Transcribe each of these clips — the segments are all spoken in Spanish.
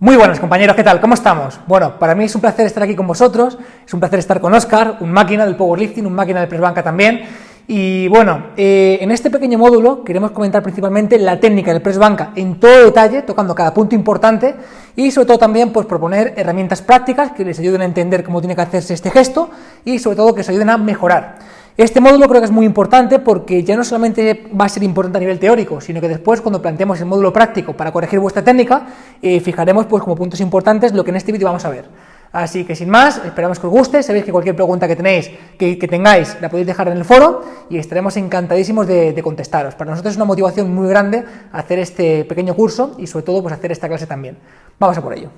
Muy buenas compañeros, ¿qué tal? ¿Cómo estamos? Bueno, para mí es un placer estar aquí con vosotros, es un placer estar con Óscar, un máquina del powerlifting, un máquina del press banca también. Y bueno, en este pequeño módulo queremos comentar principalmente la técnica del press banca en todo detalle, tocando cada punto importante y sobre todo también pues proponer herramientas prácticas que les ayuden a entender cómo tiene que hacerse este gesto y sobre todo que les ayuden a mejorar. Este módulo creo que es muy importante porque ya no solamente va a ser importante a nivel teórico, sino que después cuando planteemos el módulo práctico para corregir vuestra técnica, fijaremos pues como puntos importantes lo que en este vídeo vamos a ver. Así que sin más, esperamos que os guste, sabéis que cualquier pregunta que tengáis la podéis dejar en el foro y estaremos encantadísimos de contestaros. Para nosotros es una motivación muy grande hacer este pequeño curso y sobre todo pues hacer esta clase también. Vamos a por ello.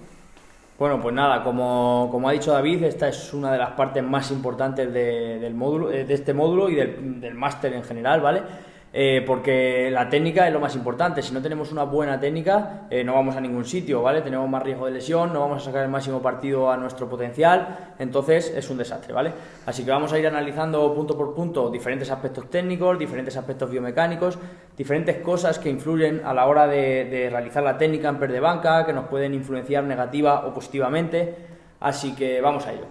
Bueno, pues nada, como ha dicho David, esta es una de las partes más importantes del módulo, de este módulo y del máster en general, ¿vale? Porque la técnica es lo más importante. Si no tenemos una buena técnica, no vamos a ningún sitio, ¿vale? Tenemos más riesgo de lesión, no vamos a sacar el máximo partido a nuestro potencial, entonces es un desastre, ¿vale? Así que vamos a ir analizando punto por punto diferentes aspectos técnicos, diferentes aspectos biomecánicos, diferentes cosas que influyen a la hora de realizar la técnica en press de banca, que nos pueden influenciar negativa o positivamente, así que vamos a ello.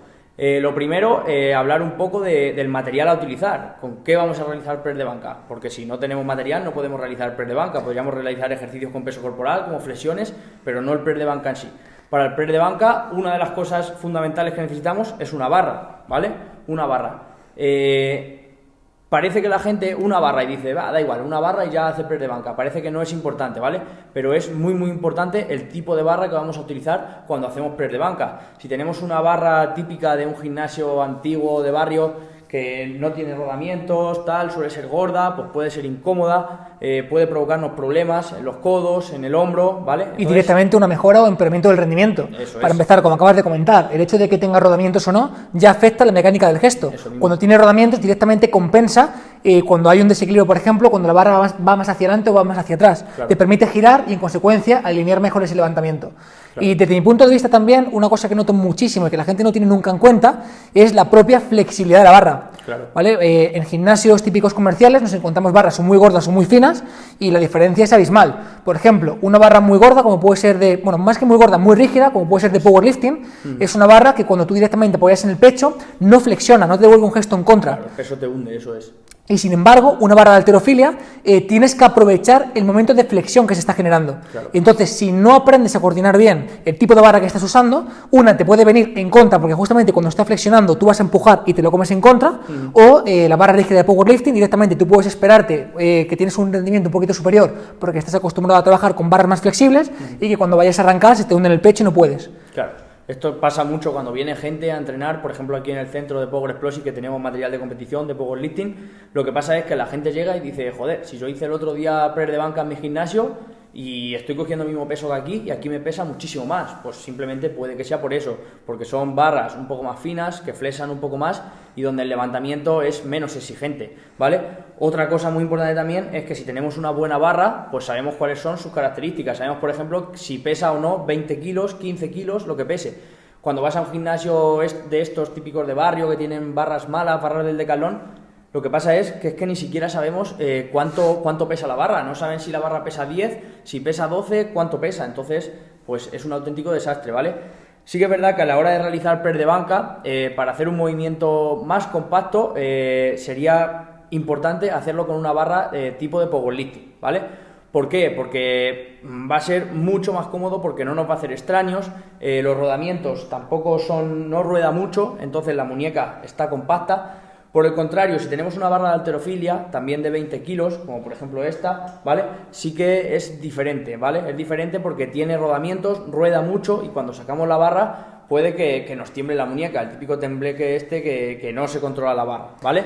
Lo primero, hablar un poco del material a utilizar, con qué vamos a realizar press de banca, porque si no tenemos material no podemos realizar press de banca, podríamos realizar ejercicios con peso corporal como flexiones, pero no el press de banca en sí. Para el press de banca, una de las cosas fundamentales que necesitamos es una barra, ¿vale? Una barra. Parece que la gente, una barra y dice, va, da igual, una barra y ya hace press de banca, parece que no es importante, ¿vale? Pero es muy importante el tipo de barra que vamos a utilizar cuando hacemos press de banca. Si tenemos una barra típica de un gimnasio antiguo de barrio que no tiene rodamientos, tal, suele ser gorda, pues puede ser incómoda, puede provocarnos problemas en los codos, en el hombro, ¿vale? Entonces, y directamente una mejora o empeoramiento del rendimiento. Para empezar, como acabas de comentar, el hecho de que tenga rodamientos o no ya afecta la mecánica del gesto. Cuando tiene rodamientos directamente compensa cuando hay un desequilibrio, por ejemplo, cuando la barra va más hacia adelante o va más hacia atrás. Claro. Te permite girar y en consecuencia alinear mejor ese levantamiento. Claro. Y desde mi punto de vista también, una cosa que noto muchísimo y que la gente no tiene nunca en cuenta es la propia flexibilidad de la barra. Claro. ¿Vale? En gimnasios típicos comerciales nos encontramos barras muy gordas o muy finas y la diferencia es abismal. Por ejemplo, una barra muy gorda, como puede ser de, bueno, más que muy gorda, muy rígida, como puede ser de powerlifting, es una barra que cuando tú directamente apoyas en el pecho no flexiona, no te devuelve un gesto en contra. Claro, el peso te hunde, eso es. Y sin embargo, una barra de halterofilia tienes que aprovechar el momento de flexión que se está generando. Claro. Entonces, si no aprendes a coordinar bien el tipo de barra que estás usando, una te puede venir en contra, porque justamente cuando está flexionando tú vas a empujar y te lo comes en contra, o la barra rígida de powerlifting, directamente tú puedes esperarte que tienes un rendimiento un poquito superior porque estás acostumbrado a trabajar con barras más flexibles y que cuando vayas a arrancar se te hunde en el pecho y no puedes. Claro. Esto pasa mucho cuando viene gente a entrenar, por ejemplo aquí en el centro de Power Explosive, que tenemos material de competición de powerlifting. Lo que pasa es que la gente llega y dice, joder, si yo hice el otro día press de banca en mi gimnasio y estoy cogiendo el mismo peso que aquí y aquí me pesa muchísimo más, pues simplemente puede que sea por eso, porque son barras un poco más finas, que flexan un poco más y donde el levantamiento es menos exigente, ¿vale? Otra cosa muy importante también es que si tenemos una buena barra, pues sabemos cuáles son sus características, sabemos por ejemplo si pesa o no 20 kilos, 15 kilos, lo que pese. Cuando vas a un gimnasio de estos típicos de barrio que tienen barras malas, barras del Decathlon, lo que pasa es que ni siquiera sabemos cuánto pesa la barra, no saben si la barra pesa 10, si pesa 12, cuánto pesa, entonces pues es un auténtico desastre, ¿vale? Sí que es verdad que a la hora de realizar press de banca, para hacer un movimiento más compacto, sería importante hacerlo con una barra tipo de powerlifting, ¿vale? ¿Por qué? Porque va a ser mucho más cómodo porque no nos va a hacer extraños, los rodamientos tampoco no rueda mucho, entonces la muñeca está compacta. Por el contrario, si tenemos una barra de halterofilia, también de 20 kilos, como por ejemplo esta, ¿vale? Sí que es diferente, ¿vale? Es diferente porque tiene rodamientos, rueda mucho y cuando sacamos la barra puede que nos tiemble la muñeca, el típico tembleque que no se controla la barra, ¿vale?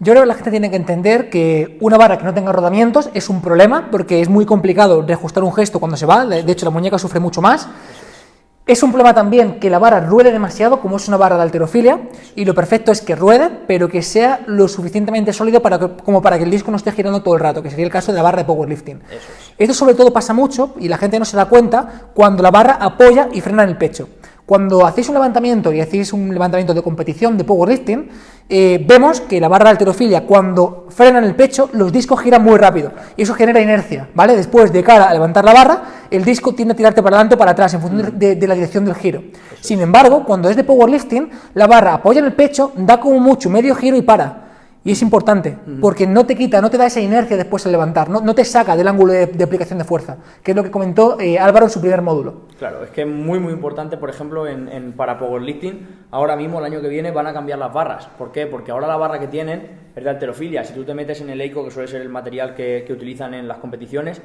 Yo creo que la gente tiene que entender que una barra que no tenga rodamientos es un problema porque es muy complicado reajustar un gesto cuando se va, de hecho la muñeca sufre mucho más. Es un problema también que la barra ruede demasiado, como es una barra de halterofilia, y lo perfecto es que ruede, pero que sea lo suficientemente sólido como para que el disco no esté girando todo el rato, que sería el caso de la barra de powerlifting. Esto sobre todo pasa mucho, y la gente no se da cuenta, cuando la barra apoya y frena en el pecho. Cuando hacéis un levantamiento y hacéis un levantamiento de competición de powerlifting, vemos que la barra de halterofilia, cuando frena en el pecho, los discos giran muy rápido y eso genera inercia, ¿vale? Después, de cara a levantar la barra, el disco tiende a tirarte para adelante o para atrás en función de la dirección del giro. Sin embargo, cuando es de powerlifting, la barra apoya en el pecho, da como mucho medio giro y para. Y es importante, porque no te quita, no te da esa inercia después al levantar, no te saca del ángulo de aplicación de fuerza, que es lo que comentó Álvaro en su primer módulo. Claro, es que es muy importante, por ejemplo, para powerlifting, ahora mismo el año que viene van a cambiar las barras. ¿Por qué? Porque ahora la barra que tienen es de halterofilia. Si tú te metes en el EICO, que suele ser el material que utilizan en las competiciones,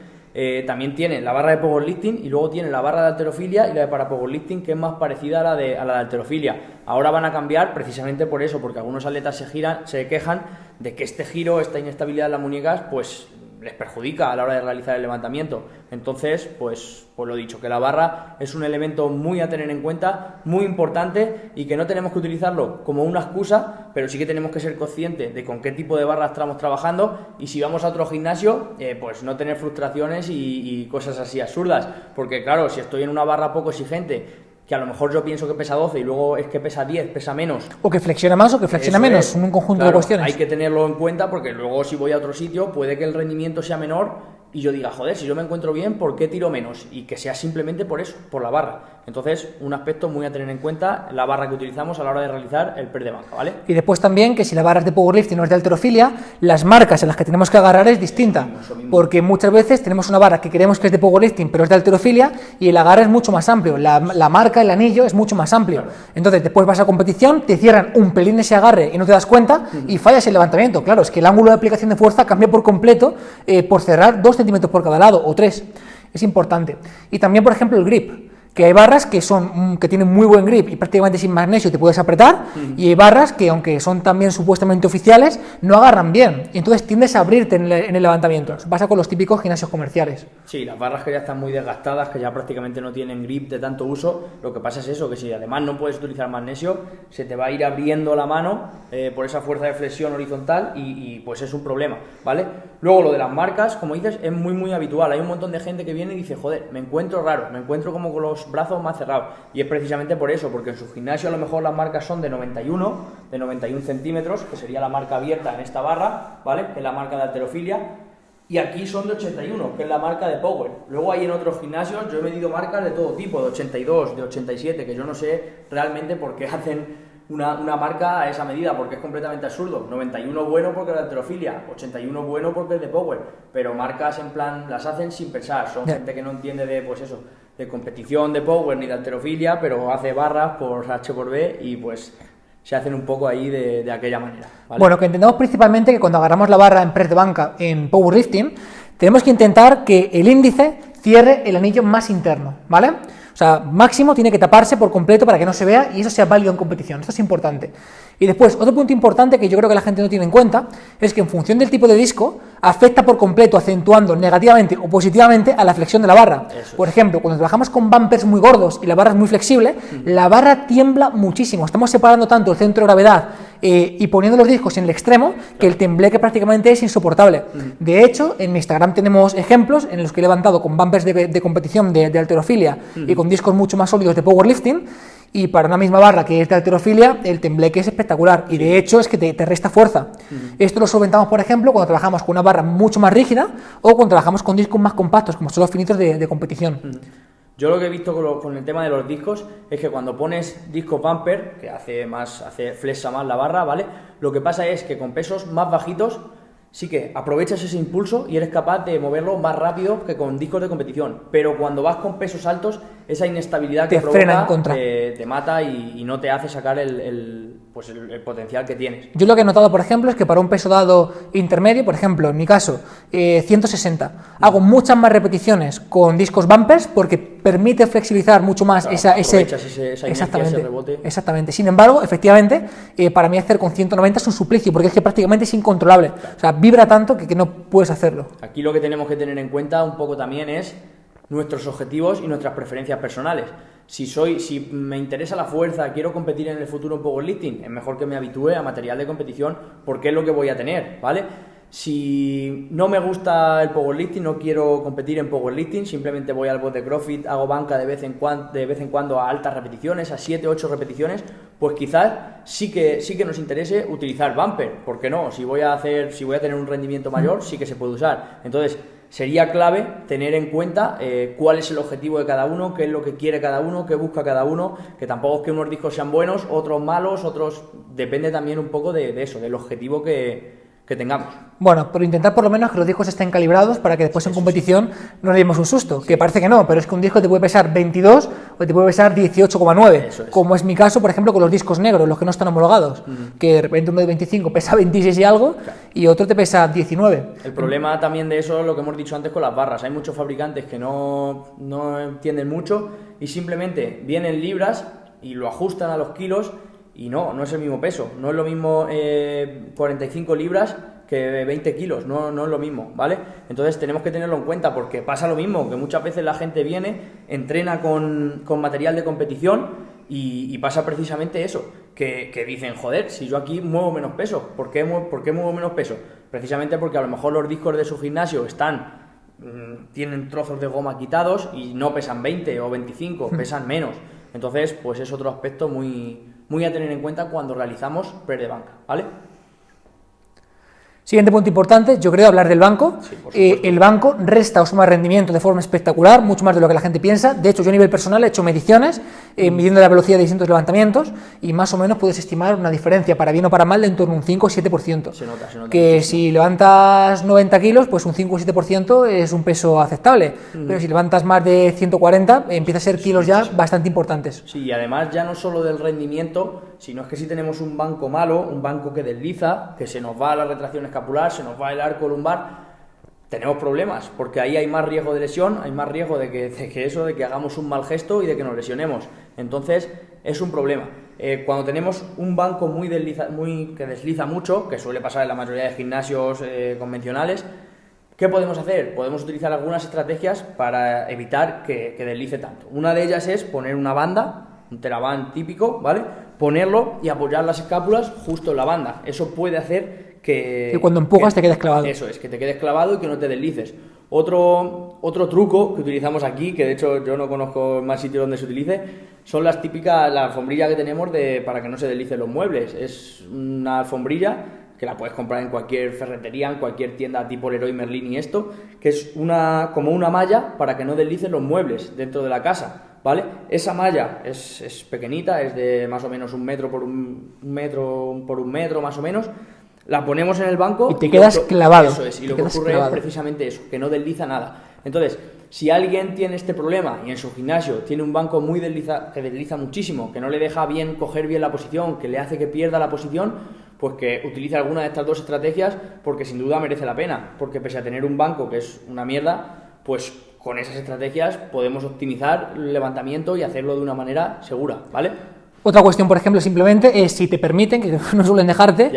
también tiene la barra de powerlifting y luego tiene la barra de halterofilia y la de para powerlifting, que es más parecida a la de halterofilia. Ahora van a cambiar precisamente por eso, porque algunos atletas se quejan de que este giro, esta inestabilidad en las muñecas, pues les perjudica a la hora de realizar el levantamiento. Entonces, pues lo dicho, que la barra es un elemento muy a tener en cuenta, muy importante, y que no tenemos que utilizarlo como una excusa, pero sí que tenemos que ser conscientes de con qué tipo de barra estamos trabajando, y si vamos a otro gimnasio, pues no tener frustraciones y cosas así absurdas, porque claro, si estoy en una barra poco exigente, que a lo mejor yo pienso que pesa 12 y luego es que pesa 10, pesa menos. O que flexiona más o que flexiona menos, un conjunto de cuestiones. Hay que tenerlo en cuenta, porque luego si voy a otro sitio puede que el rendimiento sea menor y yo diga, joder, si yo me encuentro bien, ¿por qué tiro menos? Y que sea simplemente por eso, por la barra. Entonces, un aspecto muy a tener en cuenta, la barra que utilizamos a la hora de realizar el press de banca, ¿vale? Y después también, que si la barra es de powerlifting o es de halterofilia, las marcas en las que tenemos que agarrar es distinta. Eso mismo. Porque muchas veces tenemos una barra que creemos que es de powerlifting, pero es de halterofilia, y el agarre es mucho más amplio. La marca, el anillo es mucho más amplio. Claro. Entonces, después vas a competición, te cierran un pelín ese agarre y no te das cuenta, y fallas el levantamiento. Claro, es que el ángulo de aplicación de fuerza cambia por completo por cerrar 2 centímetros por cada lado, o 3. Es importante. Y también, por ejemplo, el grip, que hay barras que tienen muy buen grip y prácticamente sin magnesio te puedes apretar, y hay barras que, aunque son también supuestamente oficiales, no agarran bien, y entonces tiendes a abrirte en el levantamiento. Eso pasa con los típicos gimnasios comerciales. Sí, las barras que ya están muy desgastadas, que ya prácticamente no tienen grip de tanto uso, lo que pasa es eso, que si además no puedes utilizar magnesio, se te va a ir abriendo la mano por esa fuerza de flexión horizontal y pues es un problema, ¿vale? Luego lo de las marcas, como dices, es muy habitual. Hay un montón de gente que viene y dice, joder, me encuentro raro, me encuentro como con los brazos más cerrados, y es precisamente por eso, porque en su gimnasio a lo mejor las marcas son de 91 centímetros, que sería la marca abierta en esta barra, ¿vale? Que es la marca de halterofilia, y aquí son de 81, que es la marca de power. Luego hay en otros gimnasios, yo he medido marcas de todo tipo, de 82, de 87, que yo no sé realmente por qué hacen una marca a esa medida, porque es completamente absurdo. 91 bueno porque es de halterofilia, 81 bueno porque es de power, pero marcas en plan las hacen sin pensar, son gente que no entiende de, pues eso, de competición de power ni de halterofilia, pero hace barras por H por B y pues se hacen un poco ahí de aquella manera, ¿vale? Bueno, que entendemos principalmente que cuando agarramos la barra en press de banca en powerlifting, tenemos que intentar que el índice cierre el anillo más interno, ¿vale? O sea, máximo tiene que taparse por completo para que no se vea y eso sea válido en competición. Esto es importante. Y después, otro punto importante que yo creo que la gente no tiene en cuenta es que en función del tipo de disco afecta por completo, acentuando negativamente o positivamente a la flexión de la barra. Por ejemplo, cuando trabajamos con bumpers muy gordos y la barra es muy flexible, la barra tiembla muchísimo. Estamos separando tanto el centro de gravedad y poniendo los discos en el extremo que el tembleque prácticamente es insoportable. De hecho, en mi Instagram tenemos ejemplos en los que he levantado con bumpers de competición de halterofilia y con discos mucho más sólidos de powerlifting, y para una misma barra que es de halterofilia, el tembleque es espectacular, y de hecho es que te resta fuerza. Esto lo solventamos, por ejemplo, cuando trabajamos con una barra mucho más rígida o cuando trabajamos con discos más compactos, como son los finitos de competición. Yo lo que he visto con el tema de los discos es que cuando pones disco bumper, que hace flexa más la barra, ¿vale? Lo que pasa es que con pesos más bajitos sí que aprovechas ese impulso y eres capaz de moverlo más rápido que con discos de competición, pero cuando vas con pesos altos, esa inestabilidad que provoca te mata y no te hace sacar el potencial que tienes. Yo lo que he notado, por ejemplo, es que para un peso dado intermedio, por ejemplo, en mi caso, 160, hago muchas más repeticiones con discos bumpers porque permite flexibilizar mucho más esa ese rebote. Exactamente. Sin embargo, efectivamente, para mí hacer con 190 es un suplicio porque es que prácticamente es incontrolable. O sea, vibra tanto que no puedes hacerlo. Aquí lo que tenemos que tener en cuenta un poco también es nuestros objetivos y nuestras preferencias personales. Si me interesa la fuerza, quiero competir en el futuro en powerlifting, es mejor que me habitúe a material de competición porque es lo que voy a tener, ¿vale? Si no me gusta el powerlifting, no quiero competir en powerlifting, simplemente voy al box de CrossFit, hago banca de vez en cuando a altas repeticiones, a 7-8 repeticiones, pues quizás sí que nos interese utilizar bumper, ¿por qué no? Si voy a tener un rendimiento mayor, sí que se puede usar. Entonces, sería clave tener en cuenta cuál es el objetivo de cada uno, qué es lo que quiere cada uno, qué busca cada uno, que tampoco es que unos discos sean buenos, otros malos, otros... Depende también un poco de eso, del objetivo que tengamos. Bueno, pero intentar por lo menos que los discos estén calibrados para que después en competición no le demos un susto, que parece que no, pero es que un disco te puede pesar 22 o te puede pesar 18,9, como es mi caso, por ejemplo, con los discos negros, los que no están homologados, que de repente uno de 25 pesa 26 y algo, y otro te pesa 19. El problema también de eso es lo que hemos dicho antes con las barras. Hay muchos fabricantes que no entienden mucho y simplemente vienen libras y lo ajustan a los kilos. Y no es el mismo peso, no es lo mismo 45 libras que 20 kilos, no es lo mismo, ¿vale? Entonces tenemos que tenerlo en cuenta porque pasa lo mismo, que muchas veces la gente viene, entrena con material de competición y pasa precisamente eso, que dicen, joder, si yo aquí muevo menos peso, ¿por qué muevo menos peso? Precisamente porque a lo mejor los discos de su gimnasio tienen trozos de goma quitados y no pesan 20 o 25, pesan menos. Entonces, pues es otro aspecto muy a tener en cuenta cuando realizamos press de banca, ¿vale? Siguiente punto importante, yo creo hablar del banco. Sí, el banco resta o suma rendimiento de forma espectacular, mucho más de lo que la gente piensa. De hecho, yo a nivel personal he hecho mediciones midiendo la velocidad de distintos levantamientos y más o menos puedes estimar una diferencia para bien o para mal de en torno a un 5 o 7%. Se nota que muchísimo. Si levantas 90 kilos, pues un 5 o 7% es un peso aceptable. Pero si levantas más de 140, empieza a ser kilos ya bastante importantes. Sí, y además ya no solo del rendimiento, sino es que si tenemos un banco malo, un banco que desliza, que se nos va a la retracción escapular, se nos va el arco lumbar, tenemos problemas, porque ahí hay más riesgo de lesión, hay más riesgo de que hagamos un mal gesto y de que nos lesionemos. Entonces, es un problema. Cuando tenemos un banco que desliza mucho, que suele pasar en la mayoría de gimnasios convencionales, ¿qué podemos hacer? Podemos utilizar algunas estrategias para evitar que deslice tanto. Una de ellas es poner una banda, un TheraBand típico, ¿vale? Ponerlo y apoyar las escápulas justo en la banda. Eso puede hacer que cuando empujas te quedes clavado. Eso es, que te quedes clavado y que no te deslices. Otro truco que utilizamos aquí, que de hecho yo no conozco más sitios donde se utilice, son la alfombrilla que tenemos para que no se deslicen los muebles. Es una alfombrilla que la puedes comprar en cualquier ferretería, en cualquier tienda tipo Leroy Merlin y esto, que es como una malla para que no deslicen los muebles dentro de la casa, ¿vale? Esa malla es pequeñita, es de más o menos 1 metro por un metro más o menos. La ponemos en el banco y te quedas clavado. Eso es, y lo que ocurre es precisamente eso, que no desliza nada. Entonces, si alguien tiene este problema y en su gimnasio tiene un banco que desliza muchísimo, que no le deja coger bien la posición, que le hace que pierda la posición, pues que utilice alguna de estas dos estrategias, porque sin duda merece la pena, porque pese a tener un banco que es una mierda, pues con esas estrategias podemos optimizar el levantamiento y hacerlo de una manera segura, ¿vale? Otra cuestión, por ejemplo, simplemente es si te permiten, que no suelen dejarte,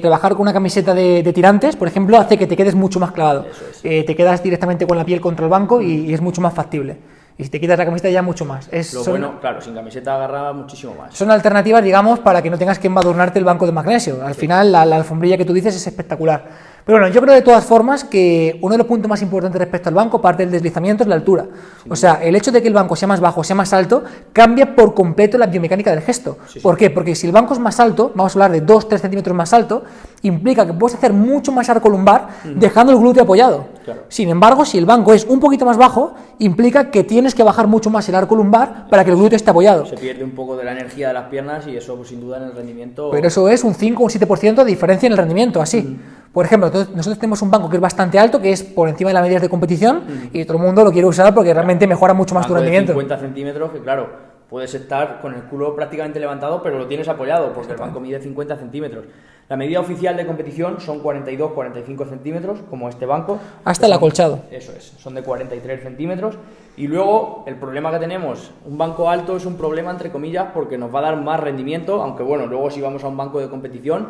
trabajar con una camiseta de tirantes, por ejemplo, hace que te quedes mucho más clavado. Eso es. Te quedas directamente con la piel contra el banco y es mucho más factible. Y si te quitas la camiseta ya mucho más. Bueno, claro, sin camiseta agarra muchísimo más. Son alternativas, digamos, para que no tengas que embadurnarte el banco de magnesio. Al final, la alfombrilla que tú dices es espectacular. Pero bueno, yo creo de todas formas que uno de los puntos más importantes respecto al banco, aparte del deslizamiento, es la altura. O sea, el hecho de que el banco sea más bajo o sea más alto, cambia por completo la biomecánica del gesto. ¿Por qué? Porque si el banco es más alto, vamos a hablar de 2-3 centímetros más alto, implica que puedes hacer mucho más arco lumbar dejando el glúteo apoyado. Claro. Sin embargo, si el banco es un poquito más bajo, implica que tienes que bajar mucho más el arco lumbar para que el glúteo esté apoyado. Se pierde un poco de la energía de las piernas y eso, pues, sin duda, en el rendimiento... Pero eso es un 5 o un 7% de diferencia en el rendimiento, así. Por ejemplo, nosotros tenemos un banco que es bastante alto, que es por encima de las medidas de competición, y todo el mundo lo quiere usar porque realmente mejora mucho más tu rendimiento. 50 centímetros, que claro, puedes estar con el culo prácticamente levantado, pero lo tienes apoyado, porque el banco mide 50 centímetros. La medida oficial de competición son 42-45 centímetros, como este banco. Hasta el acolchado. Eso es, son de 43 centímetros. Y luego, el problema que tenemos, un banco alto es un problema, entre comillas, porque nos va a dar más rendimiento, aunque bueno, luego si vamos a un banco de competición,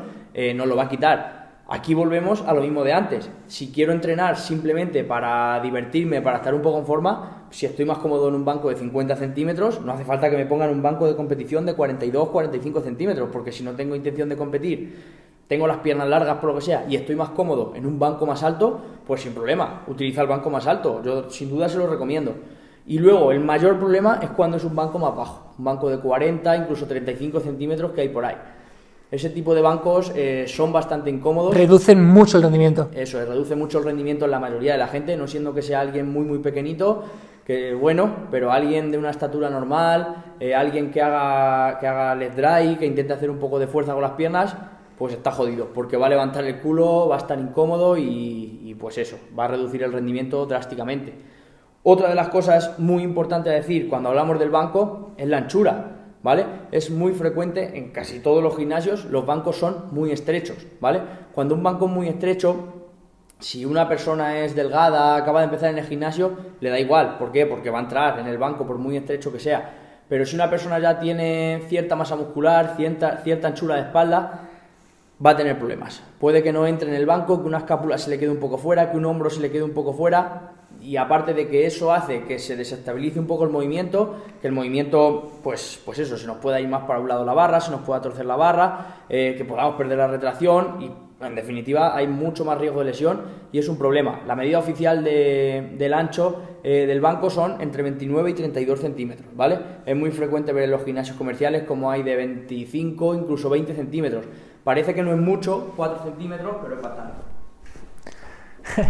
nos lo va a quitar. Aquí volvemos a lo mismo de antes. Si quiero entrenar simplemente para divertirme, para estar un poco en forma, si estoy más cómodo en un banco de 50 centímetros, no hace falta que me pongan un banco de competición de 42-45 centímetros, porque si no tengo intención de competir, tengo las piernas largas por lo que sea, y estoy más cómodo en un banco más alto, pues sin problema, utiliza el banco más alto. Yo sin duda se lo recomiendo. Y luego, el mayor problema es cuando es un banco más bajo, un banco de 40, incluso 35 centímetros que hay por ahí. ese tipo de bancos son bastante incómodos. Reducen mucho el rendimiento. Eso, reduce mucho el rendimiento en la mayoría de la gente, no siendo que sea alguien muy pequeñito, que bueno, pero alguien de una estatura normal, alguien que haga leg dry, que intente hacer un poco de fuerza con las piernas, pues está jodido, porque va a levantar el culo, va a estar incómodo y pues eso, va a reducir el rendimiento drásticamente. Otra de las cosas muy importantes a decir cuando hablamos del banco es la anchura, ¿vale? Es muy frecuente en casi todos los gimnasios, los bancos son muy estrechos, ¿vale? Cuando un banco es muy estrecho, si una persona es delgada, acaba de empezar en el gimnasio, le da igual. ¿Por qué? Porque va a entrar en el banco por muy estrecho que sea. Pero si una persona ya tiene cierta masa muscular, cierta anchura de espalda, va a tener problemas. Puede que no entre en el banco, que una escápula se le quede un poco fuera, que un hombro se le quede un poco fuera, y aparte de que eso hace que se desestabilice un poco el movimiento, que el movimiento, pues eso, se nos pueda ir más para un lado la barra, se nos pueda torcer la barra, que podamos perder la retracción y en definitiva hay mucho más riesgo de lesión y es un problema. La medida oficial del ancho del banco son entre 29 y 32 centímetros, ¿vale? Es muy frecuente ver en los gimnasios comerciales como hay de 25, incluso 20 centímetros. Parece que no es mucho, 4 centímetros, pero es bastante.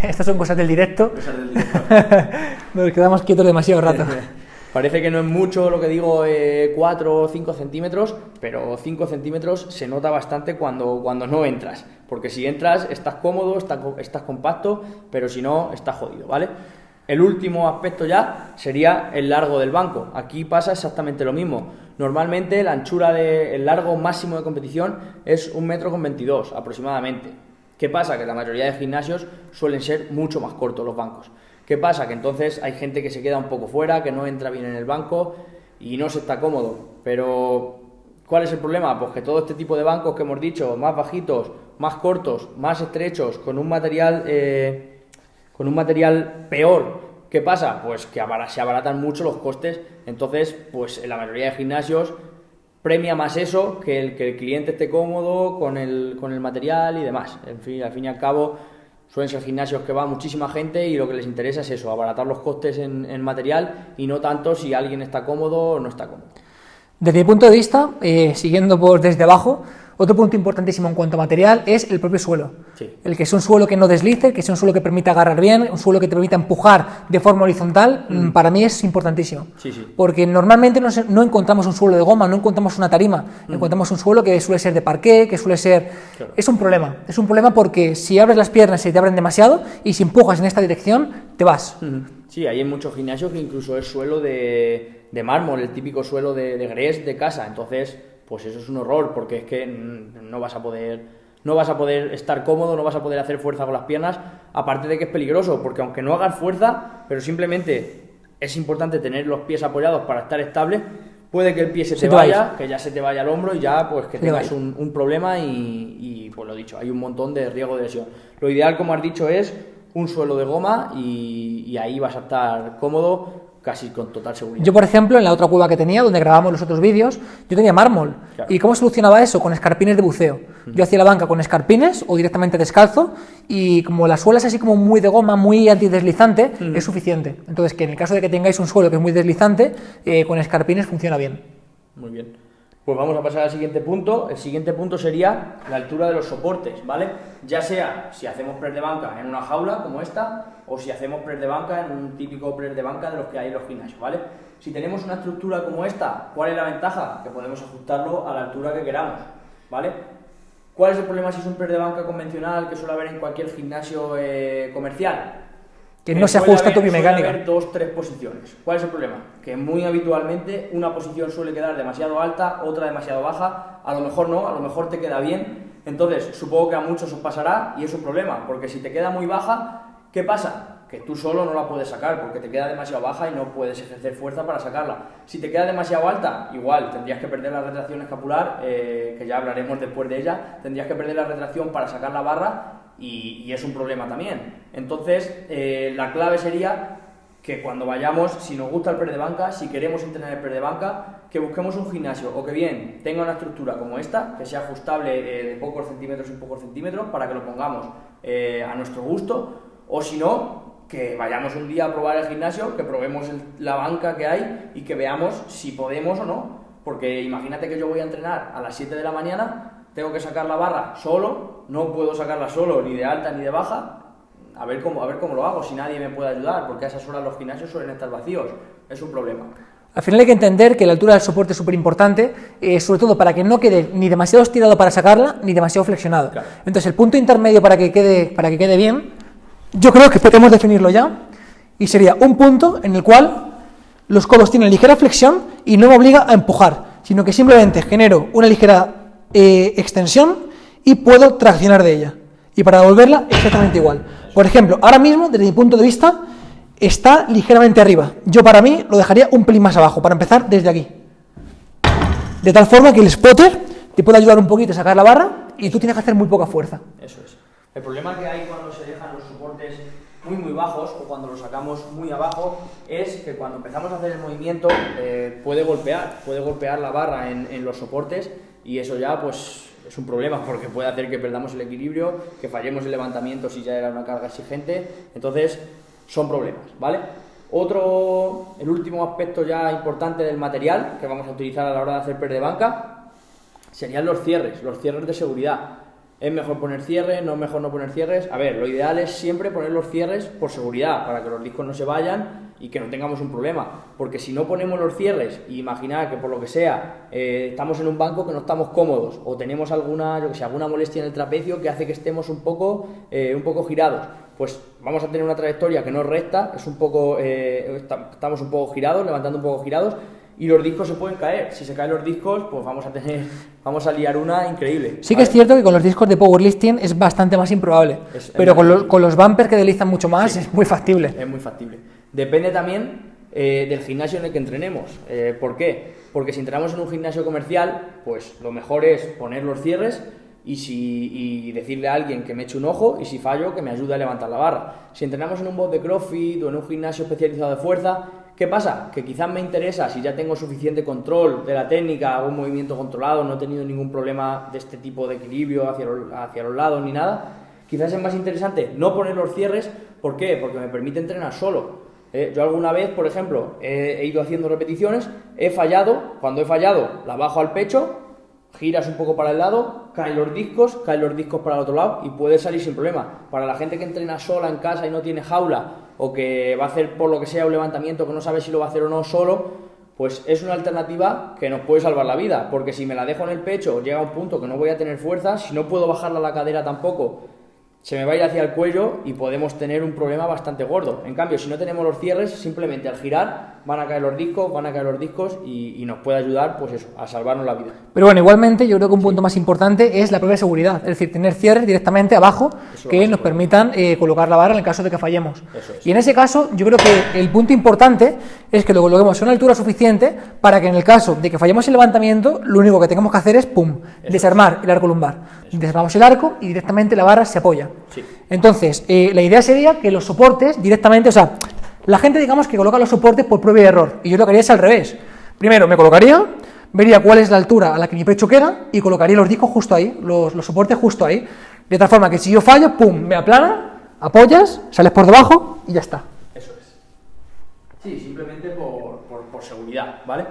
Estas son cosas del directo. Cosas del directo. Nos quedamos quietos demasiado rato. Parece que no es mucho lo que digo, 4 o 5 centímetros, pero 5 centímetros se nota bastante cuando no entras. Porque si entras, estás cómodo, estás compacto, pero si no, estás jodido, ¿vale? El último aspecto ya sería el largo del banco. Aquí pasa exactamente lo mismo. Normalmente la anchura el largo máximo de competición es 1,22 m aproximadamente. ¿Qué pasa? Que la mayoría de gimnasios suelen ser mucho más cortos los bancos. ¿Qué pasa? Que entonces hay gente que se queda un poco fuera, que no entra bien en el banco y no se está cómodo. Pero, ¿cuál es el problema? Pues que todo este tipo de bancos que hemos dicho, más bajitos, más cortos, más estrechos, con un material peor, ¿qué pasa? Pues que se abaratan mucho los costes. Entonces, pues en la mayoría de gimnasios premia más eso que el cliente esté cómodo con el material y demás. En fin, al fin y al cabo, suelen ser gimnasios que va muchísima gente y lo que les interesa es eso, abaratar los costes en material y no tanto si alguien está cómodo o no está cómodo. Desde mi punto de vista, siguiendo desde abajo, otro punto importantísimo en cuanto a material es el propio suelo. Sí. El que es un suelo que no deslice, que es un suelo que permita agarrar bien, un suelo que te permita empujar de forma horizontal, para mí es importantísimo. Sí, sí. Porque normalmente no encontramos un suelo de goma, no encontramos una tarima, encontramos un suelo que suele ser de parqué, que suele ser... Claro. Es un problema porque si abres las piernas se te abren demasiado y si empujas en esta dirección, te vas. Sí, hay en muchos gimnasios que incluso es suelo de mármol, el típico suelo de grés de casa, entonces... pues eso es un horror, porque es que no vas a poder estar cómodo, no vas a poder hacer fuerza con las piernas, aparte de que es peligroso, porque aunque no hagas fuerza, pero simplemente es importante tener los pies apoyados para estar estable, puede que el pie se te vaya, que ya se te vaya el hombro y ya pues que tengas un problema y pues lo dicho, hay un montón de riesgo de lesión. Lo ideal, como has dicho, es un suelo de goma y ahí vas a estar cómodo, casi con total seguridad. Yo, por ejemplo, en la otra cueva que tenía, donde grabamos los otros vídeos, yo tenía mármol. Claro. ¿Y cómo solucionaba eso? Con escarpines de buceo. Yo hacía la banca con escarpines o directamente descalzo y como la suela es así como muy de goma, muy antideslizante, es suficiente. Entonces, que en el caso de que tengáis un suelo que es muy deslizante, con escarpines funciona bien. Muy bien. Pues vamos a pasar al siguiente punto. El siguiente punto sería la altura de los soportes, ¿vale? Ya sea si hacemos press de banca en una jaula como esta o si hacemos press de banca en un típico press de banca de los que hay en los gimnasios, ¿vale? Si tenemos una estructura como esta, ¿cuál es la ventaja? Que podemos ajustarlo a la altura que queramos, ¿vale? ¿Cuál es el problema si es un press de banca convencional que suele haber en cualquier gimnasio comercial? Que no se ajusta a tu biomecánica. Suele haber 2-3 posiciones. ¿Cuál es el problema? Que muy habitualmente una posición suele quedar demasiado alta, otra demasiado baja, a lo mejor no, a lo mejor te queda bien. Entonces, supongo que a muchos os pasará y es un problema, porque si te queda muy baja, ¿qué pasa? Que tú solo no la puedes sacar, porque te queda demasiado baja y no puedes ejercer fuerza para sacarla. Si te queda demasiado alta, igual, tendrías que perder la retracción escapular, que ya hablaremos después de ella, tendrías que perder la retracción para sacar la barra y es un problema también. Entonces, la clave sería que cuando vayamos, si nos gusta el press de banca, si queremos entrenar el press de banca, que busquemos un gimnasio o que bien tenga una estructura como esta, que sea ajustable de pocos centímetros en pocos centímetros para que lo pongamos a nuestro gusto, o si no, que vayamos un día a probar el gimnasio, que probemos la banca que hay y que veamos si podemos o no, porque imagínate que yo voy a entrenar a las 7 de la mañana, tengo que sacar la barra solo, no puedo sacarla solo ni de alta ni de baja, a ver cómo lo hago, si nadie me puede ayudar, porque a esas horas los gimnasios suelen estar vacíos, es un problema. Al final hay que entender que la altura del soporte es súper importante, sobre todo para que no quede ni demasiado estirado para sacarla, ni demasiado flexionado. Claro. Entonces el punto intermedio para que quede bien, yo creo que podemos definirlo ya, y sería un punto en el cual los codos tienen ligera flexión y no me obliga a empujar, sino que simplemente genero una ligera extensión y puedo traccionar de ella. Y para devolverla exactamente igual. Por ejemplo, ahora mismo, desde mi punto de vista, está ligeramente arriba. Yo para mí lo dejaría un pelín más abajo, para empezar desde aquí. De tal forma que el spotter te puede ayudar un poquito a sacar la barra y tú tienes que hacer muy poca fuerza. Eso es. El problema que hay cuando se dejan los soportes muy bajos o cuando los sacamos muy abajo es que cuando empezamos a hacer el movimiento puede golpear la barra en los soportes y eso ya pues es un problema porque puede hacer que perdamos el equilibrio, que fallemos el levantamiento si ya era una carga exigente, entonces son problemas, ¿vale? El último aspecto ya importante del material que vamos a utilizar a la hora de hacer press de banca serían los cierres de seguridad. ¿Es mejor poner cierres? ¿No es mejor no poner cierres? A ver, lo ideal es siempre poner los cierres por seguridad, para que los discos no se vayan y que no tengamos un problema. Porque si no ponemos los cierres, y imaginar que por lo que sea, estamos en un banco que no estamos cómodos, o tenemos alguna molestia en el trapecio que hace que estemos un poco girados, pues vamos a tener una trayectoria que no es recta, estamos un poco girados, levantando un poco girados, y los discos se pueden caer. Si se caen los discos, pues vamos a liar una increíble. Sí, ¿vale? Que es cierto que con los discos de powerlifting es bastante más improbable, pero con los bumpers que deslizan mucho más, sí, es muy factible. Es muy factible. Depende también del gimnasio en el que entrenemos. ¿Por qué? Porque si entrenamos en un gimnasio comercial, pues lo mejor es poner los cierres y decirle a alguien que me eche un ojo y si fallo que me ayude a levantar la barra. Si entrenamos en un box de CrossFit o en un gimnasio especializado de fuerza, ¿qué pasa? Que quizás me interesa, si ya tengo suficiente control de la técnica, hago un movimiento controlado, no he tenido ningún problema de este tipo de equilibrio hacia los lados ni nada, quizás es más interesante no poner los cierres. ¿Por qué? Porque me permite entrenar solo. Yo alguna vez, por ejemplo, he ido haciendo repeticiones, he fallado, cuando he fallado la bajo al pecho, giras un poco para el lado, caen los discos para el otro lado y puedes salir sin problema. Para la gente que entrena sola en casa y no tiene jaula o que va a hacer por lo que sea un levantamiento que no sabe si lo va a hacer o no solo, pues es una alternativa que nos puede salvar la vida, porque si me la dejo en el pecho llega a un punto que no voy a tener fuerza, si no puedo bajarla a la cadera tampoco, se me va a ir hacia el cuello y podemos tener un problema bastante gordo. En cambio, si no tenemos los cierres, simplemente al girar van a caer los discos y nos puede ayudar, pues eso, a salvarnos la vida. Pero bueno, igualmente yo creo que un punto más importante es la propia seguridad, es decir, tener cierres directamente abajo que nos permitan colocar la barra en el caso de que fallemos. Y en ese caso, yo creo que el punto importante es que lo coloquemos a una altura suficiente para que en el caso de que fallemos el levantamiento, lo único que tengamos que hacer es desarmar el arco lumbar. Desarmamos el arco y directamente la barra se apoya. Sí. Entonces, la idea sería que los soportes directamente, o sea, la gente digamos que coloca los soportes por prueba y error, y yo lo que haría es al revés. Primero me colocaría, vería cuál es la altura a la que mi pecho queda y colocaría los discos justo ahí, los soportes justo ahí, de tal forma que si yo fallo, ¡pum!, me aplana, apoyas, sales por debajo y ya está. Eso es. Sí, simplemente por seguridad, ¿vale?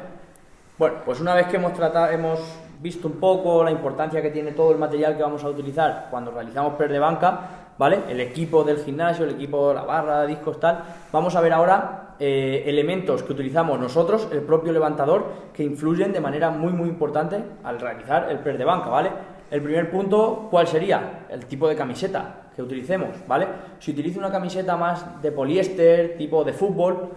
Bueno, pues una vez que hemos visto un poco la importancia que tiene todo el material que vamos a utilizar cuando realizamos press de banca, ¿vale? El equipo del gimnasio, el equipo, la barra, discos, tal. Vamos a ver ahora elementos que utilizamos nosotros, el propio levantador, que influyen de manera muy importante al realizar el press de banca, ¿vale? El primer punto, ¿cuál sería? El tipo de camiseta que utilicemos, ¿vale? Si utilizo una camiseta más de poliéster, tipo de fútbol,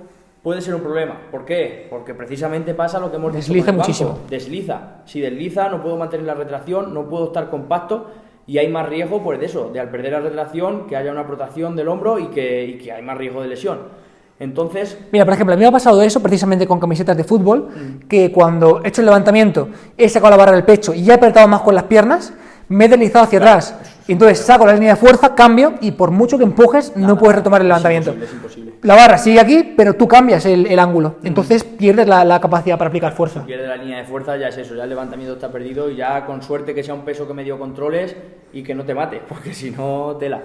puede ser un problema. ¿Por qué? Porque precisamente pasa lo que hemos dicho. Desliza muchísimo. Desliza. Si desliza, no puedo mantener la retracción, no puedo estar compacto y hay más riesgo, pues de eso, de al perder la retracción, que haya una protección del hombro y que hay más riesgo de lesión. Entonces... Mira, por ejemplo, a mí me ha pasado eso precisamente con camisetas de fútbol, que cuando he hecho el levantamiento, he sacado la barra del pecho y ya he apretado más con las piernas, me he deslizado hacia atrás. Y entonces saco la línea de fuerza, cambio y por mucho que empujes, no puedes retomar el levantamiento. Es imposible. La barra sigue aquí, pero tú cambias el ángulo. Entonces pierdes la capacidad para aplicar fuerza. Si pierdes la línea de fuerza, ya es eso, ya el levantamiento está perdido y ya con suerte que sea un peso que medio controles y que no te mate, porque si no, tela.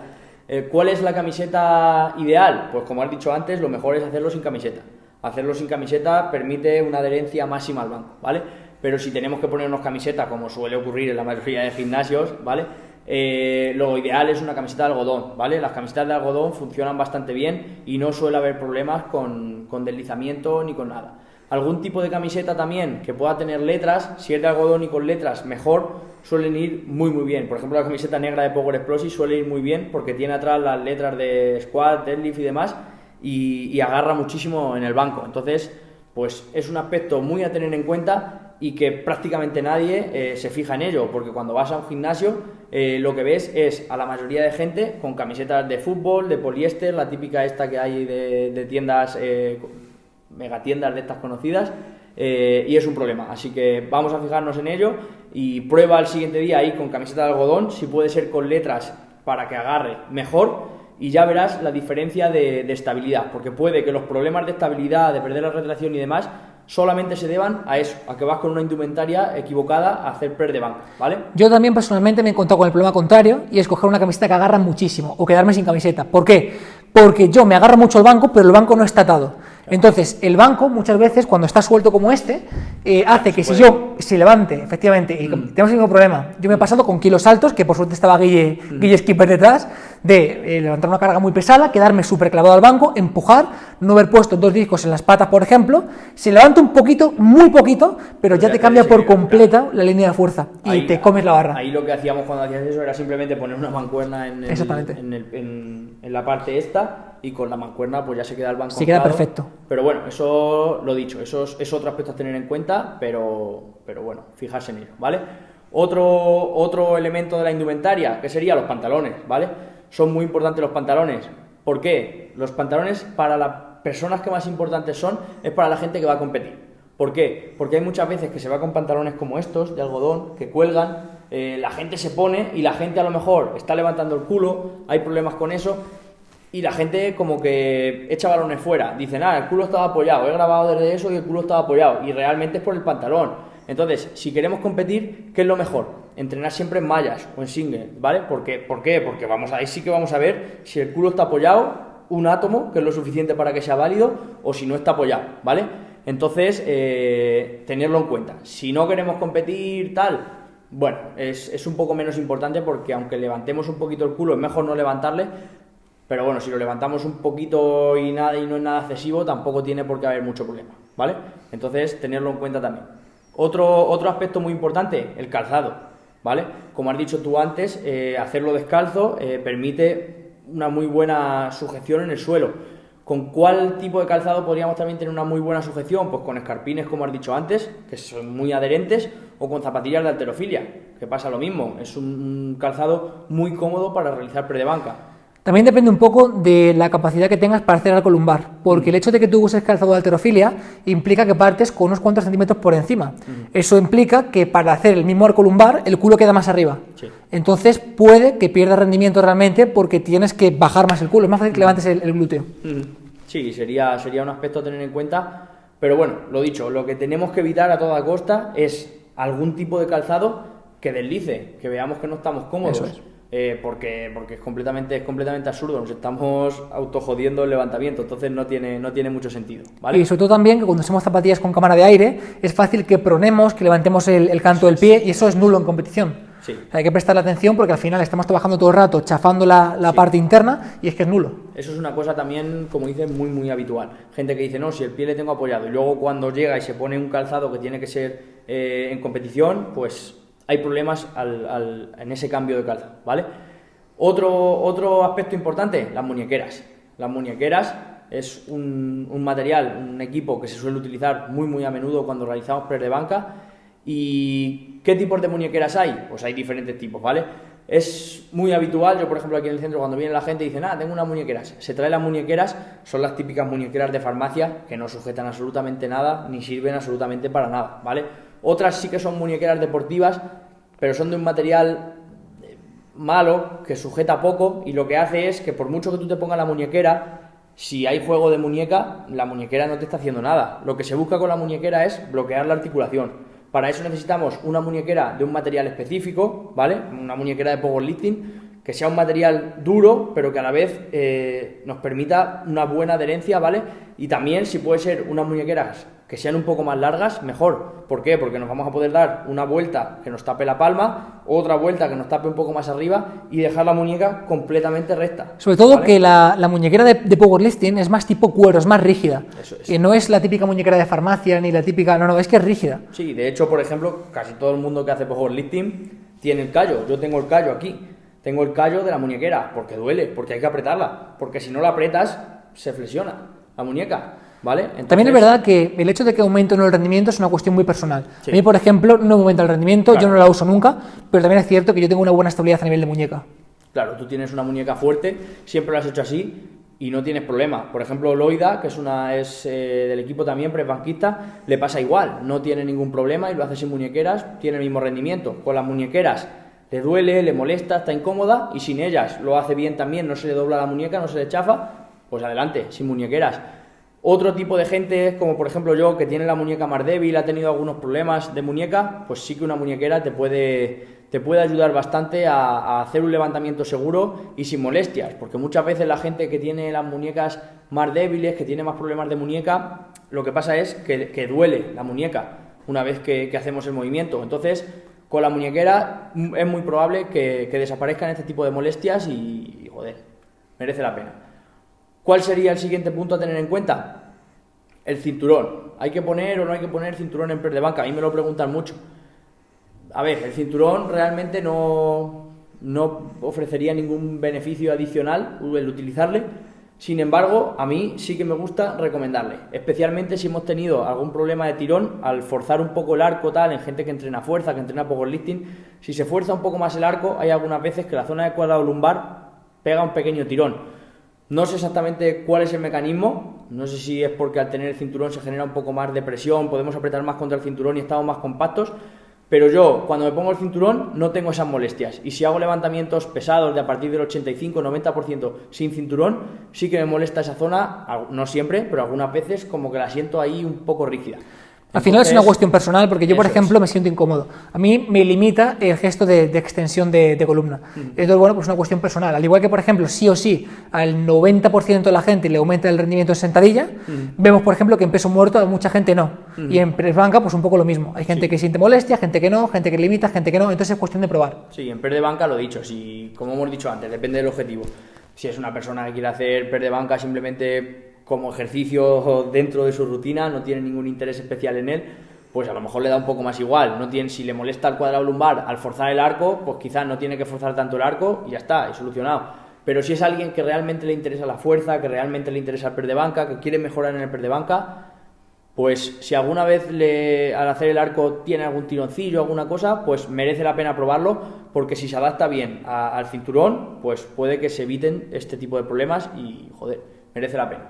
¿Cuál es la camiseta ideal? Pues como has dicho antes, lo mejor es hacerlo sin camiseta. Hacerlo sin camiseta permite una adherencia máxima al banco, ¿vale? pero si tenemos que ponernos camisetas, como suele ocurrir en la mayoría de gimnasios, ¿vale? Lo ideal es una camiseta de algodón, ¿vale? Las camisetas de algodón funcionan bastante bien y no suele haber problemas con deslizamiento ni con nada. Algún tipo de camiseta también que pueda tener letras, si es de algodón y con letras, mejor, suelen ir muy bien. Por ejemplo, la camiseta negra de Power Explosive suele ir muy bien porque tiene atrás las letras de squat, deadlift y demás y agarra muchísimo en el banco. Entonces, pues es un aspecto muy a tener en cuenta y que prácticamente nadie se fija en ello, porque cuando vas a un gimnasio lo que ves es a la mayoría de gente con camisetas de fútbol, de poliéster, la típica esta que hay de tiendas, megatiendas de estas conocidas, y es un problema. Así que vamos a fijarnos en ello y prueba el siguiente día ahí con camiseta de algodón, si puede ser con letras para que agarre mejor, y ya verás la diferencia de estabilidad, porque puede que los problemas de estabilidad, de perder la retracción y demás solamente se deban a eso, a que vas con una indumentaria equivocada a hacer press de banca, ¿vale? Yo también personalmente me he encontrado con el problema contrario, y es coger una camiseta que agarra muchísimo o quedarme sin camiseta. ¿Por qué? Porque yo me agarro mucho el banco, pero el banco no está atado. Entonces, el banco muchas veces, cuando está suelto como este, hace que si yo se levante, efectivamente, y tenemos el mismo problema. Yo me he pasado con kilos altos, que por suerte estaba Guille Skipper detrás, de levantar una carga muy pesada, quedarme súper clavado al banco, empujar, no haber puesto 2 discos en las patas, por ejemplo, se levanta un poquito, muy poquito, pero ya te cambia por completa la línea de fuerza y ahí, te comes la barra. Ahí lo que hacíamos cuando hacías eso era simplemente poner una mancuerna en la parte esta, y con la mancuerna pues ya se queda el banco. Se queda perfecto. Pero bueno, eso lo dicho, eso es otro aspecto a tener en cuenta, pero bueno, fijarse en ello, ¿vale? Otro elemento de la indumentaria, que sería los pantalones, ¿vale? Son muy importantes los pantalones. ¿Por qué? Los pantalones, para las personas que más importantes son, es para la gente que va a competir. ¿Por qué? Porque hay muchas veces que se va con pantalones como estos, de algodón, que cuelgan, la gente se pone y la gente a lo mejor está levantando el culo, hay problemas con eso, y la gente como que echa balones fuera. Dicen, el culo estaba apoyado, he grabado desde eso y el culo estaba apoyado, y realmente es por el pantalón. Entonces, si queremos competir, ¿qué es lo mejor? Entrenar siempre en mallas o en single, ¿vale? ¿Por qué? Porque ahí sí que vamos a ver si el culo está apoyado, un átomo, que es lo suficiente para que sea válido, o si no está apoyado, ¿vale? Entonces, tenerlo en cuenta. Si no queremos competir, bueno, es un poco menos importante, porque aunque levantemos un poquito el culo, es mejor no levantarle, pero bueno, si lo levantamos un poquito y no es nada excesivo, tampoco tiene por qué haber mucho problema, ¿vale? Entonces, tenerlo en cuenta también. Otro aspecto muy importante, el calzado, ¿vale? Como has dicho tú antes, hacerlo descalzo permite una muy buena sujeción en el suelo. ¿Con cuál tipo de calzado podríamos también tener una muy buena sujeción? Pues con escarpines, como has dicho antes, que son muy adherentes, o con zapatillas de halterofilia, que pasa lo mismo. Es un calzado muy cómodo para realizar press de banca. También depende un poco de la capacidad que tengas para hacer arco lumbar, porque el hecho de que tú uses calzado de halterofilia implica que partes con unos cuantos centímetros por encima. Eso implica que para hacer el mismo arco lumbar el culo queda más arriba. Sí. Entonces puede que pierdas rendimiento realmente porque tienes que bajar más el culo, es más fácil que levantes el glúteo. Sí, sería un aspecto a tener en cuenta, pero bueno, lo dicho, lo que tenemos que evitar a toda costa es algún tipo de calzado que deslice, que veamos que no estamos cómodos. Eso es. Porque es completamente absurdo, nos estamos autojodiendo el levantamiento, entonces no tiene mucho sentido, ¿vale? Y sobre todo también que cuando usamos zapatillas con cámara de aire es fácil que pronemos, que levantemos el canto del pie, y eso es nulo en competición. Sí. O sea, hay que prestarle atención porque al final estamos trabajando todo el rato chafando la parte interna, y es que es nulo. Eso es una cosa también, como dices, muy habitual. Gente que dice, no, si el pie le tengo apoyado, y luego cuando llega y se pone un calzado que tiene que ser en competición, pues hay problemas en ese cambio de calzado, ¿vale? Otro aspecto importante, las muñequeras. Las muñequeras es un material, un equipo que se suele utilizar muy a menudo cuando realizamos press de banca. ¿Y qué tipos de muñequeras hay? Pues hay diferentes tipos, ¿vale? Es muy habitual, yo por ejemplo aquí en el centro, cuando viene la gente y dicen, tengo unas muñequeras, se trae las muñequeras, son las típicas muñequeras de farmacia que no sujetan absolutamente nada, ni sirven absolutamente para nada, ¿vale? Otras sí que son muñequeras deportivas, pero son de un material malo, que sujeta poco, y lo que hace es que por mucho que tú te pongas la muñequera, si hay juego de muñeca, la muñequera no te está haciendo nada. Lo que se busca con la muñequera es bloquear la articulación. Para eso necesitamos una muñequera de un material específico, ¿vale? Una muñequera de powerlifting, que sea un material duro, pero que a la vez nos permita una buena adherencia, ¿vale? Y también, si puede ser, unas muñequeras que sean un poco más largas, mejor. ¿Por qué? Porque nos vamos a poder dar una vuelta que nos tape la palma, otra vuelta que nos tape un poco más arriba y dejar la muñeca completamente recta. Sobre todo que la muñequera de powerlifting es más tipo cuero, es más rígida. Eso es. Que no es la típica muñequera de farmacia ni la típica... No, es que es rígida. Sí, de hecho, por ejemplo, casi todo el mundo que hace powerlifting tiene el callo. Yo tengo el callo aquí. Tengo el callo de la muñequera porque duele, porque hay que apretarla. Porque si no la apretas, se flexiona la muñeca. ¿Vale? Entonces, también es verdad que el hecho de que aumente o no el rendimiento es una cuestión muy personal. Sí. A mí, por ejemplo, no me aumenta el rendimiento, claro. Yo no la uso nunca, pero también es cierto que yo tengo una buena estabilidad a nivel de muñeca. Claro, tú tienes una muñeca fuerte, siempre lo has hecho así y no tienes problema. Por ejemplo, Loida, que es del equipo también, press-banquista, le pasa igual, no tiene ningún problema y lo hace sin muñequeras, tiene el mismo rendimiento. Con las muñequeras le duele, le molesta, está incómoda y sin ellas lo hace bien también, no se le dobla la muñeca, no se le chafa, pues adelante, sin muñequeras. Otro tipo de gente, como por ejemplo yo, que tiene la muñeca más débil, ha tenido algunos problemas de muñeca, pues sí que una muñequera te puede ayudar bastante a hacer un levantamiento seguro y sin molestias, porque muchas veces la gente que tiene las muñecas más débiles, que tiene más problemas de muñeca, lo que pasa es que duele la muñeca una vez que hacemos el movimiento. Entonces, con la muñequera es muy probable que desaparezcan este tipo de molestias y joder, merece la pena. ¿Cuál sería el siguiente punto a tener en cuenta? El cinturón. ¿Hay que poner o no hay que poner cinturón en press de banca? A mí me lo preguntan mucho. A ver, el cinturón realmente no ofrecería ningún beneficio adicional el utilizarle. Sin embargo, a mí sí que me gusta recomendarle, especialmente si hemos tenido algún problema de tirón al forzar un poco el arco tal, en gente que entrena fuerza, que entrena powerlifting. Si se fuerza un poco más el arco, hay algunas veces que la zona de cuadrado lumbar pega un pequeño tirón. No sé exactamente cuál es el mecanismo, no sé si es porque al tener el cinturón se genera un poco más de presión, podemos apretar más contra el cinturón y estamos más compactos, pero yo cuando me pongo el cinturón no tengo esas molestias y si hago levantamientos pesados de a partir del 85-90% sin cinturón, sí que me molesta esa zona, no siempre, pero algunas veces como que la siento ahí un poco rígida. Al final es una cuestión personal, porque yo, por ejemplo, me siento incómodo. A mí me limita el gesto de extensión de columna. Entonces, bueno, pues es una cuestión personal. Al igual que, por ejemplo, sí o sí, al 90% de la gente le aumenta el rendimiento en sentadilla, vemos, por ejemplo, que en peso muerto a mucha gente no. Y en press banca, pues un poco lo mismo. Hay gente que siente molestia, gente que no, gente que limita, gente que no. Entonces es cuestión de probar. Sí, en press de banca lo he dicho, si, como hemos dicho antes, depende del objetivo. Si es una persona que quiere hacer press de banca simplemente como ejercicio dentro de su rutina, no tiene ningún interés especial en él, pues a lo mejor le da un poco más igual. Si le molesta el cuadrado lumbar al forzar el arco, pues quizás no tiene que forzar tanto el arco y ya está, y solucionado. Pero si es alguien que realmente le interesa la fuerza, que realmente le interesa el press de banca, que quiere mejorar en el press de banca, pues si alguna vez al hacer el arco tiene algún tironcillo, alguna cosa, pues merece la pena probarlo, porque si se adapta bien al cinturón, pues puede que se eviten este tipo de problemas y, joder, merece la pena.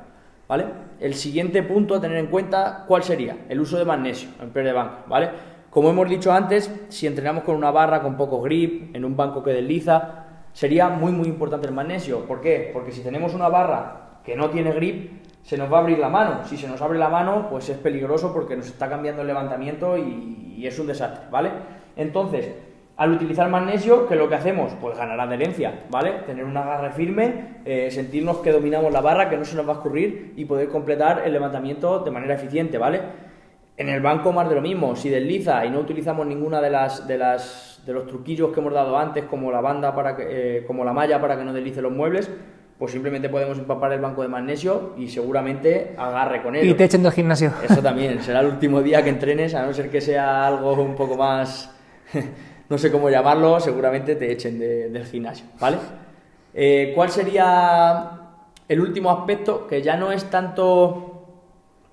¿Vale? El siguiente punto a tener en cuenta, ¿cuál sería? El uso de magnesio en press de banca, ¿vale? Como hemos dicho antes, si entrenamos con una barra con poco grip, en un banco que desliza, sería muy muy importante el magnesio. ¿Por qué? Porque si tenemos una barra que no tiene grip, se nos va a abrir la mano. Si se nos abre la mano, pues es peligroso porque nos está cambiando el levantamiento y es un desastre, ¿vale? Entonces, al utilizar magnesio, ¿qué es lo que hacemos? Pues ganar adherencia, ¿vale? Tener un agarre firme, sentirnos que dominamos la barra, que no se nos va a escurrir y poder completar el levantamiento de manera eficiente, ¿vale? En el banco más de lo mismo, si desliza y no utilizamos ninguna de los truquillos que hemos dado antes, como la banda como la malla para que no deslice los muebles, pues simplemente podemos empapar el banco de magnesio y seguramente agarre con él. Y te echen del gimnasio. Eso también, será el último día que entrenes, a no ser que sea algo un poco más... no sé cómo llamarlo, seguramente te echen del gimnasio, ¿vale? ¿Cuál sería el último aspecto? Que ya no es tanto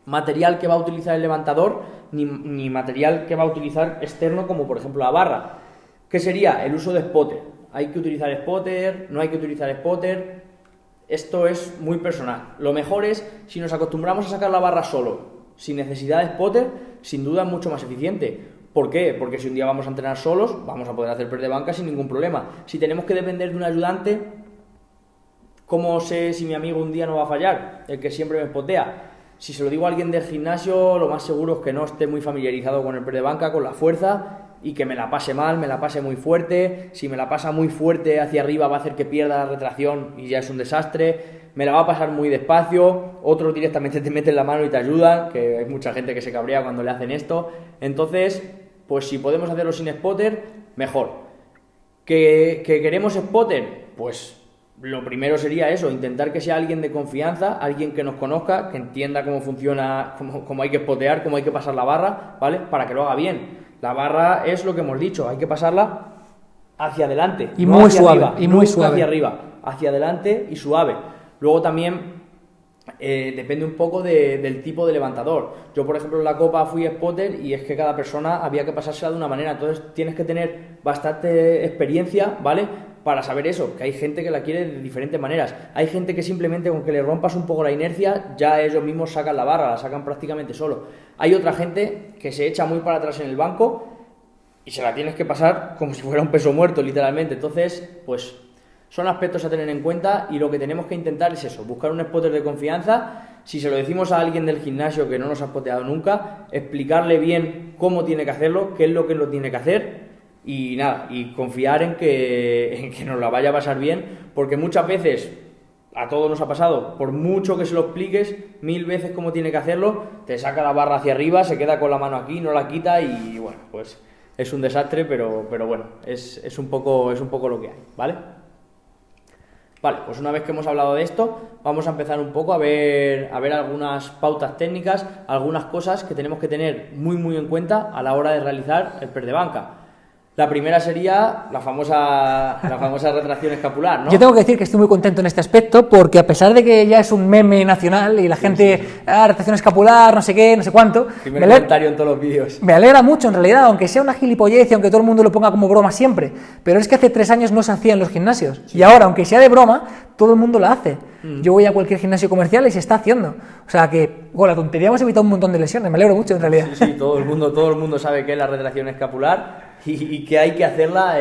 material que va a utilizar el levantador, ni material que va a utilizar externo, como por ejemplo la barra. ¿Qué sería? El uso de spotter. ¿Hay que utilizar spotter? ¿No hay que utilizar spotter? Esto es muy personal. Lo mejor es, si nos acostumbramos a sacar la barra solo, sin necesidad de spotter, sin duda es mucho más eficiente. ¿Por qué? Porque si un día vamos a entrenar solos, vamos a poder hacer press de banca sin ningún problema. Si tenemos que depender de un ayudante, ¿cómo sé si mi amigo un día no va a fallar? El que siempre me spotea. Si se lo digo a alguien del gimnasio, lo más seguro es que no esté muy familiarizado con el press de banca, con la fuerza, y que me la pase mal, me la pase muy fuerte. Si me la pasa muy fuerte hacia arriba va a hacer que pierda la retracción y ya es un desastre. Me la va a pasar muy despacio, otros directamente te meten la mano y te ayudan, que hay mucha gente que se cabrea cuando le hacen esto. Entonces, pues si podemos hacerlo sin spotter, mejor. ¿Que queremos spotter? Pues lo primero sería eso, intentar que sea alguien de confianza, alguien que nos conozca, que entienda cómo funciona, cómo hay que spotear, cómo hay que pasar la barra, ¿vale? Para que lo haga bien. La barra es lo que hemos dicho, hay que pasarla hacia adelante. Y no muy hacia suave, arriba, y muy suave. hacia arriba, hacia adelante y suave. Luego también depende un poco del tipo de levantador. Yo, por ejemplo, en la Copa fui spotter y es que cada persona había que pasársela de una manera. Entonces tienes que tener bastante experiencia, ¿vale? Para saber eso, que hay gente que la quiere de diferentes maneras. Hay gente que simplemente con que le rompas un poco la inercia, ya ellos mismos sacan la barra, la sacan prácticamente solo. Hay otra gente que se echa muy para atrás en el banco y se la tienes que pasar como si fuera un peso muerto, literalmente. Entonces, pues son aspectos a tener en cuenta y lo que tenemos que intentar es eso, buscar un spotter de confianza. Si se lo decimos a alguien del gimnasio que no nos ha spoteado nunca, explicarle bien cómo tiene que hacerlo, qué es lo que lo tiene que hacer y nada, y confiar en que nos la vaya a pasar bien, porque muchas veces, a todos nos ha pasado, por mucho que se lo expliques 1000 veces cómo tiene que hacerlo, te saca la barra hacia arriba, se queda con la mano aquí, no la quita y bueno, pues es un desastre, pero bueno, es un poco lo que hay, ¿vale? Vale, pues una vez que hemos hablado de esto, vamos a empezar un poco a ver algunas pautas técnicas, algunas cosas que tenemos que tener muy en cuenta a la hora de realizar el press de banca. La primera sería la famosa retracción escapular, ¿no? Yo tengo que decir que estoy muy contento en este aspecto porque a pesar de que ya es un meme nacional y la gente, retracción escapular, no sé qué, no sé cuánto, Primer comentario en todos los vídeos. Me alegra mucho en realidad, aunque sea una gilipollez y aunque todo el mundo lo ponga como broma siempre, pero es que hace 3 años no se hacía en los gimnasios y ahora, aunque sea de broma, todo el mundo la hace. Yo voy a cualquier gimnasio comercial y se está haciendo. O sea que, con la tontería hemos evitado un montón de lesiones, me alegro mucho en realidad. Sí, todo el mundo sabe qué es la retracción escapular y que hay que hacerla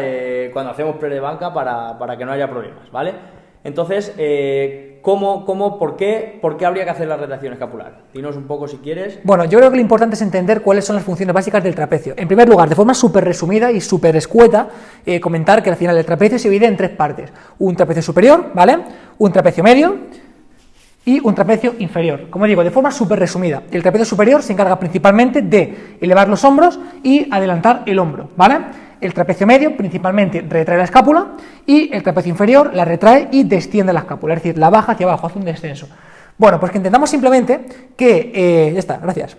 cuando hacemos press de banca para que no haya problemas, ¿vale? Entonces, por qué habría que hacer la retracción escapular? Dinos un poco si quieres. Bueno, yo creo que lo importante es entender cuáles son las funciones básicas del trapecio. En primer lugar, de forma súper resumida y súper escueta, comentar que al final el trapecio se divide en 3 partes. Un trapecio superior, ¿vale? Un trapecio medio y un trapecio inferior. Como digo, de forma súper resumida. El trapecio superior se encarga principalmente de elevar los hombros y adelantar el hombro, ¿vale? El trapecio medio principalmente retrae la escápula y el trapecio inferior la retrae y desciende la escápula, es decir, la baja hacia abajo, hace un descenso. Bueno, pues que entendamos simplemente que... ya está, gracias.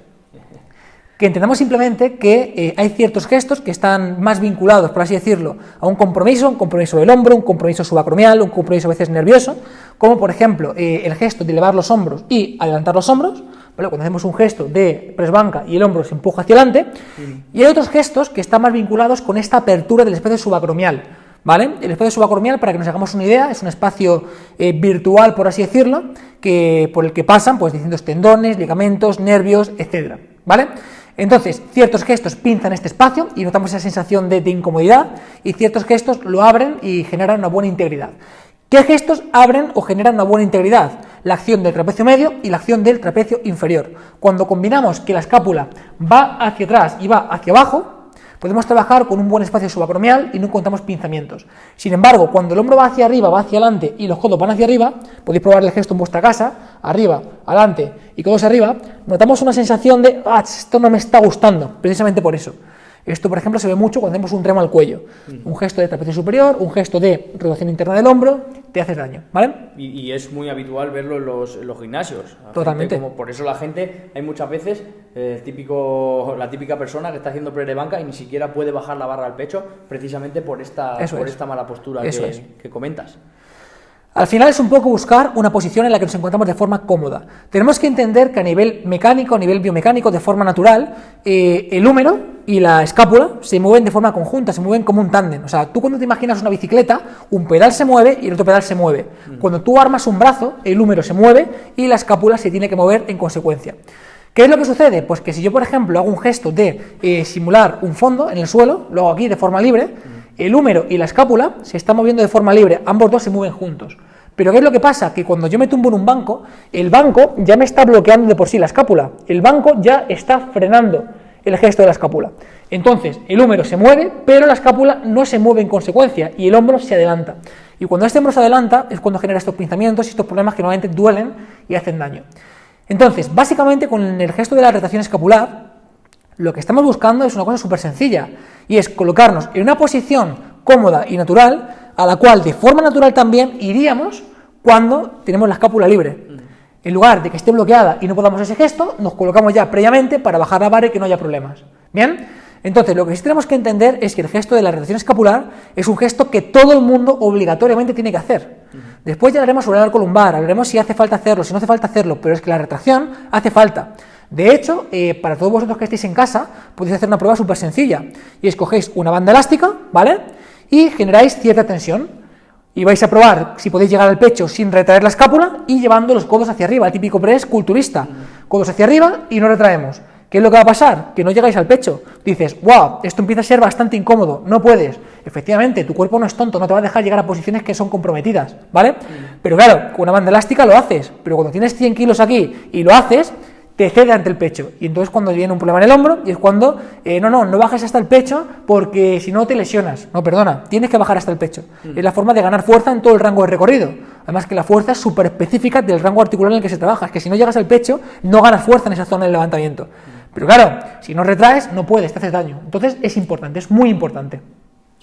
Que entendamos simplemente que hay ciertos gestos que están más vinculados, por así decirlo, a un compromiso del hombro, un compromiso subacromial, un compromiso a veces nervioso, como por ejemplo el gesto de elevar los hombros y adelantar los hombros, ¿vale? Cuando hacemos un gesto de press banca y el hombro se empuja hacia adelante, y hay otros gestos que están más vinculados con esta apertura del espacio subacromial, ¿vale? El espacio subacromial, para que nos hagamos una idea, es un espacio virtual, por así decirlo, por el que pasan pues distintos tendones, ligamentos, nervios, etcétera, ¿vale? Entonces, ciertos gestos pinzan este espacio y notamos esa sensación de incomodidad, y ciertos gestos lo abren y generan una buena integridad. ¿Qué gestos abren o generan una buena integridad? La acción del trapecio medio y la acción del trapecio inferior. Cuando combinamos que la escápula va hacia atrás y va hacia abajo, podemos trabajar con un buen espacio subacromial y no encontramos pinzamientos. Sin embargo, cuando el hombro va hacia arriba, va hacia adelante y los codos van hacia arriba, podéis probar el gesto en vuestra casa, arriba, adelante y codos arriba, notamos una sensación de, esto no me está gustando, precisamente por eso. Esto, por ejemplo, se ve mucho cuando hacemos un remo al cuello. Un gesto de trapecio superior, un gesto de rotación interna del hombro, te haces daño, ¿vale? Y es muy habitual verlo en los gimnasios. Totalmente. Por eso la gente, hay muchas veces, la típica persona que está haciendo press de banca y ni siquiera puede bajar la barra al pecho, precisamente por esta mala postura que comentas. Al final es un poco buscar una posición en la que nos encontramos de forma cómoda. Tenemos que entender que a nivel mecánico, a nivel biomecánico, de forma natural, el húmero y la escápula se mueven de forma conjunta, se mueven como un tándem. O sea, tú cuando te imaginas una bicicleta, un pedal se mueve y el otro pedal se mueve. Cuando tú armas un brazo, el húmero se mueve y la escápula se tiene que mover en consecuencia. ¿Qué es lo que sucede? Pues que si yo, por ejemplo, hago un gesto de simular un fondo en el suelo, lo hago aquí de forma libre, el húmero y la escápula se están moviendo de forma libre, ambos dos se mueven juntos. Pero ¿qué es lo que pasa? Que cuando yo me tumbo en un banco, el banco ya me está bloqueando de por sí la escápula, el banco ya está frenando el gesto de la escápula. Entonces, el húmero se mueve, pero la escápula no se mueve en consecuencia y el hombro se adelanta. Y cuando este hombro se adelanta es cuando genera estos pinzamientos y estos problemas que normalmente duelen y hacen daño. Entonces, básicamente con el gesto de la retracción escapular, lo que estamos buscando es una cosa súper sencilla, y es colocarnos en una posición cómoda y natural, a la cual de forma natural también iríamos cuando tenemos la escápula libre. En lugar de que esté bloqueada y no podamos ese gesto, nos colocamos ya previamente para bajar la barra y que no haya problemas. ¿Bien? Entonces, lo que sí tenemos que entender es que el gesto de la retracción escapular es un gesto que todo el mundo obligatoriamente tiene que hacer. Después ya hablaremos sobre el arco lumbar, hablaremos si hace falta hacerlo, si no hace falta hacerlo, pero es que la retracción hace falta. De hecho, para todos vosotros que estéis en casa, podéis hacer una prueba súper sencilla, y escogéis una banda elástica, ¿vale? Y generáis cierta tensión, y vais a probar si podéis llegar al pecho sin retraer la escápula y llevando los codos hacia arriba, el típico press culturista, codos hacia arriba y no retraemos. ¿Qué es lo que va a pasar? Que no llegáis al pecho. Dices, wow, esto empieza a ser bastante incómodo, no puedes. Efectivamente, tu cuerpo no es tonto, no te va a dejar llegar a posiciones que son comprometidas, ¿vale? Pero claro, con una banda elástica lo haces, pero cuando tienes 100 kilos aquí y lo haces, te cede ante el pecho, y entonces cuando viene un problema en el hombro, y es cuando, no bajes hasta el pecho, porque si no te lesionas, no, perdona, tienes que bajar hasta el pecho, es la forma de ganar fuerza en todo el rango de recorrido, además que la fuerza es súper específica del rango articular en el que se trabaja, es que si no llegas al pecho, no ganas fuerza en esa zona del levantamiento, pero claro, si no retraes, no puedes, te haces daño, entonces es importante, es muy importante.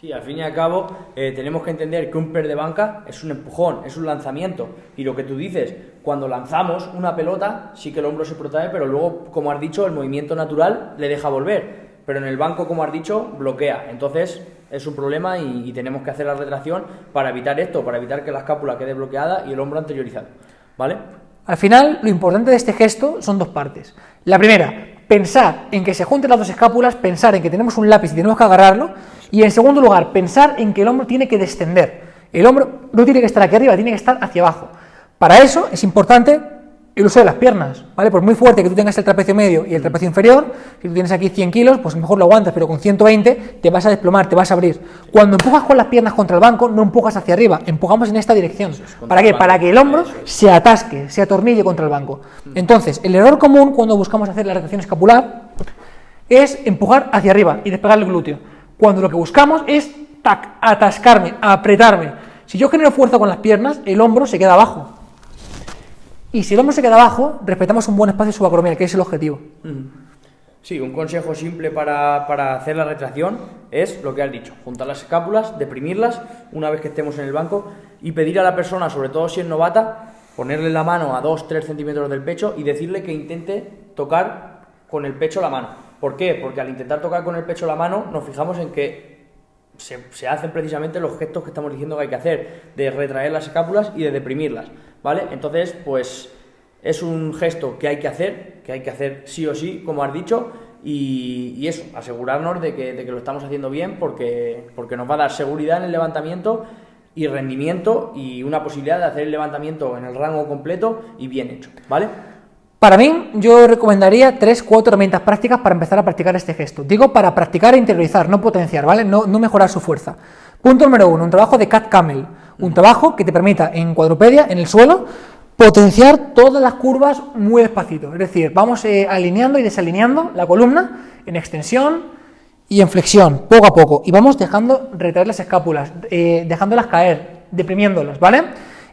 Sí, al fin y al cabo tenemos que entender que un press de banca es un empujón, es un lanzamiento, y lo que tú dices, cuando lanzamos una pelota sí que el hombro se protrae, pero luego, como has dicho, el movimiento natural le deja volver, pero en el banco, como has dicho, bloquea, entonces es un problema y tenemos que hacer la retracción para evitar esto, para evitar que la escápula quede bloqueada y el hombro anteriorizado, ¿vale? Al final, lo importante de este gesto son dos partes. La primera, pensar en que se junten las dos escápulas, pensar en que tenemos un lápiz y tenemos que agarrarlo, y en segundo lugar, pensar en que el hombro tiene que descender. El hombro no tiene que estar aquí arriba, tiene que estar hacia abajo. Para eso es importante el uso de las piernas, ¿vale? Por muy fuerte que tú tengas el trapecio medio y el trapecio inferior, si tú tienes aquí 100 kilos, pues mejor lo aguantas, pero con 120 te vas a desplomar, te vas a abrir. Cuando empujas con las piernas contra el banco, no empujas hacia arriba, empujamos en esta dirección. ¿Para qué? Para que el hombro se atasque, se atornille contra el banco. Entonces, el error común cuando buscamos hacer la retracción escapular es empujar hacia arriba y despegar el glúteo, cuando lo que buscamos es atascarme, apretarme. Si yo genero fuerza con las piernas, el hombro se queda abajo. Y si el hombro se queda abajo, respetamos un buen espacio subacromial, que es el objetivo. Sí, un consejo simple para hacer la retracción es lo que has dicho, juntar las escápulas, deprimirlas una vez que estemos en el banco y pedir a la persona, sobre todo si es novata, ponerle la mano a 2-3 centímetros del pecho y decirle que intente tocar con el pecho la mano. ¿Por qué? Porque al intentar tocar con el pecho la mano nos fijamos en que se hacen precisamente los gestos que estamos diciendo que hay que hacer, de retraer las escápulas y de deprimirlas, ¿vale? Entonces, pues es un gesto que hay que hacer sí o sí, como has dicho, y eso, asegurarnos de que lo estamos haciendo bien porque nos va a dar seguridad en el levantamiento y rendimiento y una posibilidad de hacer el levantamiento en el rango completo y bien hecho, ¿vale? Para mí, yo recomendaría 3-4 herramientas prácticas para empezar a practicar este gesto. Digo para practicar e interiorizar, no potenciar, ¿vale? No mejorar su fuerza. Punto número 1, un trabajo de cat camel. Un trabajo que te permita en cuadrupedia, en el suelo, potenciar todas las curvas muy despacito. Es decir, vamos alineando y desalineando la columna en extensión y en flexión, poco a poco. Y vamos dejando retraer las escápulas, dejándolas caer, deprimiéndolas, ¿vale?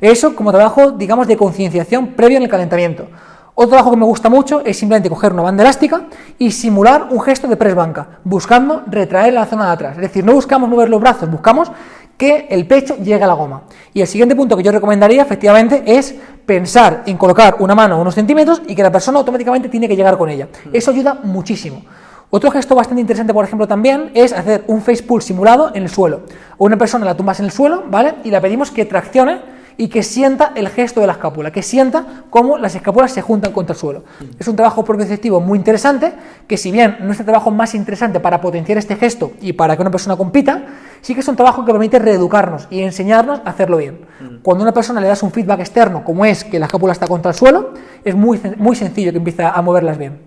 Eso como trabajo, digamos, de concienciación previo en el calentamiento. Otro trabajo que me gusta mucho es simplemente coger una banda elástica y simular un gesto de press banca, buscando retraer la zona de atrás. Es decir, no buscamos mover los brazos, buscamos que el pecho llegue a la goma. Y el siguiente punto que yo recomendaría, efectivamente, es pensar en colocar una mano a unos centímetros y que la persona automáticamente tiene que llegar con ella. Eso ayuda muchísimo. Otro gesto bastante interesante, por ejemplo, también es hacer un face pull simulado en el suelo. O una persona la tumbas en el suelo, ¿vale? Y la pedimos que traccione y que sienta el gesto de la escápula, que sienta cómo las escápulas se juntan contra el suelo. Es un trabajo propioceptivo muy interesante, que si bien no es el trabajo más interesante para potenciar este gesto y para que una persona compita, sí que es un trabajo que permite reeducarnos y enseñarnos a hacerlo bien. Cuando a una persona le das un feedback externo, como es que la escápula está contra el suelo, es muy sencillo que empiece a moverlas bien.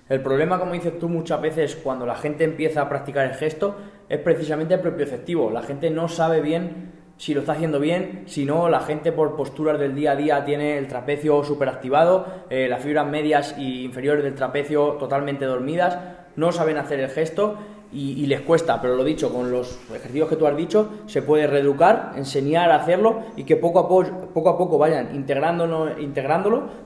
El problema, como dices tú, muchas veces cuando la gente empieza a practicar el gesto es precisamente el propioceptivo. La gente no sabe bien si lo está haciendo bien, si no, la gente por posturas del día a día tiene el trapecio súper activado, las fibras medias e inferiores del trapecio totalmente dormidas, no saben hacer el gesto y les cuesta, pero lo dicho, con los ejercicios que tú has dicho, se puede reeducar, enseñar a hacerlo y que poco a poco vayan integrándolo,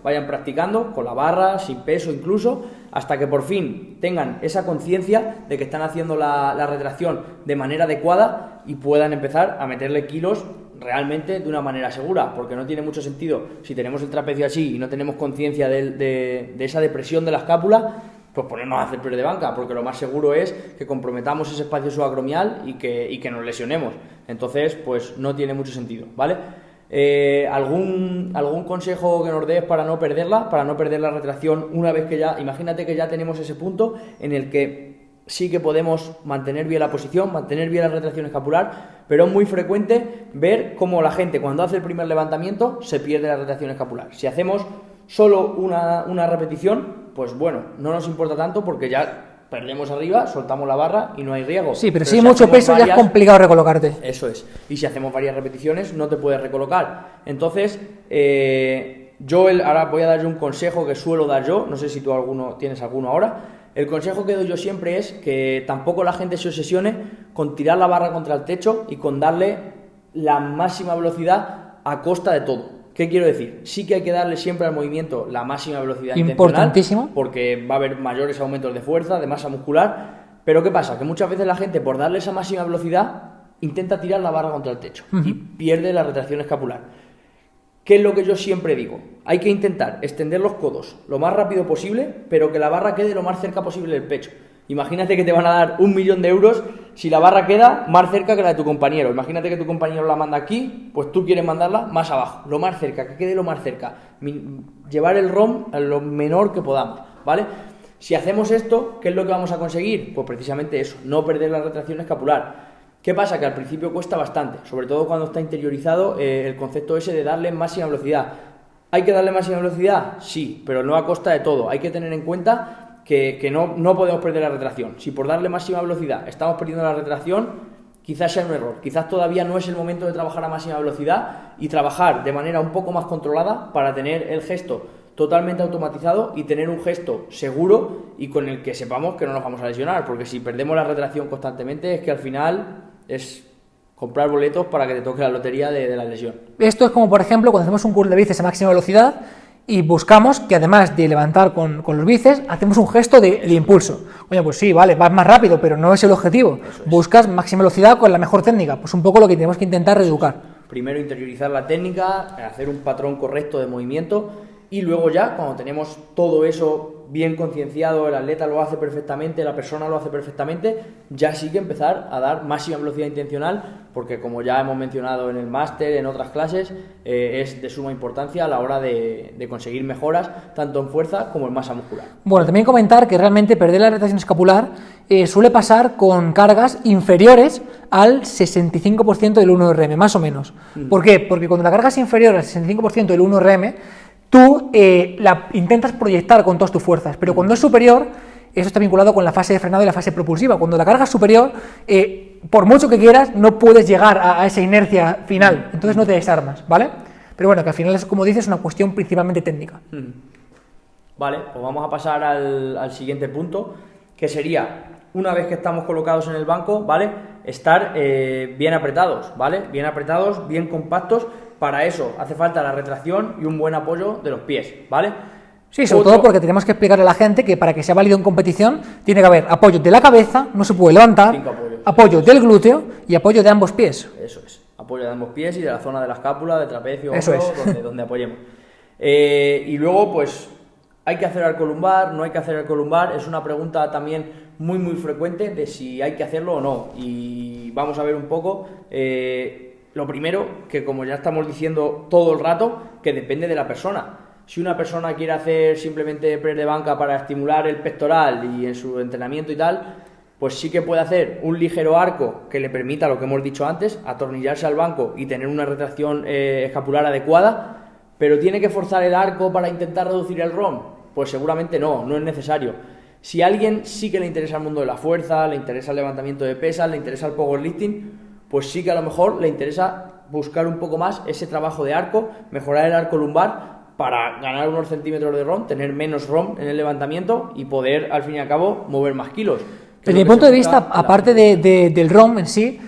vayan practicando con la barra, sin peso incluso, hasta que por fin tengan esa conciencia de que están haciendo la retracción de manera adecuada y puedan empezar a meterle kilos realmente de una manera segura, porque no tiene mucho sentido si tenemos el trapecio así y no tenemos conciencia de esa depresión de la escápula, pues ponernos a hacer press de banca, porque lo más seguro es que comprometamos ese espacio subacromial y que nos lesionemos. Entonces, pues no tiene mucho sentido, ¿vale? ¿Algún consejo que nos des para no perder la retracción una vez que ya, imagínate que ya tenemos ese punto en el que sí que podemos mantener bien la posición, mantener bien la retracción escapular, pero es muy frecuente ver cómo la gente cuando hace el primer levantamiento se pierde la retracción escapular. Si hacemos solo una repetición, pues bueno, no nos importa tanto porque ya perdemos arriba, soltamos la barra y no hay riesgo. Sí, pero si hay mucho peso ya es complicado recolocarte. Eso es. Y si hacemos varias repeticiones no te puedes recolocar. Entonces, ahora voy a darle un consejo que suelo dar yo, no sé si tú tienes alguno ahora. El consejo que doy yo siempre es que tampoco la gente se obsesione con tirar la barra contra el techo y con darle la máxima velocidad a costa de todo. ¿Qué quiero decir? Sí que hay que darle siempre al movimiento la máxima velocidad importantísimo, porque va a haber mayores aumentos de fuerza, de masa muscular, pero ¿qué pasa? Que muchas veces la gente por darle esa máxima velocidad intenta tirar la barra contra el techo y pierde la retracción escapular. ¿Qué es lo que yo siempre digo? Hay que intentar extender los codos lo más rápido posible, pero que la barra quede lo más cerca posible del pecho. Imagínate que te van a dar 1.000.000 de euros si la barra queda más cerca que la de tu compañero. Imagínate que tu compañero la manda aquí, pues tú quieres mandarla más abajo, lo más cerca, que quede lo más cerca. Llevar el ROM a lo menor que podamos, ¿vale? Si hacemos esto, ¿qué es lo que vamos a conseguir? Pues precisamente eso, no perder la retracción escapular. ¿Qué pasa? Que al principio cuesta bastante, sobre todo cuando está interiorizado el concepto ese de darle máxima velocidad. ¿Hay que darle máxima velocidad? Sí, pero no a costa de todo. Hay que tener en cuenta que no podemos perder la retracción. Si por darle máxima velocidad estamos perdiendo la retracción, quizás sea un error. Quizás todavía no es el momento de trabajar a máxima velocidad y trabajar de manera un poco más controlada para tener el gesto totalmente automatizado y tener un gesto seguro y con el que sepamos que no nos vamos a lesionar. Porque si perdemos la retracción constantemente es que al final es comprar boletos para que te toque la lotería de la lesión. Esto es como, por ejemplo, cuando hacemos un curl de bíceps a máxima velocidad y buscamos que además de levantar con los bíceps, hacemos un gesto de impulso. Oye, pues sí, vale, vas más rápido, pero no es el objetivo. Buscas máxima velocidad con la mejor técnica. Pues un poco lo que tenemos que intentar reeducar. Primero interiorizar la técnica, hacer un patrón correcto de movimiento y luego ya, cuando tenemos todo eso bien concienciado, el atleta lo hace perfectamente, la persona lo hace perfectamente, ya sí que empezar a dar máxima velocidad intencional, porque como ya hemos mencionado en el máster, en otras clases, es de suma importancia a la hora de conseguir mejoras, tanto en fuerza como en masa muscular. Bueno, también comentar que realmente perder la retracción escapular suele pasar con cargas inferiores al 65% del 1RM, más o menos. ¿Por qué? Porque cuando la carga es inferior al 65% del 1RM, tú la intentas proyectar con todas tus fuerzas, pero cuando es superior, eso está vinculado con la fase de frenado y la fase propulsiva. Cuando la carga es superior, por mucho que quieras, no puedes llegar a esa inercia final, entonces no te desarmas, ¿vale? Pero bueno, que al final es, como dices, una cuestión principalmente técnica. Vale, pues vamos a pasar al siguiente punto, que sería, una vez que estamos colocados en el banco, ¿vale? Estar bien apretados, ¿vale? Bien apretados, bien compactos. Para eso hace falta la retracción y un buen apoyo de los pies, ¿vale? Sí, sobre todo porque tenemos que explicarle a la gente que para que sea válido en competición tiene que haber apoyo de la cabeza, no se puede levantar, apoyo del glúteo y apoyo de ambos pies. Eso es, apoyo de ambos pies y de la zona de la escápula, de trapecio, eso hombro, es. donde apoyemos. Y luego, pues, ¿hay que hacer arco lumbar? ¿No hay que hacer arco lumbar? Es una pregunta también muy frecuente de si hay que hacerlo o no. Y vamos a ver un poco... Lo primero, que como ya estamos diciendo todo el rato, que depende de la persona. Si una persona quiere hacer simplemente press de banca para estimular el pectoral y en su entrenamiento y tal, pues sí que puede hacer un ligero arco que le permita lo que hemos dicho antes, atornillarse al banco y tener una retracción escapular adecuada, pero ¿tiene que forzar el arco para intentar reducir el ROM? Pues seguramente no es necesario. Si a alguien sí que le interesa el mundo de la fuerza, le interesa el levantamiento de pesas, le interesa el powerlifting, pues sí que a lo mejor le interesa buscar un poco más ese trabajo de arco, mejorar el arco lumbar para ganar unos centímetros de ROM, tener menos ROM en el levantamiento y poder, al fin y al cabo, mover más kilos. Desde mi punto de vista, aparte del ROM en sí,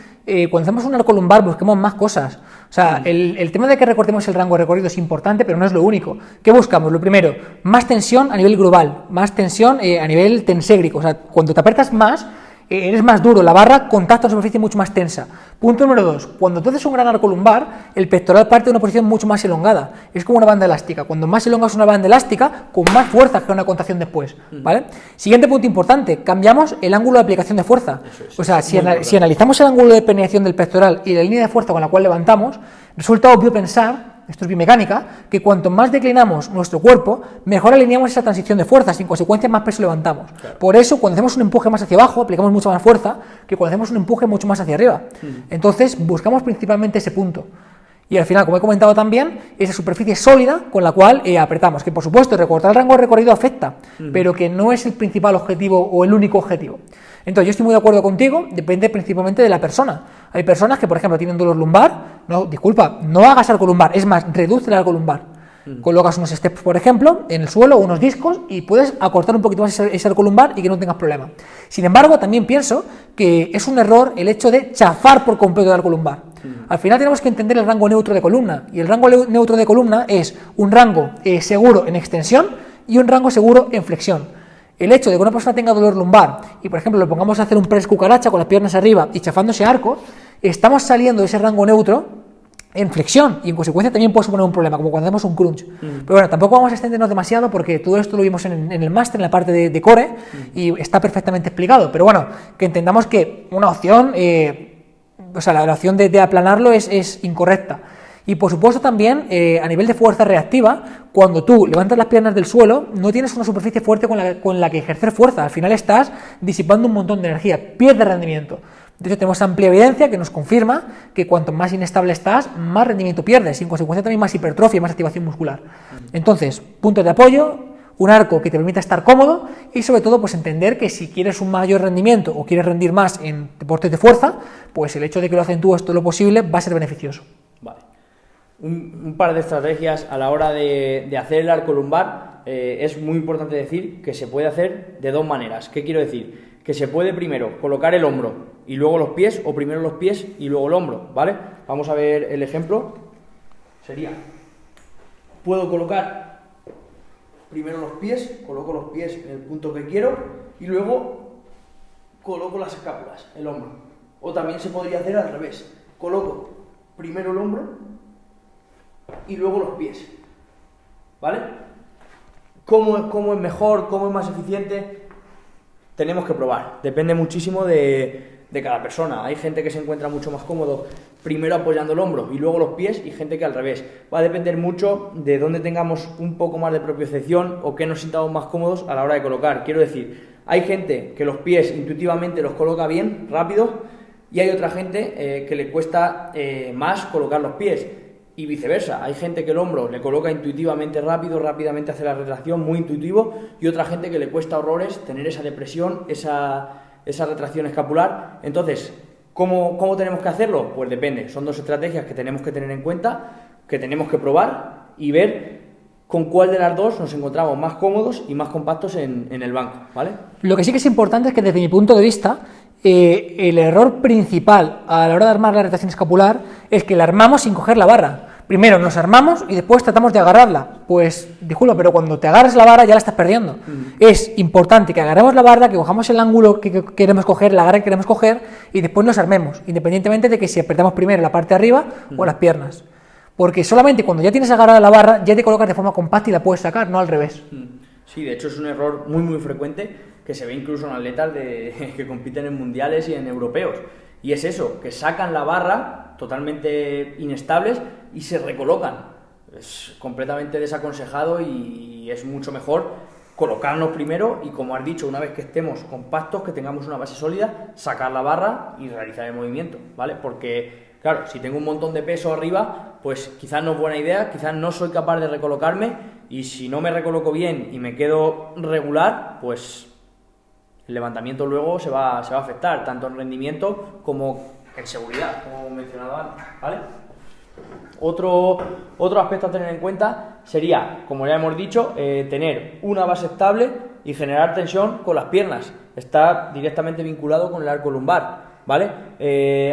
cuando hacemos un arco lumbar busquemos más cosas. O sea, el tema de que recortemos el rango de recorrido es importante, pero no es lo único. ¿Qué buscamos? Lo primero, más tensión a nivel global, más tensión a nivel tenségrico. O sea, cuando te apretas más, eres más duro, la barra contacta la superficie mucho más tensa. Punto número 2, cuando tú haces un gran arco lumbar, el pectoral parte de una posición mucho más elongada, es como una banda elástica. Cuando más elongas una banda elástica, con más fuerza genera una contracción después, ¿vale? Siguiente punto importante, cambiamos el ángulo de aplicación de fuerza. O sea, si analizamos el ángulo de penetración del pectoral y la línea de fuerza con la cual levantamos, resulta obvio pensar, esto es biomecánica, que cuanto más declinamos nuestro cuerpo, mejor alineamos esa transición de fuerzas y en consecuencia más peso levantamos. Claro. Por eso, cuando hacemos un empuje más hacia abajo, aplicamos mucha más fuerza que cuando hacemos un empuje mucho más hacia arriba. Entonces, buscamos principalmente ese punto. Y al final, como he comentado también, esa superficie sólida con la cual apretamos, que por supuesto recortar el rango de recorrido afecta, pero que no es el principal objetivo o el único objetivo. Entonces, yo estoy muy de acuerdo contigo, depende principalmente de la persona. Hay personas que, por ejemplo, tienen dolor lumbar, no hagas arco lumbar, es más, reduce el arco lumbar. Colocas unos steps, por ejemplo, en el suelo, unos discos, y puedes acortar un poquito más ese arco lumbar y que no tengas problema. Sin embargo, también pienso que es un error el hecho de chafar por completo el arco lumbar. Al final tenemos que entender el rango neutro de columna, y el rango neutro de columna es un rango seguro en extensión y un rango seguro en flexión. El hecho de que una persona tenga dolor lumbar y, por ejemplo, le pongamos a hacer un press cucaracha con las piernas arriba y chafando ese arco, estamos saliendo de ese rango neutro en flexión y en consecuencia también puede suponer un problema, como cuando hacemos un crunch. Pero bueno, tampoco vamos a extendernos demasiado porque todo esto lo vimos en el máster, en la parte de core, y está perfectamente explicado. Pero bueno, que entendamos que una opción, la opción de aplanarlo es incorrecta. Y por supuesto también, a nivel de fuerza reactiva, cuando tú levantas las piernas del suelo, no tienes una superficie fuerte con la que ejercer fuerza. Al final estás disipando un montón de energía, pierdes rendimiento. De hecho, tenemos amplia evidencia que nos confirma que cuanto más inestable estás, más rendimiento pierdes y en consecuencia también más hipertrofia y más activación muscular. Entonces, puntos de apoyo, un arco que te permita estar cómodo y sobre todo pues entender que si quieres un mayor rendimiento o quieres rendir más en deportes de fuerza, pues el hecho de que lo acentúes todo lo posible va a ser beneficioso. Vale. Un par de estrategias a la hora de hacer el arco lumbar. Es muy importante decir que se puede hacer de dos maneras. ¿Qué quiero decir? Que se puede primero colocar el hombro y luego los pies, o primero los pies y luego el hombro, ¿vale? Vamos a ver el ejemplo. Puedo colocar primero los pies, coloco los pies en el punto que quiero y luego coloco las escápulas, el hombro. O también se podría hacer al revés. Coloco primero el hombro y luego los pies, ¿vale? ¿Cómo es mejor? ¿Cómo es más eficiente? Tenemos que probar, depende muchísimo de cada persona. Hay gente que se encuentra mucho más cómodo primero apoyando el hombro y luego los pies, y gente que al revés. Va a depender mucho de dónde tengamos un poco más de propiocepción o que nos sintamos más cómodos a la hora de colocar. Quiero decir, hay gente que los pies intuitivamente los coloca bien, rápido, y hay otra gente que le cuesta más colocar los pies. Y viceversa, hay gente que el hombro le coloca intuitivamente rápido, rápidamente hace la retracción, muy intuitivo, y otra gente que le cuesta horrores tener esa depresión, esa retracción escapular. Entonces, ¿cómo tenemos que hacerlo? Pues depende, son dos estrategias que tenemos que tener en cuenta, que tenemos que probar y ver con cuál de las dos nos encontramos más cómodos y más compactos en el banco, ¿vale? Lo que sí que es importante es que desde mi punto de vista, el error principal a la hora de armar la retracción escapular es que la armamos sin coger la barra. Primero nos armamos y después tratamos de agarrarla. Pues, disculpa, pero cuando te agarras la barra ya la estás perdiendo. Es importante que agarremos la barra, que cojamos el ángulo que queremos coger, la garra que queremos coger, y después nos armemos, independientemente de que si apretamos primero la parte de arriba o las piernas. Porque solamente cuando ya tienes agarrada la barra, ya te colocas de forma compacta y la puedes sacar, no al revés. Sí, de hecho es un error muy muy frecuente que se ve incluso en atletas que compiten en mundiales y en europeos. Y es eso, que sacan la barra totalmente inestables y se recolocan. Es completamente desaconsejado y es mucho mejor colocarnos primero y, como has dicho, una vez que estemos compactos, que tengamos una base sólida, sacar la barra y realizar el movimiento, ¿vale? Porque, claro, si tengo un montón de peso arriba, pues quizás no es buena idea, quizás no soy capaz de recolocarme, y si no me recoloco bien y me quedo regular, pues el levantamiento luego se va a afectar, tanto en rendimiento como en seguridad, como mencionaba antes, ¿vale? Otro aspecto a tener en cuenta sería, como ya hemos dicho, tener una base estable y generar tensión con las piernas. Está directamente vinculado con el arco lumbar, ¿vale?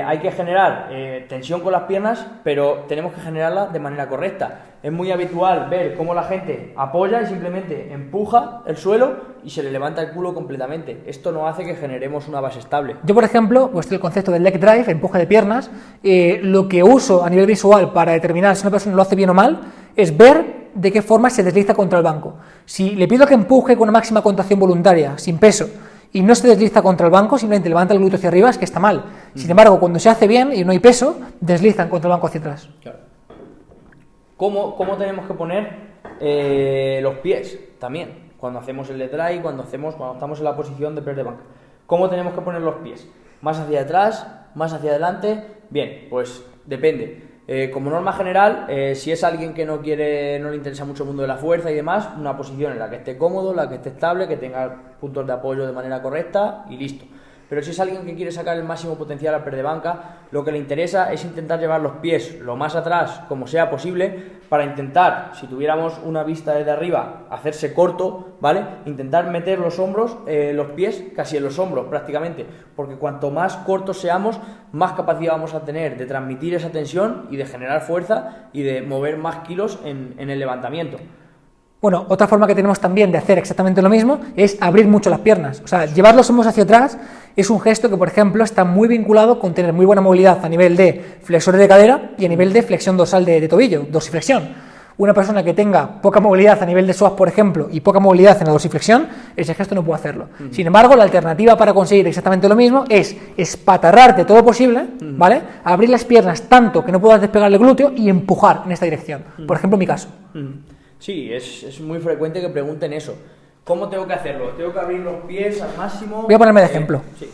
Hay que generar tensión con las piernas, pero tenemos que generarla de manera correcta. Es muy habitual ver cómo la gente apoya y simplemente empuja el suelo y se le levanta el culo completamente. Esto no hace que generemos una base estable. Yo, por ejemplo, pues el concepto del leg drive, empuje de piernas, lo que uso a nivel visual para determinar si una persona lo hace bien o mal es ver de qué forma se desliza contra el banco. Si le pido que empuje con una máxima contracción voluntaria, sin peso, y no se desliza contra el banco, simplemente levanta el glúteo hacia arriba, es que está mal. Sin embargo, cuando se hace bien y no hay peso, deslizan contra el banco hacia atrás. Claro. ¿Cómo tenemos que poner los pies también? Cuando hacemos el leg drive, cuando estamos en la posición de press de banca. ¿Cómo tenemos que poner los pies? ¿Más hacia atrás? ¿Más hacia adelante? Bien, pues depende. Como norma general, si es alguien que no le interesa mucho el mundo de la fuerza y demás, una posición en la que esté cómodo, la que esté estable, que tenga puntos de apoyo de manera correcta y listo. Pero si es alguien que quiere sacar el máximo potencial al press de banca, lo que le interesa es intentar llevar los pies lo más atrás como sea posible para intentar, si tuviéramos una vista desde arriba, hacerse corto, ¿vale? Intentar meter los hombros, los pies casi en los hombros prácticamente, porque cuanto más cortos seamos, más capacidad vamos a tener de transmitir esa tensión y de generar fuerza y de mover más kilos en el levantamiento. Bueno, otra forma que tenemos también de hacer exactamente lo mismo es abrir mucho las piernas. O sea, llevar los hombros hacia atrás es un gesto que, por ejemplo, está muy vinculado con tener muy buena movilidad a nivel de flexores de cadera y a nivel de flexión dorsal de tobillo, dorsiflexión. Una persona que tenga poca movilidad a nivel de psoas, por ejemplo, y poca movilidad en la dorsiflexión, ese gesto no puede hacerlo. Sin embargo, la alternativa para conseguir exactamente lo mismo es espatarrarte todo posible, ¿vale? Abrir las piernas tanto que no puedas despegar el glúteo y empujar en esta dirección. Por ejemplo, en mi caso. Sí, es muy frecuente que pregunten eso. ¿Cómo tengo que hacerlo? ¿Tengo que abrir los pies al máximo? Voy a ponerme de ejemplo. Sí.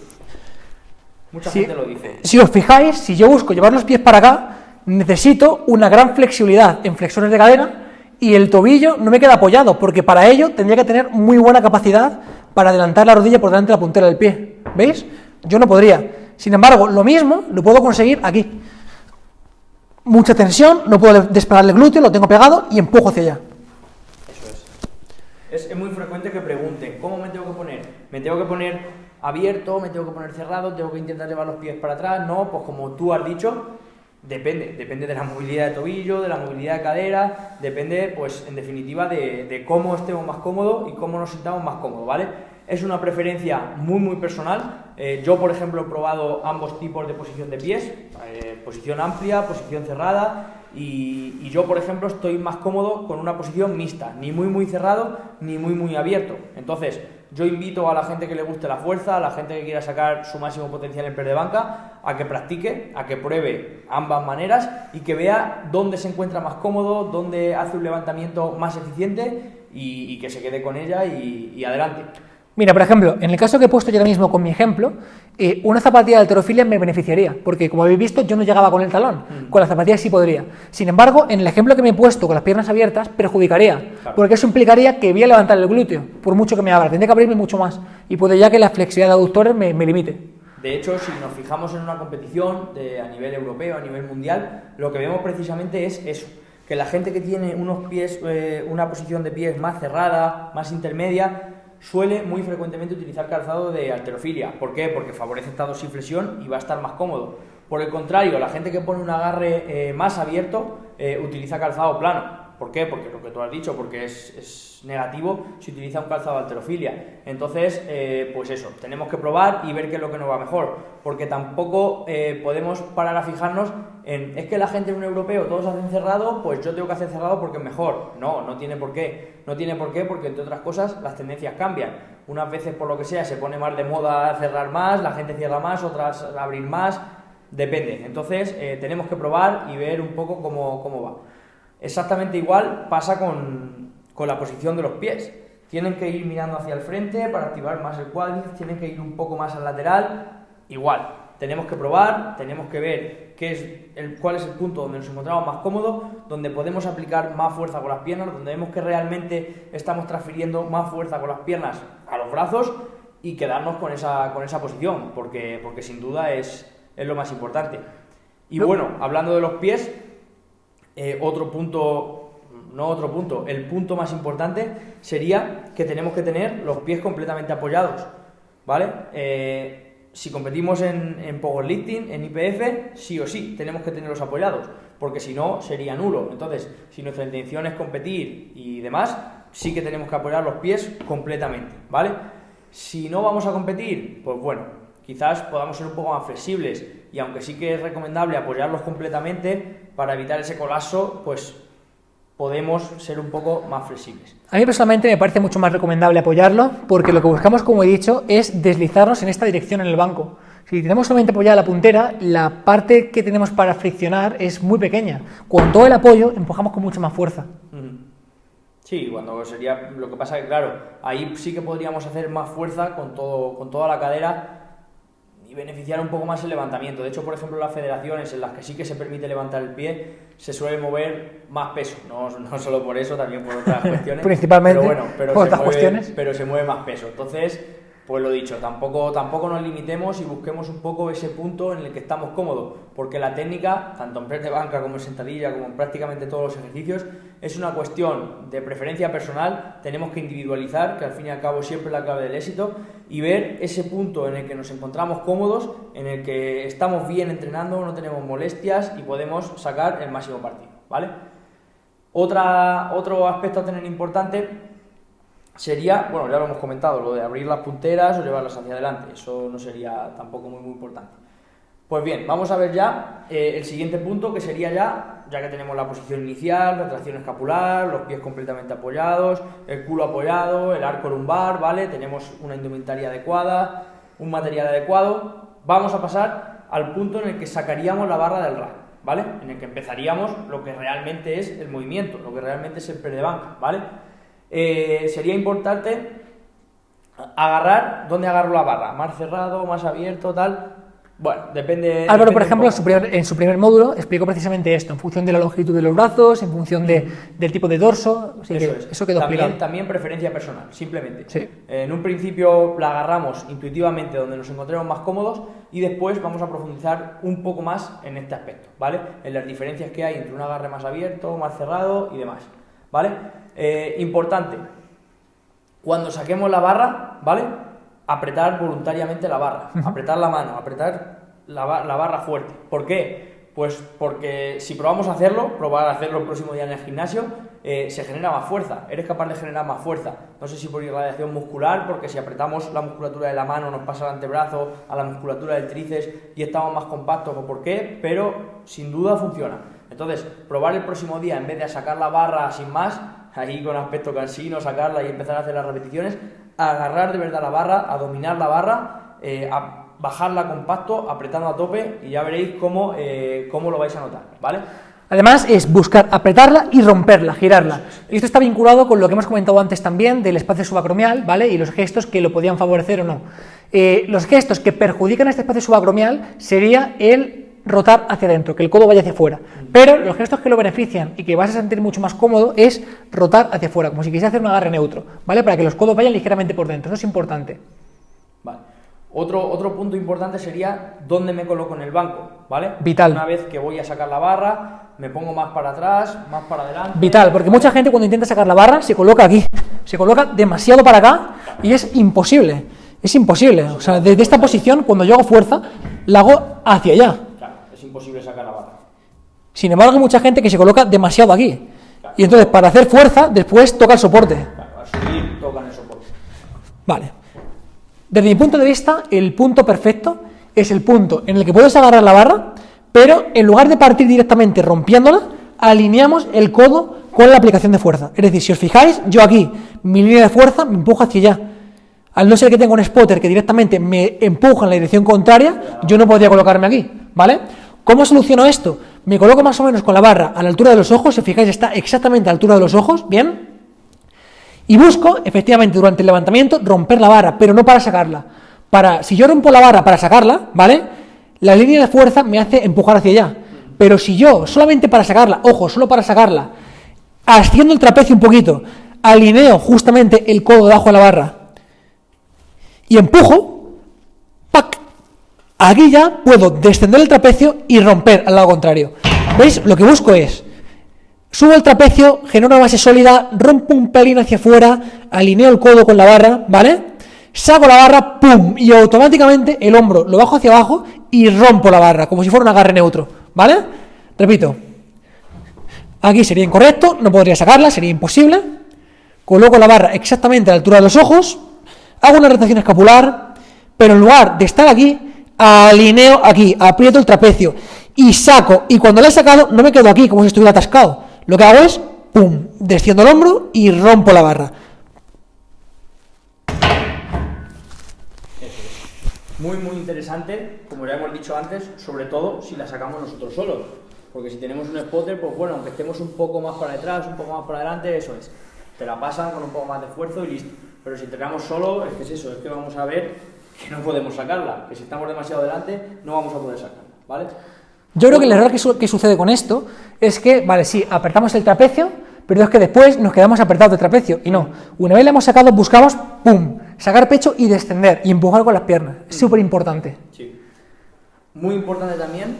Mucha gente lo dice. Si os fijáis, si yo busco llevar los pies para acá, necesito una gran flexibilidad en flexores de cadera y el tobillo no me queda apoyado, porque para ello tendría que tener muy buena capacidad para adelantar la rodilla por delante de la puntera del pie. ¿Veis? Yo no podría. Sin embargo, lo mismo lo puedo conseguir aquí. Mucha tensión, no puedo despegar el glúteo, lo tengo pegado y empujo hacia allá. Es muy frecuente que pregunten, ¿cómo me tengo que poner? ¿Me tengo que poner abierto? ¿Me tengo que poner cerrado? ¿Tengo que intentar llevar los pies para atrás? No, pues como tú has dicho, depende de la movilidad de tobillo, de la movilidad de cadera, depende, pues en definitiva, de cómo estemos más cómodos y cómo nos sintamos más cómodos, ¿vale? Es una preferencia muy personal. Yo, por ejemplo, he probado ambos tipos de posición de pies, posición amplia, posición cerrada, y yo, por ejemplo, estoy más cómodo con una posición mixta, ni muy cerrado, ni muy abierto. Entonces, yo invito a la gente que le guste la fuerza, a la gente que quiera sacar su máximo potencial en press de banca, a que practique, a que pruebe ambas maneras y que vea dónde se encuentra más cómodo, dónde hace un levantamiento más eficiente y que se quede con ella y adelante. Mira, por ejemplo, en el caso que he puesto yo ahora mismo con mi ejemplo, una zapatilla de halterofilia me beneficiaría, porque como habéis visto yo no llegaba con el talón, con la zapatilla sí podría. Sin embargo, en el ejemplo que me he puesto con las piernas abiertas, perjudicaría, porque eso implicaría que voy a levantar el glúteo, por mucho que me abra, tendría que abrirme mucho más, y puede ya que la flexibilidad de aductores me limite. De hecho, si nos fijamos en una competición a nivel europeo, a nivel mundial, lo que vemos precisamente es eso, que la gente que tiene unos pies, una posición de pies más cerrada, más intermedia, suele muy frecuentemente utilizar calzado de halterofilia. ¿Por qué? Porque favorece esta dorsiflexión y va a estar más cómodo. Por el contrario, la gente que pone un agarre más abierto utiliza calzado plano. ¿Por qué? Porque lo que tú has dicho, porque es negativo si utiliza un calzado de halterofilia. Entonces, pues eso, tenemos que probar y ver qué es lo que nos va mejor, porque tampoco podemos parar a fijarnos en, es que la gente en un europeo todos hacen cerrado, pues yo tengo que hacer cerrado porque es mejor. No tiene por qué. No tiene por qué, porque entre otras cosas las tendencias cambian. Unas veces por lo que sea se pone más de moda cerrar más, la gente cierra más, otras abrir más, depende. Entonces tenemos que probar y ver un poco cómo va. Exactamente igual pasa con la posición de los pies. Tienen que ir mirando hacia el frente para activar más el cuádriceps, tienen que ir un poco más al lateral, igual. Tenemos que probar, tenemos que ver cuál es el punto donde nos encontramos más cómodos, donde podemos aplicar más fuerza con las piernas, donde vemos que realmente estamos transfiriendo más fuerza con las piernas a los brazos y quedarnos con esa posición, porque sin duda es lo más importante. Y bueno, hablando de los pies, otro punto, no otro punto, el punto más importante sería que tenemos que tener los pies completamente apoyados, ¿vale? Si competimos en powerlifting, en IPF, sí o sí tenemos que tenerlos apoyados, porque si no sería nulo. Entonces, si nuestra intención es competir y demás, sí que tenemos que apoyar los pies completamente, ¿vale? Si no vamos a competir, pues bueno, quizás podamos ser un poco más flexibles, y aunque sí que es recomendable apoyarlos completamente para evitar ese colapso, pues podemos ser un poco más flexibles. A mí personalmente me parece mucho más recomendable apoyarlo, porque lo que buscamos, como he dicho, es deslizarnos en esta dirección en el banco. Si tenemos solamente apoyada la puntera, la parte que tenemos para friccionar es muy pequeña. Con todo el apoyo empujamos con mucha más fuerza. Sí, cuando sería, lo que pasa es que claro, ahí sí que podríamos hacer más fuerza con toda la cadera y beneficiar un poco más el levantamiento. De hecho, por ejemplo, las federaciones en las que sí que se permite levantar el pie, se suele mover más peso, no solo por eso, también por otras cuestiones. Principalmente pero bueno, por otras cuestiones. Pero se mueve más peso. Entonces, pues lo dicho, tampoco nos limitemos y busquemos un poco ese punto en el que estamos cómodos, porque la técnica, tanto en press de banca como en sentadilla, como en prácticamente todos los ejercicios, es una cuestión de preferencia personal. Tenemos que individualizar, que al fin y al cabo siempre es la clave del éxito, y ver ese punto en el que nos encontramos cómodos, en el que estamos bien entrenando, no tenemos molestias y podemos sacar el máximo partido, ¿vale? Otro aspecto a tener importante sería, bueno, ya lo hemos comentado, lo de abrir las punteras o llevarlas hacia adelante. Eso no sería tampoco muy importante. Pues bien, vamos a ver ya el siguiente punto, que sería ya que tenemos la posición inicial, la tracción escapular, los pies completamente apoyados, el culo apoyado, el arco lumbar, ¿vale? Tenemos una indumentaria adecuada, un material adecuado. Vamos a pasar al punto en el que sacaríamos la barra del rack, ¿vale? En el que empezaríamos lo que realmente es el movimiento, lo que realmente es el press de banca, ¿vale? Sería importante agarrar. ¿Dónde agarro la barra? ¿Más cerrado, más abierto, tal? Bueno, depende. Álvaro, por ejemplo, en su primer módulo explicó precisamente esto, en función de la longitud de los brazos, en función del tipo de dorso. Así que eso quedó explicado. También preferencia personal, simplemente. Sí. En un principio la agarramos intuitivamente donde nos encontremos más cómodos, y después vamos a profundizar un poco más en este aspecto, ¿vale? En las diferencias que hay entre un agarre más abierto, más cerrado y demás, ¿vale? Importante, cuando saquemos la barra, ¿vale? Apretar voluntariamente la barra, apretar la mano, apretar la barra fuerte. ¿Por qué? Pues porque si probamos a hacerlo, probar a hacerlo el próximo día en el gimnasio, se genera más fuerza, eres capaz de generar más fuerza. No sé si por irradiación muscular, porque si apretamos la musculatura de la mano nos pasa al antebrazo, a la musculatura del tríceps y estamos más compactos, o por qué, pero sin duda funciona. Entonces, probar el próximo día, en vez de sacar la barra sin más, ahí con aspecto cansino, sacarla y empezar a hacer las repeticiones, agarrar de verdad la barra, a dominar la barra, a bajarla compacto, apretando a tope, y ya veréis cómo lo vais a notar, ¿vale? Además es buscar apretarla y romperla, girarla. Y esto está vinculado con lo que hemos comentado antes también del espacio subacromial, ¿vale? Y los gestos que lo podían favorecer o no. Los gestos que perjudican a este espacio subacromial sería el rotar hacia adentro, que el codo vaya hacia afuera. Pero los gestos que lo benefician y que vas a sentir mucho más cómodo es rotar hacia afuera, como si quisiera hacer un agarre neutro, ¿vale? Para que los codos vayan ligeramente por dentro. Eso es importante. Vale. Otro punto importante sería dónde me coloco en el banco, ¿vale? Vital. Una vez que voy a sacar la barra, me pongo más para atrás, más para adelante. Vital, porque mucha gente cuando intenta sacar la barra se coloca aquí, se coloca demasiado para acá y es imposible. Es imposible. O sea, desde esta posición, cuando yo hago fuerza, la hago hacia allá. Es imposible sacar la barra. Sin embargo, hay mucha gente que se coloca demasiado aquí. Y entonces, para hacer fuerza, después toca el soporte. Al subir, tocan el soporte. Vale. Desde mi punto de vista, el punto perfecto es el punto en el que puedes agarrar la barra, pero en lugar de partir directamente rompiéndola, alineamos el codo con la aplicación de fuerza. Es decir, si os fijáis, yo aquí, mi línea de fuerza me empuja hacia allá. Al no ser que tenga un spotter que directamente me empuja en la dirección contraria, yo no podría colocarme aquí, ¿vale? ¿Cómo soluciono esto? Me coloco más o menos con la barra a la altura de los ojos, si os fijáis está exactamente a la altura de los ojos, ¿bien? Y busco, efectivamente, durante el levantamiento, romper la barra, pero no para sacarla. Si yo rompo la barra para sacarla, ¿vale? La línea de fuerza me hace empujar hacia allá. Pero si yo, solamente para sacarla, ojo, solo para sacarla, asciendo el trapecio un poquito, alineo justamente el codo debajo de la barra y empujo, ¡pac! Aquí ya puedo descender el trapecio y romper al lado contrario. ¿Veis? Lo que busco es Subo el trapecio, genero una base sólida, rompo un pelín hacia afuera, alineo el codo con la barra, ¿vale? Saco la barra, ¡pum! Y automáticamente el hombro lo bajo hacia abajo y rompo la barra, como si fuera un agarre neutro, ¿vale? Repito. Aquí sería incorrecto, no podría sacarla, sería imposible. Coloco la barra exactamente a la altura de los ojos, hago una rotación escapular, pero en lugar de estar aquí, alineo aquí, aprieto el trapecio y saco. Y cuando la he sacado, no me quedo aquí como si estuviera atascado. Lo que hago es, ¡pum!, desciendo el hombro y rompo la barra. Muy, muy interesante, como ya hemos dicho antes, sobre todo si la sacamos nosotros solos. Porque si tenemos un spotter, pues bueno, aunque estemos un poco más para detrás, un poco más para adelante, eso es. Te la pasan con un poco más de esfuerzo y listo. Pero si entrenamos solo, es que es eso, es que vamos a ver que no podemos sacarla. Que si estamos demasiado delante, no vamos a poder sacarla, ¿vale? Yo creo que el error que sucede con esto es que, vale, sí, apretamos el trapecio, pero es que después nos quedamos apretados de trapecio. Y no, una vez la hemos sacado, buscamos, ¡pum!, sacar pecho y descender y empujar con las piernas. Es súper importante. Sí. Muy importante también,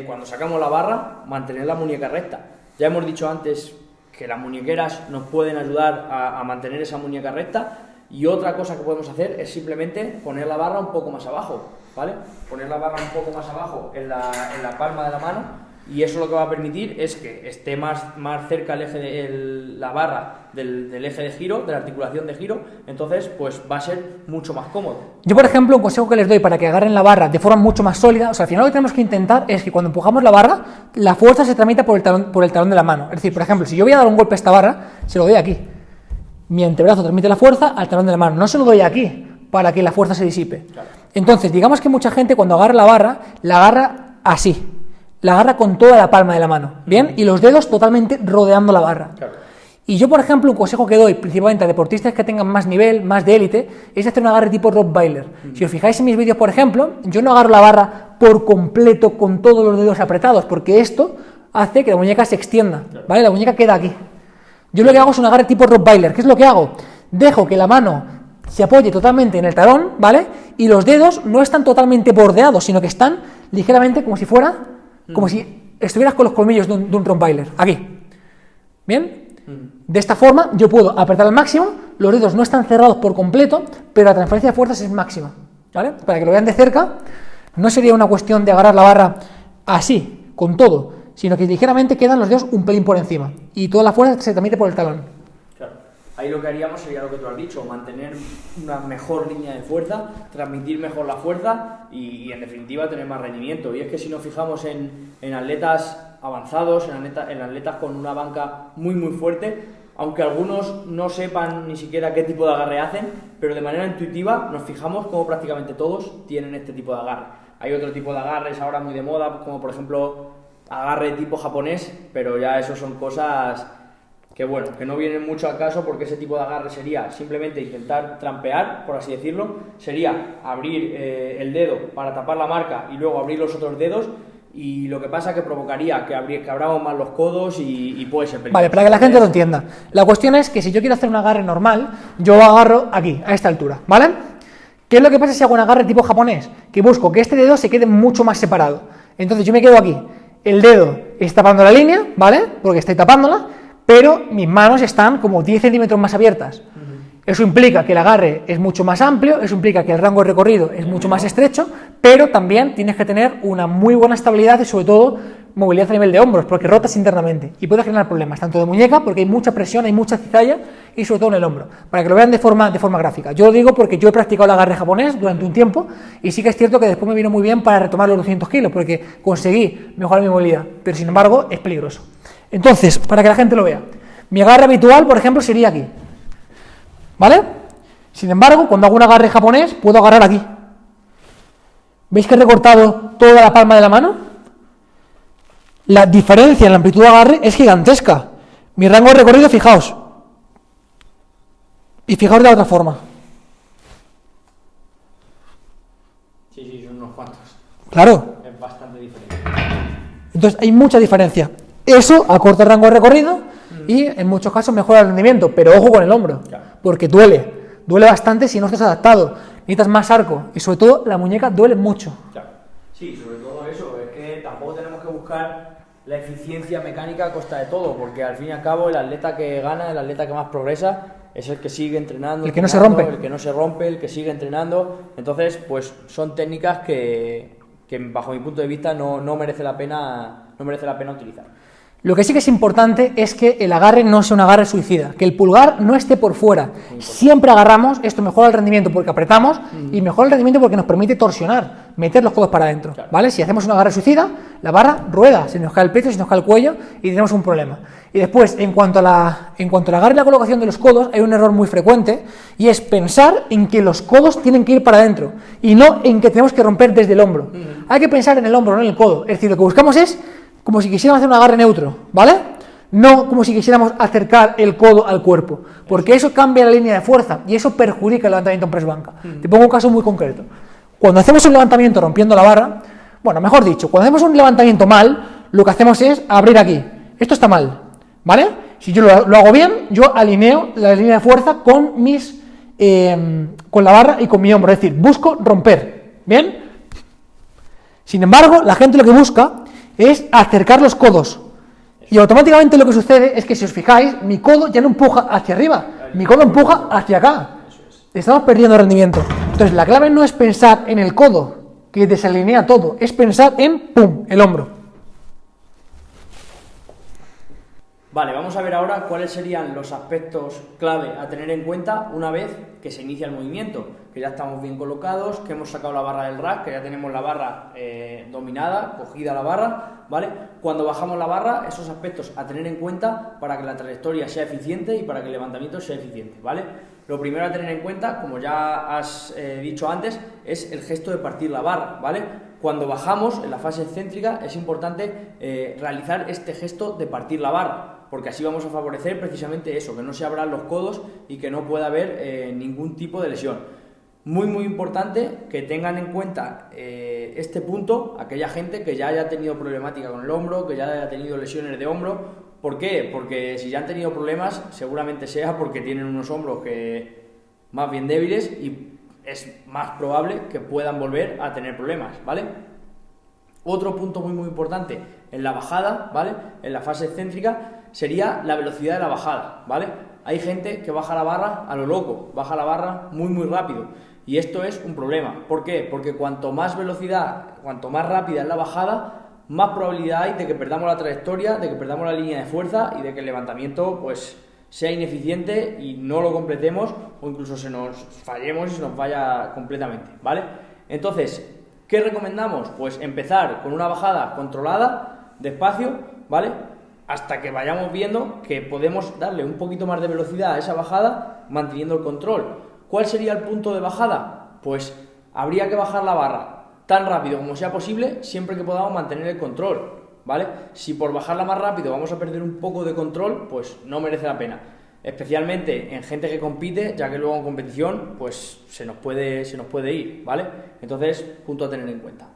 cuando sacamos la barra, mantener la muñeca recta. Ya hemos dicho antes que las muñequeras nos pueden ayudar a mantener esa muñeca recta. Y otra cosa que podemos hacer es simplemente poner la barra un poco más abajo, ¿vale? Poner la barra un poco más abajo en la palma de la mano, y eso lo que va a permitir es que esté más cerca el eje la barra del eje de giro, de la articulación de giro. Entonces pues va a ser mucho más cómodo. Yo, por ejemplo, un consejo que les doy para que agarren la barra de forma mucho más sólida, o sea, al final lo que tenemos que intentar es que cuando empujamos la barra, la fuerza se tramita por el talón de la mano. Es decir, por ejemplo, si yo voy a dar un golpe a esta barra, se lo doy aquí. Mi antebrazo transmite la fuerza al talón de la mano, no se lo doy aquí para que la fuerza se disipe. Claro. Entonces, digamos que mucha gente cuando agarra la agarra así, la agarra con toda la palma de la mano, ¿bien? Y los dedos totalmente rodeando la barra. Claro. Y yo, por ejemplo, un consejo que doy principalmente a deportistas que tengan más nivel, más de élite, es hacer un agarre tipo Rottweiler. Si os fijáis en mis vídeos, por ejemplo, yo no agarro la barra por completo con todos los dedos apretados, porque esto hace que la muñeca se extienda, ¿vale? La muñeca queda aquí. Yo lo que hago es un agarre tipo Rottweiler. ¿Qué es lo que hago? Dejo que la mano se apoye totalmente en el talón, ¿vale? Y los dedos no están totalmente bordeados, sino que están ligeramente como si estuvieras con los colmillos de un Rottweiler, aquí. ¿Bien? De esta forma yo puedo apretar al máximo, los dedos no están cerrados por completo, pero la transferencia de fuerzas es máxima, ¿vale? Para que lo vean de cerca, no sería una cuestión de agarrar la barra así, con todo, sino que ligeramente quedan los dedos un pelín por encima y toda la fuerza se transmite por el talón. Claro. Ahí lo que haríamos sería lo que tú has dicho, mantener una mejor línea de fuerza, transmitir mejor la fuerza y en definitiva tener más rendimiento. Y es que si nos fijamos en atletas avanzados, en atletas con una banca muy muy fuerte, aunque algunos no sepan ni siquiera qué tipo de agarre hacen, pero de manera intuitiva nos fijamos como prácticamente todos tienen este tipo de agarre. Hay otro tipo de agarres ahora muy de moda, como por ejemplo agarre tipo japonés, pero ya eso son cosas que bueno, que no vienen mucho al caso, porque ese tipo de agarre sería simplemente intentar trampear, por así decirlo, sería abrir el dedo para tapar la marca y luego abrir los otros dedos, y lo que pasa que provocaría que abramos más los codos y puede ser peligroso. Vale, para que la gente lo entienda, la cuestión es que si yo quiero hacer un agarre normal, yo agarro aquí, a esta altura, ¿vale? ¿Qué es lo que pasa si hago un agarre tipo japonés? Que busco que este dedo se quede mucho más separado. Entonces yo me quedo aquí, el dedo está tapando la línea, ¿vale? Porque estoy tapándola, pero mis manos están como 10 centímetros más abiertas. Eso implica que el agarre es mucho más amplio, eso implica que el rango de recorrido es mucho más estrecho, pero también tienes que tener una muy buena estabilidad y sobre todo movilidad a nivel de hombros, porque rotas internamente y puede generar problemas, tanto de muñeca, porque hay mucha presión, hay mucha cizalla, y sobre todo en el hombro, para que lo vean de forma gráfica. Yo lo digo porque yo he practicado el agarre japonés durante un tiempo, y sí que es cierto que después me vino muy bien para retomar los 200 kilos, porque conseguí mejorar mi movilidad, pero sin embargo es peligroso. Entonces, para que la gente lo vea, mi agarre habitual, por ejemplo, sería aquí, ¿vale? Sin embargo, cuando hago un agarre japonés, puedo agarrar aquí. ¿Veis que he recortado toda la palma de la mano? La diferencia en la amplitud de agarre es gigantesca. Mi rango de recorrido, fijaos. Y fijaos de la otra forma. Sí, son unos cuantos. Claro. Es bastante diferente. Entonces hay mucha diferencia. Eso acorta el rango de recorrido y en muchos casos mejora el rendimiento, pero ojo con el hombro, porque duele bastante si no estás adaptado, necesitas más arco y sobre todo la muñeca duele mucho. Sí, sobre todo eso, es que tampoco tenemos que buscar la eficiencia mecánica a costa de todo, porque al fin y al cabo el atleta que gana, el atleta que más progresa, es el que sigue entrenando, el que no se rompe, el que sigue entrenando. Entonces, pues son técnicas que bajo mi punto de vista no merece la pena utilizar. Lo que sí que es importante es que el agarre no sea un agarre suicida, que el pulgar no esté por fuera. Siempre agarramos, esto mejora el rendimiento porque apretamos y mejora el rendimiento porque nos permite torsionar, meter los codos para adentro, claro. ¿Vale? Si hacemos un agarre suicida, la barra rueda, se nos cae el pecho, se nos cae el cuello y tenemos un problema. Y después, en cuanto al agarre y la colocación de los codos, hay un error muy frecuente y es pensar en que los codos tienen que ir para adentro y no en que tenemos que romper desde el hombro. Hay que pensar en el hombro, no en el codo. Es decir, lo que buscamos es como si quisiéramos hacer un agarre neutro, ¿vale? No como si quisiéramos acercar el codo al cuerpo, porque eso cambia la línea de fuerza y eso perjudica el levantamiento en press banca. Te pongo un caso muy concreto. Cuando hacemos un levantamiento rompiendo la barra, bueno, mejor dicho, cuando hacemos un levantamiento mal, lo que hacemos es abrir aquí. Esto está mal, ¿vale? Si yo lo hago bien, yo alineo la línea de fuerza con con la barra y con mi hombro, es decir, busco romper, ¿bien? Sin embargo, la gente lo que busca es acercar los codos y automáticamente lo que sucede es que, si os fijáis, mi codo ya no empuja hacia arriba, mi codo empuja hacia acá. Estamos perdiendo rendimiento. Entonces la clave no es pensar en el codo que desalinea todo, es pensar en ¡pum!, el hombro. Vale, vamos a ver ahora cuáles serían los aspectos clave a tener en cuenta una vez que se inicia el movimiento, que ya estamos bien colocados, que hemos sacado la barra del rack, que ya tenemos la barra dominada, cogida la barra, ¿vale? Cuando bajamos la barra, esos aspectos a tener en cuenta para que la trayectoria sea eficiente y para que el levantamiento sea eficiente, ¿vale? Lo primero a tener en cuenta, como ya has dicho antes, es el gesto de partir la barra, ¿vale? Cuando bajamos en la fase excéntrica es importante realizar este gesto de partir la barra, porque así vamos a favorecer precisamente eso, que no se abran los codos y que no pueda haber ningún tipo de lesión. Muy importante que tengan en cuenta este punto aquella gente que ya haya tenido problemática con el hombro, que ya haya tenido lesiones de hombro. ¿Por qué? Porque si ya han tenido problemas, seguramente sea porque tienen unos hombros que más bien débiles y es más probable que puedan volver a tener problemas, ¿vale? Otro punto muy importante en la bajada, ¿vale? En la fase excéntrica sería la velocidad de la bajada, ¿vale? Hay gente que baja la barra a lo loco, baja la barra muy rápido y esto es un problema. ¿Por qué? Porque cuanto más velocidad, cuanto más rápida es la bajada, más probabilidad hay de que perdamos la trayectoria, de que perdamos la línea de fuerza y de que el levantamiento pues sea ineficiente y no lo completemos o incluso fallemos y se nos vaya completamente, ¿vale? Entonces, ¿qué recomendamos? Pues empezar con una bajada controlada, despacio, ¿vale? Hasta que vayamos viendo que podemos darle un poquito más de velocidad a esa bajada manteniendo el control. ¿Cuál sería el punto de bajada? Pues habría que bajar la barra tan rápido como sea posible siempre que podamos mantener el control, ¿vale? Si por bajarla más rápido vamos a perder un poco de control, pues no merece la pena. Especialmente en gente que compite, ya que luego en competición pues se nos puede ir, ¿vale? Entonces, punto a tener en cuenta.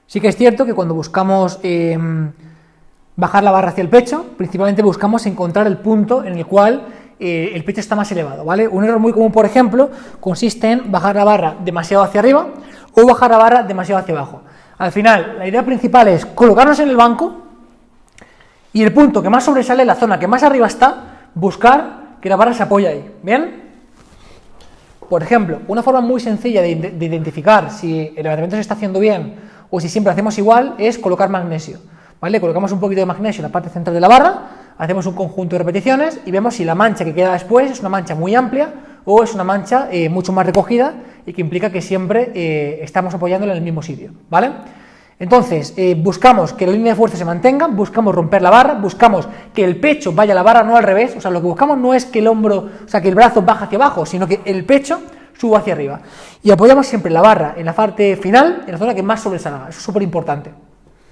Sí que es cierto que cuando buscamos bajar la barra hacia el pecho, principalmente buscamos encontrar el punto en el cual el pecho está más elevado, ¿vale? Un error muy común, por ejemplo, consiste en bajar la barra demasiado hacia arriba o bajar la barra demasiado hacia abajo. Al final, la idea principal es colocarnos en el banco y el punto que más sobresale, la zona que más arriba está, buscar que la barra se apoye ahí, ¿bien? Por ejemplo, una forma muy sencilla de identificar si el levantamiento se está haciendo bien o si siempre hacemos igual es colocar magnesio, ¿vale? Colocamos un poquito de magnesio en la parte central de la barra, hacemos un conjunto de repeticiones y vemos si la mancha que queda después es una mancha muy amplia o es una mancha mucho más recogida y que implica que siempre estamos apoyándola en el mismo sitio, ¿vale? Entonces, buscamos que la línea de fuerza se mantenga, buscamos romper la barra, buscamos que el pecho vaya a la barra, no al revés, o sea, lo que buscamos no es que el hombro, o sea, que el brazo baje hacia abajo, sino que el pecho suba hacia arriba. Y apoyamos siempre la barra en la parte final, en la zona que más sobresalga, eso es súper importante.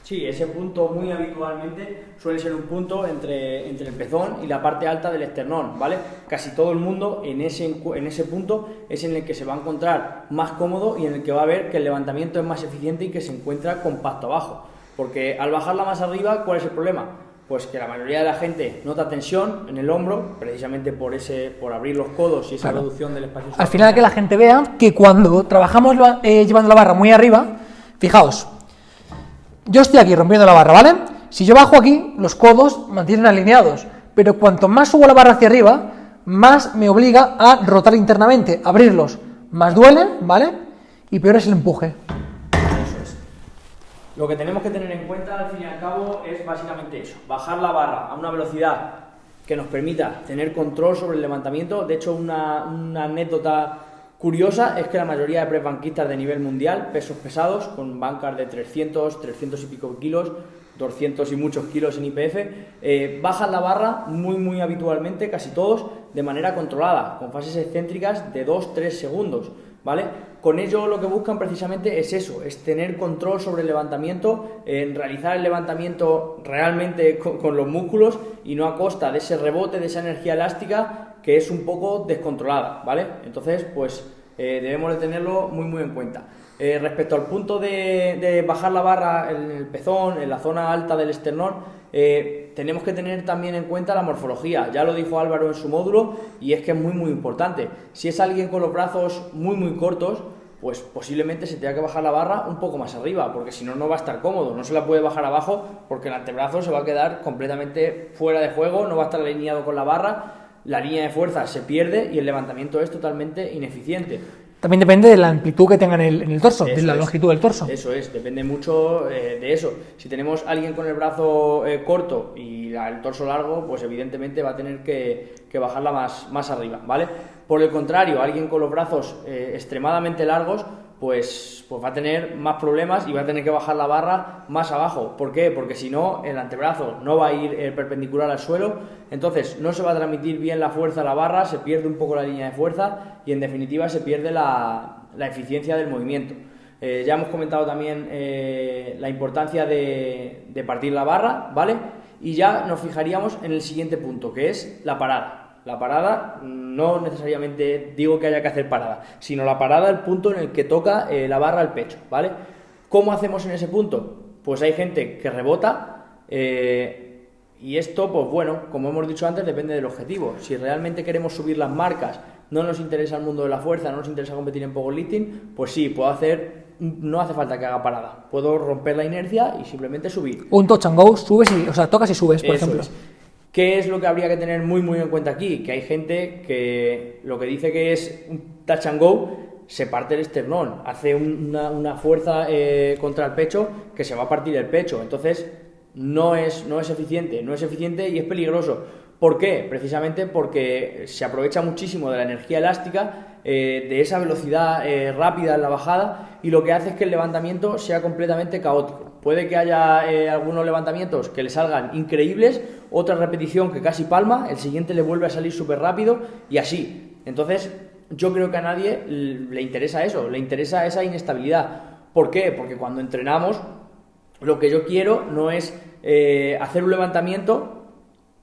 Sí, ese punto muy habitualmente suele ser un punto entre el pezón y la parte alta del esternón, ¿vale? Casi todo el mundo en ese punto es en el que se va a encontrar más cómodo y en el que va a ver que el levantamiento es más eficiente y que se encuentra compacto abajo. Porque al bajarla más arriba, ¿cuál es el problema? Pues que la mayoría de la gente nota tensión en el hombro, precisamente por abrir los codos y esa claro. reducción del espacio. Al final, que la gente vea que cuando trabajamos llevando la barra muy arriba, fijaos, yo estoy aquí rompiendo la barra, ¿vale? Si yo bajo aquí, los codos mantienen alineados, pero cuanto más subo la barra hacia arriba, más me obliga a rotar internamente, abrirlos. Más duelen, ¿vale? Y peor es el empuje. Eso es. Lo que tenemos que tener en cuenta, al fin y al cabo, es básicamente eso. Bajar la barra a una velocidad que nos permita tener control sobre el levantamiento. De hecho, una anécdota curiosa es que la mayoría de press banquistas de nivel mundial, pesos pesados, con bancas de 300 y pico kilos, 200 y muchos kilos en IPF, bajan la barra muy habitualmente, casi todos, de manera controlada, con fases excéntricas de 2-3 segundos, ¿vale? Con ello lo que buscan precisamente es eso, es tener control sobre el levantamiento, realizar el levantamiento realmente con los músculos y no a costa de ese rebote, de esa energía elástica que es un poco descontrolada, ¿vale? Entonces, pues debemos de tenerlo muy en cuenta. Respecto al punto de bajar la barra en el pezón, en la zona alta del esternón, tenemos que tener también en cuenta la morfología. Ya lo dijo Álvaro en su módulo y es que es muy importante. Si es alguien con los brazos muy cortos, pues posiblemente se tenga que bajar la barra un poco más arriba, porque si no, no va a estar cómodo. No se la puede bajar abajo porque el antebrazo se va a quedar completamente fuera de juego, no va a estar alineado con la barra, la línea de fuerza se pierde y el levantamiento es totalmente ineficiente. También depende de la amplitud que tengan en el torso, de la longitud del torso. Eso es, depende mucho de eso. Si tenemos a alguien con el brazo corto y el torso largo, pues evidentemente va a tener que bajarla más arriba, ¿vale? Por el contrario, alguien con los brazos extremadamente largos, pues va a tener más problemas y va a tener que bajar la barra más abajo. ¿Por qué? Porque si no, el antebrazo no va a ir perpendicular al suelo, entonces no se va a transmitir bien la fuerza a la barra, se pierde un poco la línea de fuerza y en definitiva se pierde la eficiencia del movimiento. Ya hemos comentado también la importancia de partir la barra, ¿vale? Y ya nos fijaríamos en el siguiente punto, que es la parada. La parada, no necesariamente digo que haya que hacer parada, sino la parada, el punto en el que toca la barra al pecho, ¿vale? ¿Cómo hacemos en ese punto? Pues hay gente que rebota y esto, pues bueno, como hemos dicho antes, depende del objetivo. Si realmente queremos subir las marcas, no nos interesa el mundo de la fuerza, no nos interesa competir en powerlifting, pues sí, no hace falta que haga parada. Puedo romper la inercia y simplemente subir. Un touch and go, tocas y subes, por ejemplo. ¿Qué es lo que habría que tener muy en cuenta aquí? Que hay gente que lo que dice que es un touch and go, se parte el esternón, hace una fuerza contra el pecho que se va a partir el pecho. Entonces no es eficiente y es peligroso. ¿Por qué? Precisamente porque se aprovecha muchísimo de la energía elástica, de esa velocidad rápida en la bajada, y lo que hace es que el levantamiento sea completamente caótico. Puede que haya algunos levantamientos que le salgan increíbles, otra repetición que casi palma, el siguiente le vuelve a salir súper rápido y así. Entonces yo creo que a nadie le interesa eso, le interesa esa inestabilidad. ¿Por qué? Porque cuando entrenamos lo que yo quiero no es hacer un levantamiento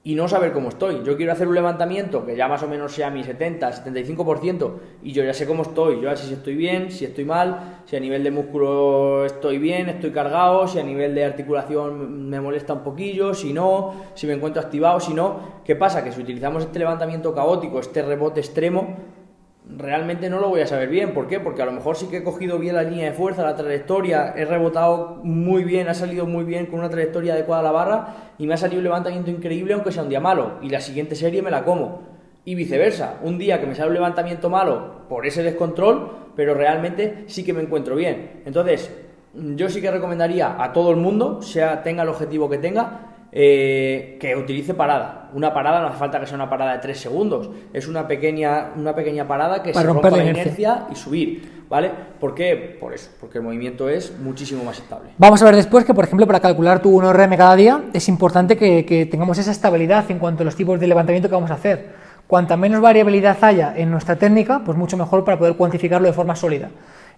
y no saber cómo estoy. Yo quiero hacer un levantamiento que ya más o menos sea mi 70-75% y yo ya sé cómo estoy, yo ya sé si estoy bien, si estoy mal, si a nivel de músculo estoy bien, estoy cargado, si a nivel de articulación me molesta un poquillo, si no, si me encuentro activado, si no. ¿Qué pasa? Que si utilizamos este levantamiento caótico, este rebote extremo, realmente no lo voy a saber bien. ¿Por qué? Porque a lo mejor sí que he cogido bien la línea de fuerza, la trayectoria, he rebotado muy bien, ha salido muy bien con una trayectoria adecuada a la barra y me ha salido un levantamiento increíble aunque sea un día malo, y la siguiente serie me la como. Y viceversa, un día que me sale un levantamiento malo por ese descontrol, pero realmente sí que me encuentro bien. Entonces yo sí que recomendaría a todo el mundo, tenga el objetivo que tenga, que utilice parada. Una parada no hace falta que sea una parada de 3 segundos, es una pequeña parada que para se rompa la inercia y subir, ¿vale? ¿Por qué? Por eso, porque el movimiento es muchísimo más estable. Vamos a ver después que, por ejemplo, para calcular tu 1RM cada día es importante que tengamos esa estabilidad en cuanto a los tipos de levantamiento que vamos a hacer. Cuanta menos variabilidad haya en nuestra técnica, pues mucho mejor para poder cuantificarlo de forma sólida.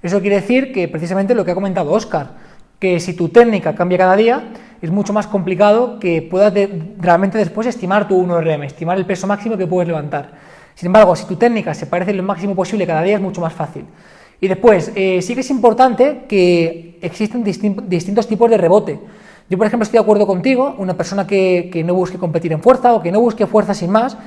Eso quiere decir que precisamente lo que ha comentado Óscar, que si tu técnica cambia cada día, es mucho más complicado que puedas realmente después estimar tu 1RM, estimar el peso máximo que puedes levantar. Sin embargo, si tu técnica se parece lo máximo posible cada día, es mucho más fácil. Y después, sí que es importante que existen distintos tipos de rebote. Yo, por ejemplo, estoy de acuerdo contigo, una persona que no busque competir en fuerza o que no busque fuerza sin más,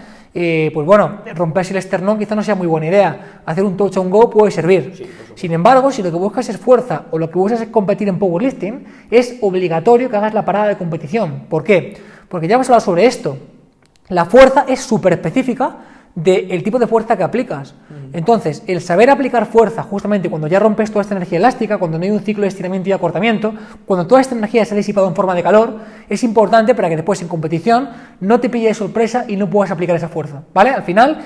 pues bueno, romperse el esternón quizá no sea muy buena idea. Hacer un touch and go puede servir. Sí, sin embargo, si lo que buscas es fuerza o lo que buscas es competir en powerlifting, es obligatorio que hagas la parada de competición. ¿Por qué? Porque ya hemos hablado sobre esto. La fuerza es súper específica del tipo de fuerza que aplicas. Entonces, el saber aplicar fuerza justamente cuando ya rompes toda esta energía elástica, cuando no hay un ciclo de estiramiento y acortamiento, cuando toda esta energía se ha disipado en forma de calor, es importante para que después en competición no te pille de sorpresa y no puedas aplicar esa fuerza, ¿vale? Al final,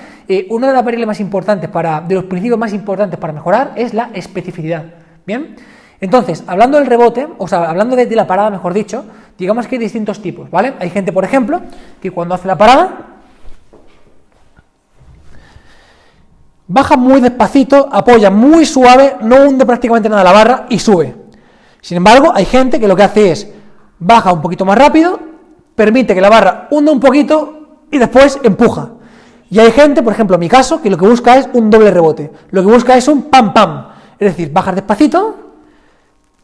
una de las variables más importantes de los principios más importantes para mejorar es la especificidad, ¿bien? Entonces, hablando del rebote, o sea, hablando de la parada, mejor dicho, digamos que hay distintos tipos, ¿vale? Hay gente, por ejemplo, que cuando hace la parada baja muy despacito, apoya muy suave, no hunde prácticamente nada la barra y sube. Sin embargo, hay gente que lo que hace es baja un poquito más rápido, permite que la barra hunda un poquito y después empuja. Y hay gente, por ejemplo, en mi caso, que lo que busca es un doble rebote. Lo que busca es un pam pam. Es decir, bajas despacito,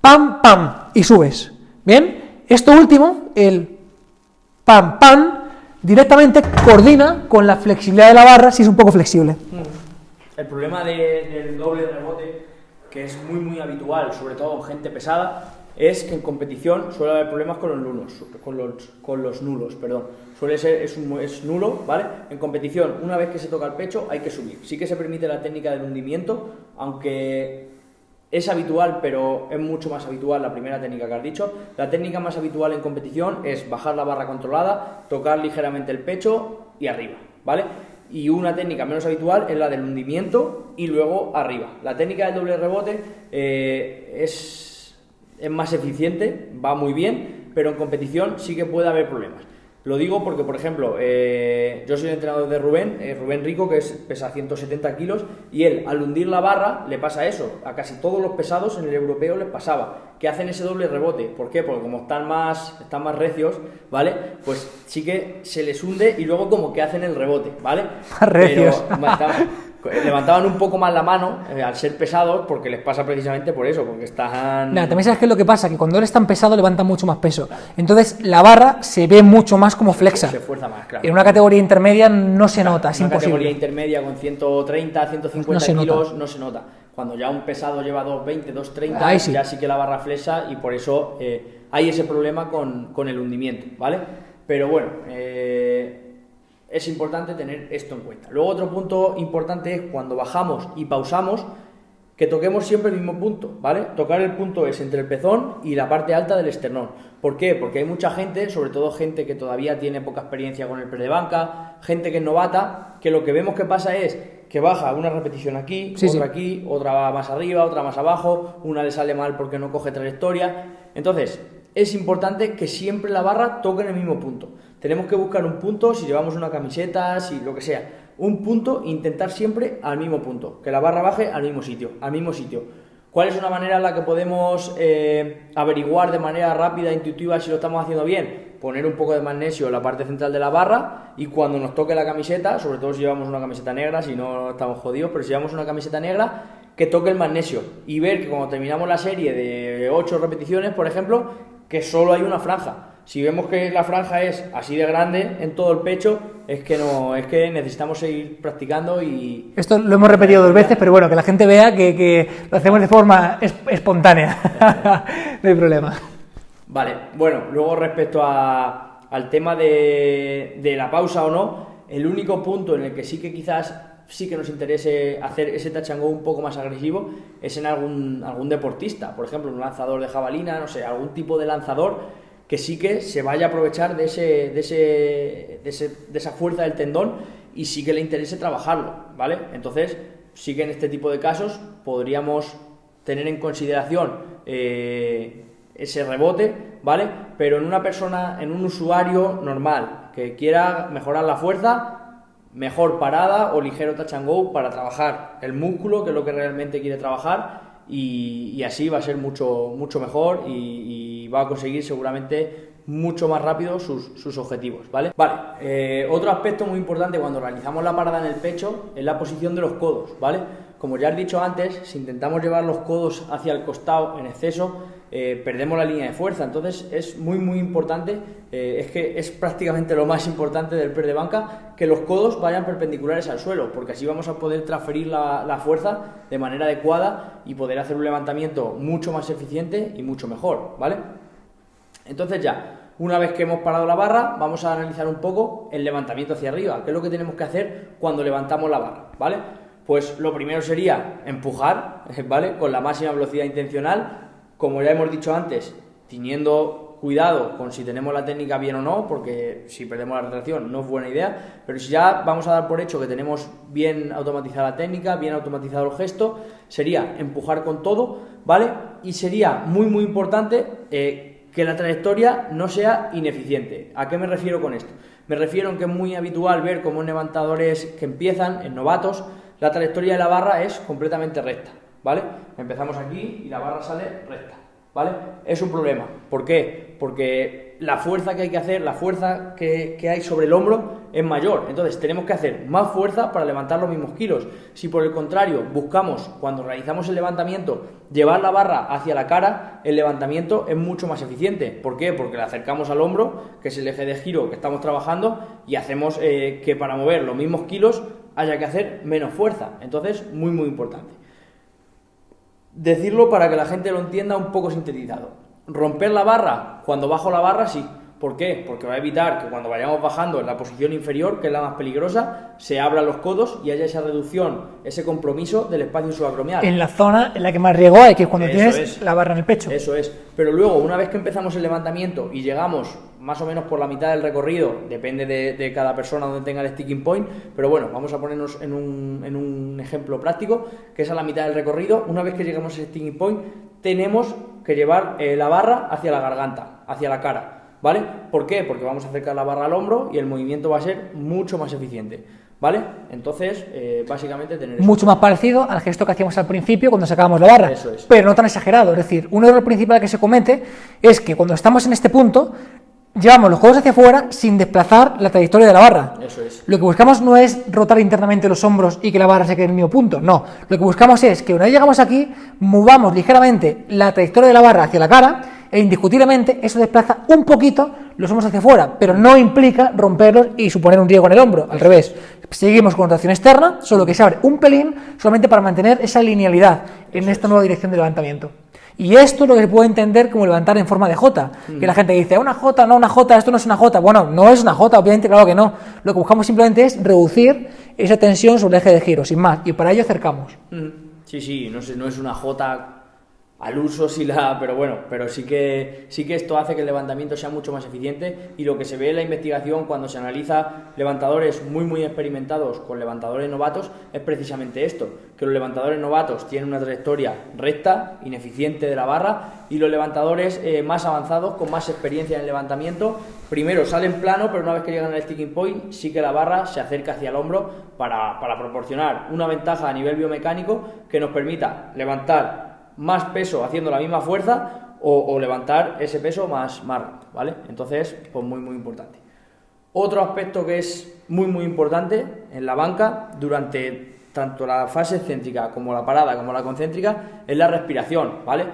pam pam y subes. Bien, esto último, el pam pam, directamente coordina con la flexibilidad de la barra si es un poco flexible. El problema del doble rebote, que es muy habitual, sobre todo en gente pesada, es que en competición suele haber problemas con los nulos, perdón. Suele ser, es nulo, ¿vale? En competición, una vez que se toca el pecho, hay que subir. Sí que se permite la técnica del hundimiento, aunque es habitual, pero es mucho más habitual la primera técnica que has dicho. La técnica más habitual en competición es bajar la barra controlada, tocar ligeramente el pecho y arriba, ¿vale? Y una técnica menos habitual es la del hundimiento y luego arriba. La técnica del doble rebote es más eficiente, va muy bien, pero en competición sí que puede haber problemas. Lo digo porque, por ejemplo, yo soy el entrenador de Rubén Rico, que pesa 170 kilos, y él, al hundir la barra, le pasa eso. A casi todos los pesados en el europeo les pasaba, que hacen ese doble rebote. ¿Por qué? Porque como están más recios, ¿vale? Pues sí que se les hunde y luego como que hacen el rebote, ¿vale? Más recios. Pero levantaban un poco más la mano al ser pesados, porque les pasa precisamente por eso, porque están... Nada, también sabes qué es lo que pasa, que cuando eres tan pesado levanta mucho más peso. Entonces la barra se ve mucho más como flexa. Se esfuerza más, claro. En una categoría intermedia no se nota, es imposible. En una categoría intermedia con 130, 150 kilos no se nota. Cuando ya un pesado lleva 220, 230, ya sí que la barra flexa y por eso hay ese problema con el hundimiento, ¿vale? Pero bueno, es importante tener esto en cuenta. Luego otro punto importante es cuando bajamos y pausamos, que toquemos siempre el mismo punto, ¿vale? Tocar el punto es entre el pezón y la parte alta del esternón. ¿Por qué? Porque hay mucha gente, sobre todo gente que todavía tiene poca experiencia con el press de banca, gente que es novata, que lo que vemos que pasa es que baja una repetición aquí, aquí, otra va más arriba, otra más abajo, una le sale mal porque no coge trayectoria. Entonces, es importante que siempre la barra toque en el mismo punto. Tenemos que buscar un punto, si llevamos una camiseta, si lo que sea, un punto, intentar siempre al mismo punto, que la barra baje al mismo sitio. ¿Cuál es una manera en la que podemos averiguar de manera rápida e intuitiva si lo estamos haciendo bien? Poner un poco de magnesio en la parte central de la barra y cuando nos toque la camiseta, sobre todo si llevamos una camiseta negra, si no estamos jodidos, pero si llevamos una camiseta negra, que toque el magnesio y ver que cuando terminamos la serie de 8 repeticiones, por ejemplo, que solo hay una franja. Si vemos que la franja es así de grande en todo el pecho, es que necesitamos seguir practicando y... Esto lo hemos repetido 2 veces, pero bueno, que la gente vea que lo hacemos de forma espontánea. No hay problema. Vale, bueno, luego respecto al tema de la pausa o no, el único punto en el que sí que quizás sí que nos interese hacer ese touch and go un poco más agresivo es en algún deportista, por ejemplo, un lanzador de jabalina, no sé, algún tipo de lanzador que sí que se vaya a aprovechar de esa fuerza del tendón y sí que le interese trabajarlo, ¿vale? Entonces, sí que en este tipo de casos podríamos tener en consideración ese rebote, ¿vale? Pero en una persona, en un usuario normal que quiera mejorar la fuerza, mejor parada o ligero touch and go para trabajar el músculo, que es lo que realmente quiere trabajar, y así va a ser mucho mejor y va a conseguir seguramente mucho más rápido sus objetivos, ¿vale? Vale, otro aspecto muy importante cuando realizamos la parada en el pecho es la posición de los codos, ¿vale? Como ya he dicho antes, si intentamos llevar los codos hacia el costado en exceso, perdemos la línea de fuerza. Entonces es muy muy importante, es que es prácticamente lo más importante del press de banca, que los codos vayan perpendiculares al suelo, porque así vamos a poder transferir la fuerza de manera adecuada y poder hacer un levantamiento mucho más eficiente y mucho mejor, ¿vale? Entonces ya, una vez que hemos parado la barra, vamos a analizar un poco el levantamiento hacia arriba, qué es lo que tenemos que hacer cuando levantamos la barra, ¿vale? Pues lo primero sería empujar, ¿vale? Con la máxima velocidad intencional, como ya hemos dicho antes, teniendo cuidado con si tenemos la técnica bien o no, porque si perdemos la retracción no es buena idea, pero si ya vamos a dar por hecho que tenemos bien automatizada la técnica, bien automatizado el gesto, sería empujar con todo, ¿vale? Y sería muy muy importante que la trayectoria no sea ineficiente. ¿A qué me refiero con esto? Me refiero en que es muy habitual ver cómo en levantadores que empiezan, en novatos, la trayectoria de la barra es completamente recta, ¿vale? Empezamos aquí y la barra sale recta, ¿vale? Es un problema. ¿Por qué? Porque la fuerza que hay que hacer, la fuerza que hay sobre el hombro es mayor. Entonces tenemos que hacer más fuerza para levantar los mismos kilos. Si por el contrario buscamos, cuando realizamos el levantamiento, llevar la barra hacia la cara, el levantamiento es mucho más eficiente. ¿Por qué? Porque la acercamos al hombro, que es el eje de giro que estamos trabajando, y hacemos que para mover los mismos kilos haya que hacer menos fuerza. Entonces, muy muy importante. Decirlo para que la gente lo entienda un poco sintetizado. Romper la barra, cuando bajo la barra sí. ¿Por qué? Porque va a evitar que cuando vayamos bajando en la posición inferior, que es la más peligrosa, se abran los codos y haya esa reducción, ese compromiso del espacio subacromial. En la zona en la que más riesgo hay, que es cuando Eso tienes es. la barra en el pecho. Eso es. Pero luego, una vez que empezamos el levantamiento y llegamos más o menos por la mitad del recorrido, depende de cada persona donde tenga el sticking point, pero bueno, vamos a ponernos en un ejemplo práctico, que es a la mitad del recorrido. Una vez que llegamos al sticking point, tenemos que llevar la barra hacia la garganta, hacia la cara, ¿vale? ¿Por qué? Porque vamos a acercar la barra al hombro y el movimiento va a ser mucho más eficiente, ¿vale? Entonces, básicamente tener eso. Mucho más parecido al gesto que hacíamos al principio cuando sacábamos la barra, Eso es. pero no tan exagerado. Es decir, un error principal que se comete es que cuando estamos en este punto, llevamos los codos hacia afuera sin desplazar la trayectoria de la barra. Eso es. Lo que buscamos no es rotar internamente los hombros y que la barra se quede en el mismo punto, no. Lo que buscamos es que una vez llegamos aquí, movamos ligeramente la trayectoria de la barra hacia la cara e indiscutiblemente eso desplaza un poquito los hombros hacia afuera, pero no implica romperlos y suponer un riesgo en el hombro, al revés. Seguimos con rotación externa, solo que se abre un pelín solamente para mantener esa linealidad en esta nueva dirección de levantamiento. Y esto es lo que se puede entender como levantar en forma de J, que la gente dice, una J, no una J, esto no es una J. Bueno, no es una J, obviamente, claro que no. Lo que buscamos simplemente es reducir esa tensión sobre el eje de giro, sin más, y para ello acercamos. Sí, no es una J al uso, pero bueno, pero sí que esto hace que el levantamiento sea mucho más eficiente, y lo que se ve en la investigación cuando se analiza levantadores muy experimentados con levantadores novatos es precisamente esto, que los levantadores novatos tienen una trayectoria recta, ineficiente de la barra, y los levantadores más avanzados, con más experiencia en el levantamiento, primero salen plano, pero una vez que llegan al sticking point sí que la barra se acerca hacia el hombro para proporcionar una ventaja a nivel biomecánico que nos permita levantar más peso haciendo la misma fuerza o levantar ese peso más rápido, ¿vale? Entonces, pues muy importante. Otro aspecto que es muy importante en la banca durante tanto la fase excéntrica como la parada como la concéntrica es la respiración, ¿vale?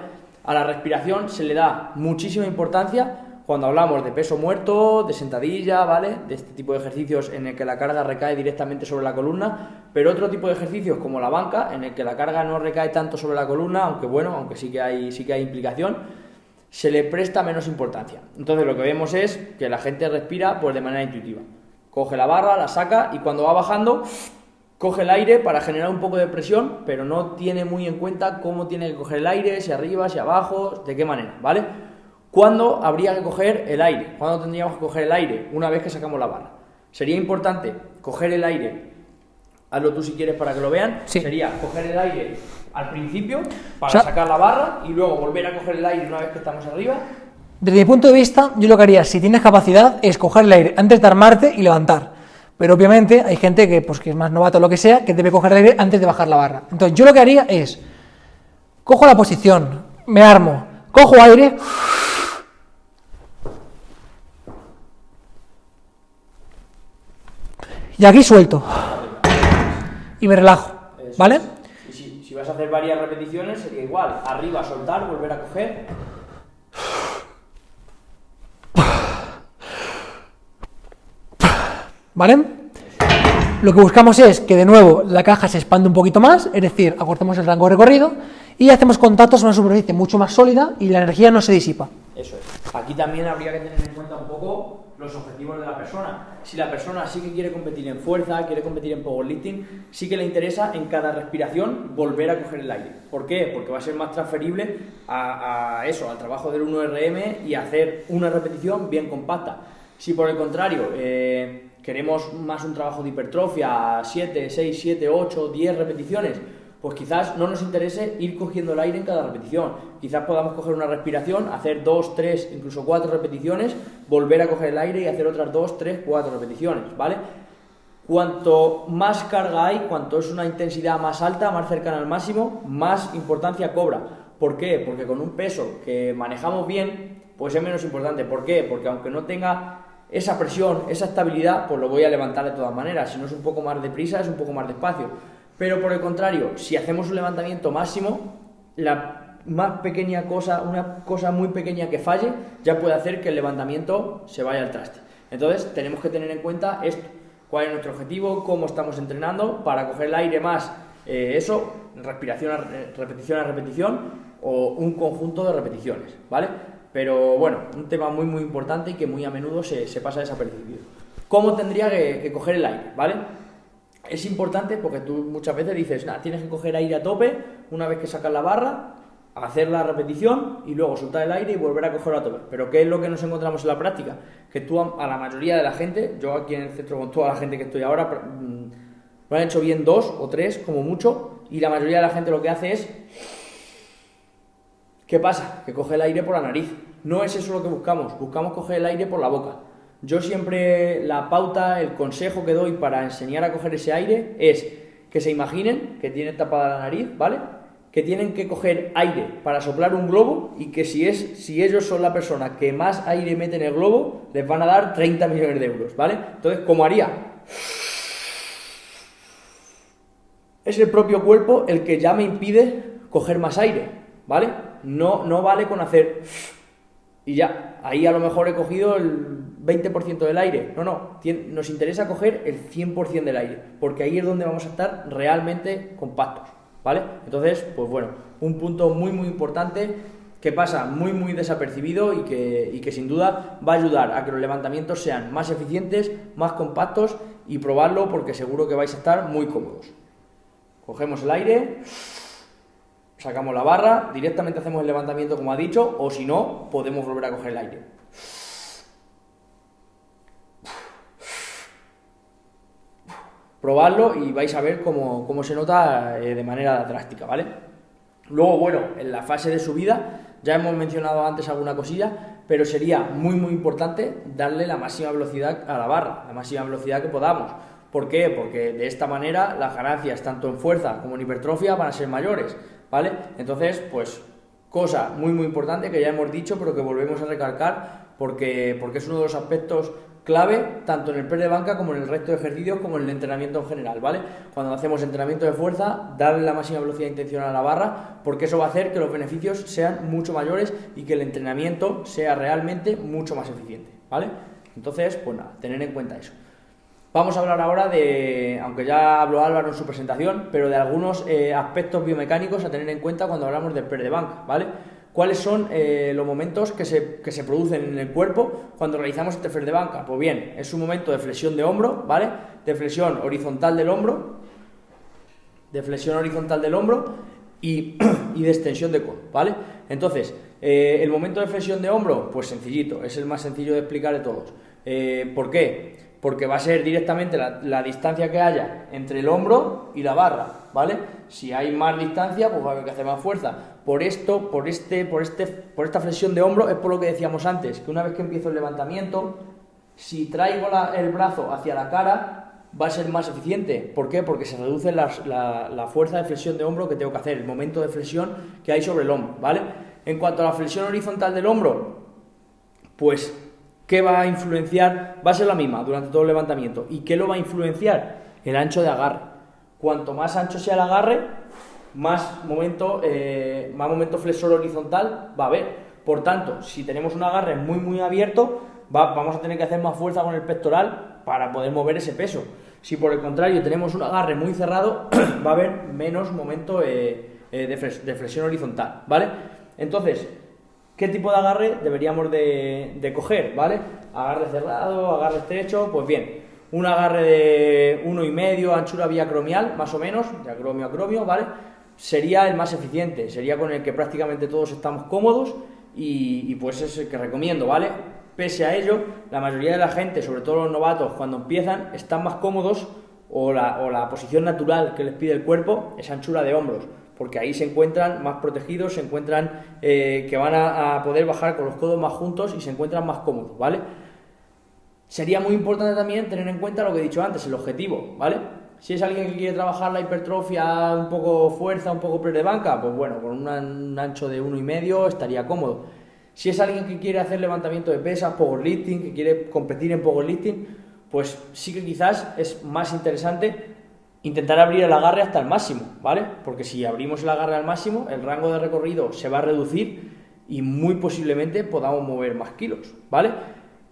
A la respiración se le da muchísima importancia cuando hablamos de peso muerto, de sentadilla, ¿vale? De este tipo de ejercicios en el que la carga recae directamente sobre la columna, pero otro tipo de ejercicios como la banca, en el que la carga no recae tanto sobre la columna, aunque sí que hay implicación, se le presta menos importancia. Entonces lo que vemos es que la gente respira pues de manera intuitiva. Coge la barra, la saca y cuando va bajando, coge el aire para generar un poco de presión, pero no tiene muy en cuenta cómo tiene que coger el aire, si arriba, si abajo, de qué manera, ¿vale? ¿Cuándo habría que coger el aire? ¿Cuándo tendríamos que coger el aire? Una vez que sacamos la barra. Sería importante coger el aire, hazlo tú si quieres para que lo vean, sí. Sería coger el aire al principio para sacar la barra y luego volver a coger el aire una vez que estamos arriba. Desde mi punto de vista, yo lo que haría, si tienes capacidad, es coger el aire antes de armarte y levantar. Pero obviamente hay gente que es más novato o lo que sea, que debe coger el aire antes de bajar la barra. Entonces yo lo que haría es, cojo la posición, me armo, cojo aire, y aquí suelto y me relajo, ¿vale? Y si vas a hacer varias repeticiones sería igual, arriba soltar, volver a coger ¿vale? Lo que buscamos es que de nuevo la caja se expande un poquito más, es decir, acortamos el rango de recorrido y hacemos contactos en una superficie mucho más sólida y la energía no se disipa. Eso es. Aquí también habría que tener en cuenta un poco los objetivos de la persona. Si la persona sí que quiere competir en fuerza, quiere competir en powerlifting, sí que le interesa en cada respiración volver a coger el aire. ¿Por qué? Porque va a ser más transferible a eso, al trabajo del 1RM y hacer una repetición bien compacta. Si por el contrario queremos más un trabajo de hipertrofia, 7, 6, 7, 8, 10 repeticiones, pues quizás no nos interese ir cogiendo el aire en cada repetición. Quizás podamos coger una respiración, hacer 2, 3, incluso 4 repeticiones, volver a coger el aire y hacer otras 2, 3, 4 repeticiones, ¿vale? Cuanto más carga hay, cuanto es una intensidad más alta, más cercana al máximo, más importancia cobra. ¿Por qué? Porque con un peso que manejamos bien, pues es menos importante. ¿Por qué? Porque aunque no tenga esa presión, esa estabilidad, pues lo voy a levantar de todas maneras. Si no es un poco más deprisa, es un poco más despacio. Pero por el contrario, si hacemos un levantamiento máximo, la más pequeña cosa, una cosa muy pequeña que falle, ya puede hacer que el levantamiento se vaya al traste. Entonces tenemos que tener en cuenta esto, cuál es nuestro objetivo, cómo estamos entrenando para coger el aire más, repetición a repetición o un conjunto de repeticiones, ¿vale? Pero bueno, un tema muy muy importante y que muy a menudo se pasa desapercibido. ¿Cómo tendría que coger el aire, ¿vale? Es importante porque tú muchas veces dices, tienes que coger aire a tope una vez que sacas la barra, hacer la repetición y luego soltar el aire y volver a cogerlo a tope. Pero ¿qué es lo que nos encontramos en la práctica? Que tú a la mayoría de la gente, yo aquí en el centro con toda la gente que estoy ahora, lo han hecho bien 2 o 3 como mucho y la mayoría de la gente lo que hace es... ¿Qué pasa? Que coge el aire por la nariz. No es eso lo que buscamos coger el aire por la boca. Yo siempre la pauta, el consejo que doy para enseñar a coger ese aire es que se imaginen que tienen tapada la nariz, ¿vale? Que tienen que coger aire para soplar un globo y que si ellos son la persona que más aire mete en el globo, les van a dar 30 millones de euros, ¿vale? Entonces, ¿cómo haría? Es el propio cuerpo el que ya me impide coger más aire, ¿vale? No vale con hacer... y ya, ahí a lo mejor he cogido el 20% del aire. No, nos interesa coger el 100% del aire, porque ahí es donde vamos a estar realmente compactos, ¿vale? Entonces, pues bueno, un punto muy muy importante que pasa muy muy desapercibido y que sin duda va a ayudar a que los levantamientos sean más eficientes, más compactos y probarlo porque seguro que vais a estar muy cómodos. Cogemos el aire... sacamos la barra, directamente hacemos el levantamiento como ha dicho, o si no, podemos volver a coger el aire. Probadlo y vais a ver cómo se nota de manera drástica, ¿vale? Luego, bueno, en la fase de subida, ya hemos mencionado antes alguna cosilla, pero sería muy muy importante darle la máxima velocidad a la barra, la máxima velocidad que podamos. ¿Por qué? Porque de esta manera las ganancias, tanto en fuerza como en hipertrofia, van a ser mayores, ¿vale? Entonces, pues, cosa muy muy importante que ya hemos dicho, pero que volvemos a recalcar, porque es uno de los aspectos clave, tanto en el press de banca como en el resto de ejercicios, como en el entrenamiento en general, ¿vale? Cuando hacemos entrenamiento de fuerza, darle la máxima velocidad intencional a la barra, porque eso va a hacer que los beneficios sean mucho mayores y que el entrenamiento sea realmente mucho más eficiente, ¿vale? Entonces, pues nada, tener en cuenta eso. Vamos a hablar ahora de, aunque ya habló Álvaro en su presentación, pero de algunos aspectos biomecánicos a tener en cuenta cuando hablamos del press de banca, ¿vale? ¿Cuáles son los momentos que se producen en el cuerpo cuando realizamos este press de banca? Pues bien, es un momento de flexión de hombro, ¿vale? De flexión horizontal del hombro, y de extensión de codo, ¿vale? Entonces, el momento de flexión de hombro, pues sencillito, es el más sencillo de explicar de todos. ¿Por qué? Porque va a ser directamente la distancia que haya entre el hombro y la barra, ¿vale? Si hay más distancia, pues va a haber que hacer más fuerza. Por esta flexión de hombro es por lo que decíamos antes, que una vez que empiezo el levantamiento, si traigo el brazo hacia la cara, va a ser más eficiente. ¿Por qué? Porque se reduce la fuerza de flexión de hombro que tengo que hacer, el momento de flexión que hay sobre el hombro, ¿vale? En cuanto a la flexión horizontal del hombro, pues... ¿qué va a influenciar? Va a ser la misma durante todo el levantamiento. ¿Y qué lo va a influenciar? El ancho de agarre. Cuanto más ancho sea el agarre, más momento flexor horizontal va a haber. Por tanto, si tenemos un agarre muy muy abierto, vamos a tener que hacer más fuerza con el pectoral para poder mover ese peso. Si por el contrario tenemos un agarre muy cerrado, va a haber menos momento de flexión horizontal, ¿vale? Entonces, ¿qué tipo de agarre deberíamos de coger, ¿vale? Agarre cerrado, agarre estrecho, pues bien, un agarre de 1,5, anchura biacromial, más o menos, de acromio a acromio, ¿vale? Sería el más eficiente, sería con el que prácticamente todos estamos cómodos y pues es el que recomiendo, ¿vale? Pese a ello, la mayoría de la gente, sobre todo los novatos, cuando empiezan, están más cómodos o la posición natural que les pide el cuerpo es anchura de hombros, porque ahí se encuentran más protegidos, se encuentran que van a poder bajar con los codos más juntos y se encuentran más cómodos, ¿vale? Sería muy importante también tener en cuenta lo que he dicho antes, el objetivo, ¿vale? Si es alguien que quiere trabajar la hipertrofia, un poco fuerza, un poco press de banca, pues bueno, con un ancho de 1,5 estaría cómodo. Si es alguien que quiere hacer levantamiento de pesas, powerlifting, que quiere competir en powerlifting, pues sí que quizás es más interesante intentar abrir el agarre hasta el máximo, ¿vale? Porque si abrimos el agarre al máximo, el rango de recorrido se va a reducir y muy posiblemente podamos mover más kilos, ¿vale?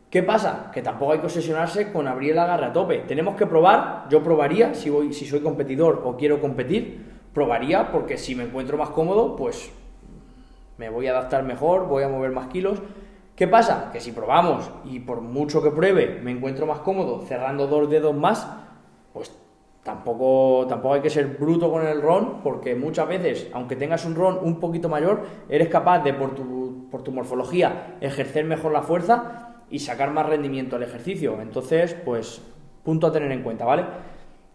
¿Qué pasa? Que tampoco hay que obsesionarse con abrir el agarre a tope. Tenemos que probar, yo probaría, si soy competidor o quiero competir, probaría porque si me encuentro más cómodo, pues me voy a adaptar mejor, voy a mover más kilos. ¿Qué pasa? Que si probamos y por mucho que pruebe me encuentro más cómodo cerrando 2 dedos más, pues tampoco hay que ser bruto con el RON, porque muchas veces, aunque tengas un RON un poquito mayor, eres capaz de, por tu morfología, ejercer mejor la fuerza y sacar más rendimiento al ejercicio. Entonces, pues, punto a tener en cuenta, ¿vale?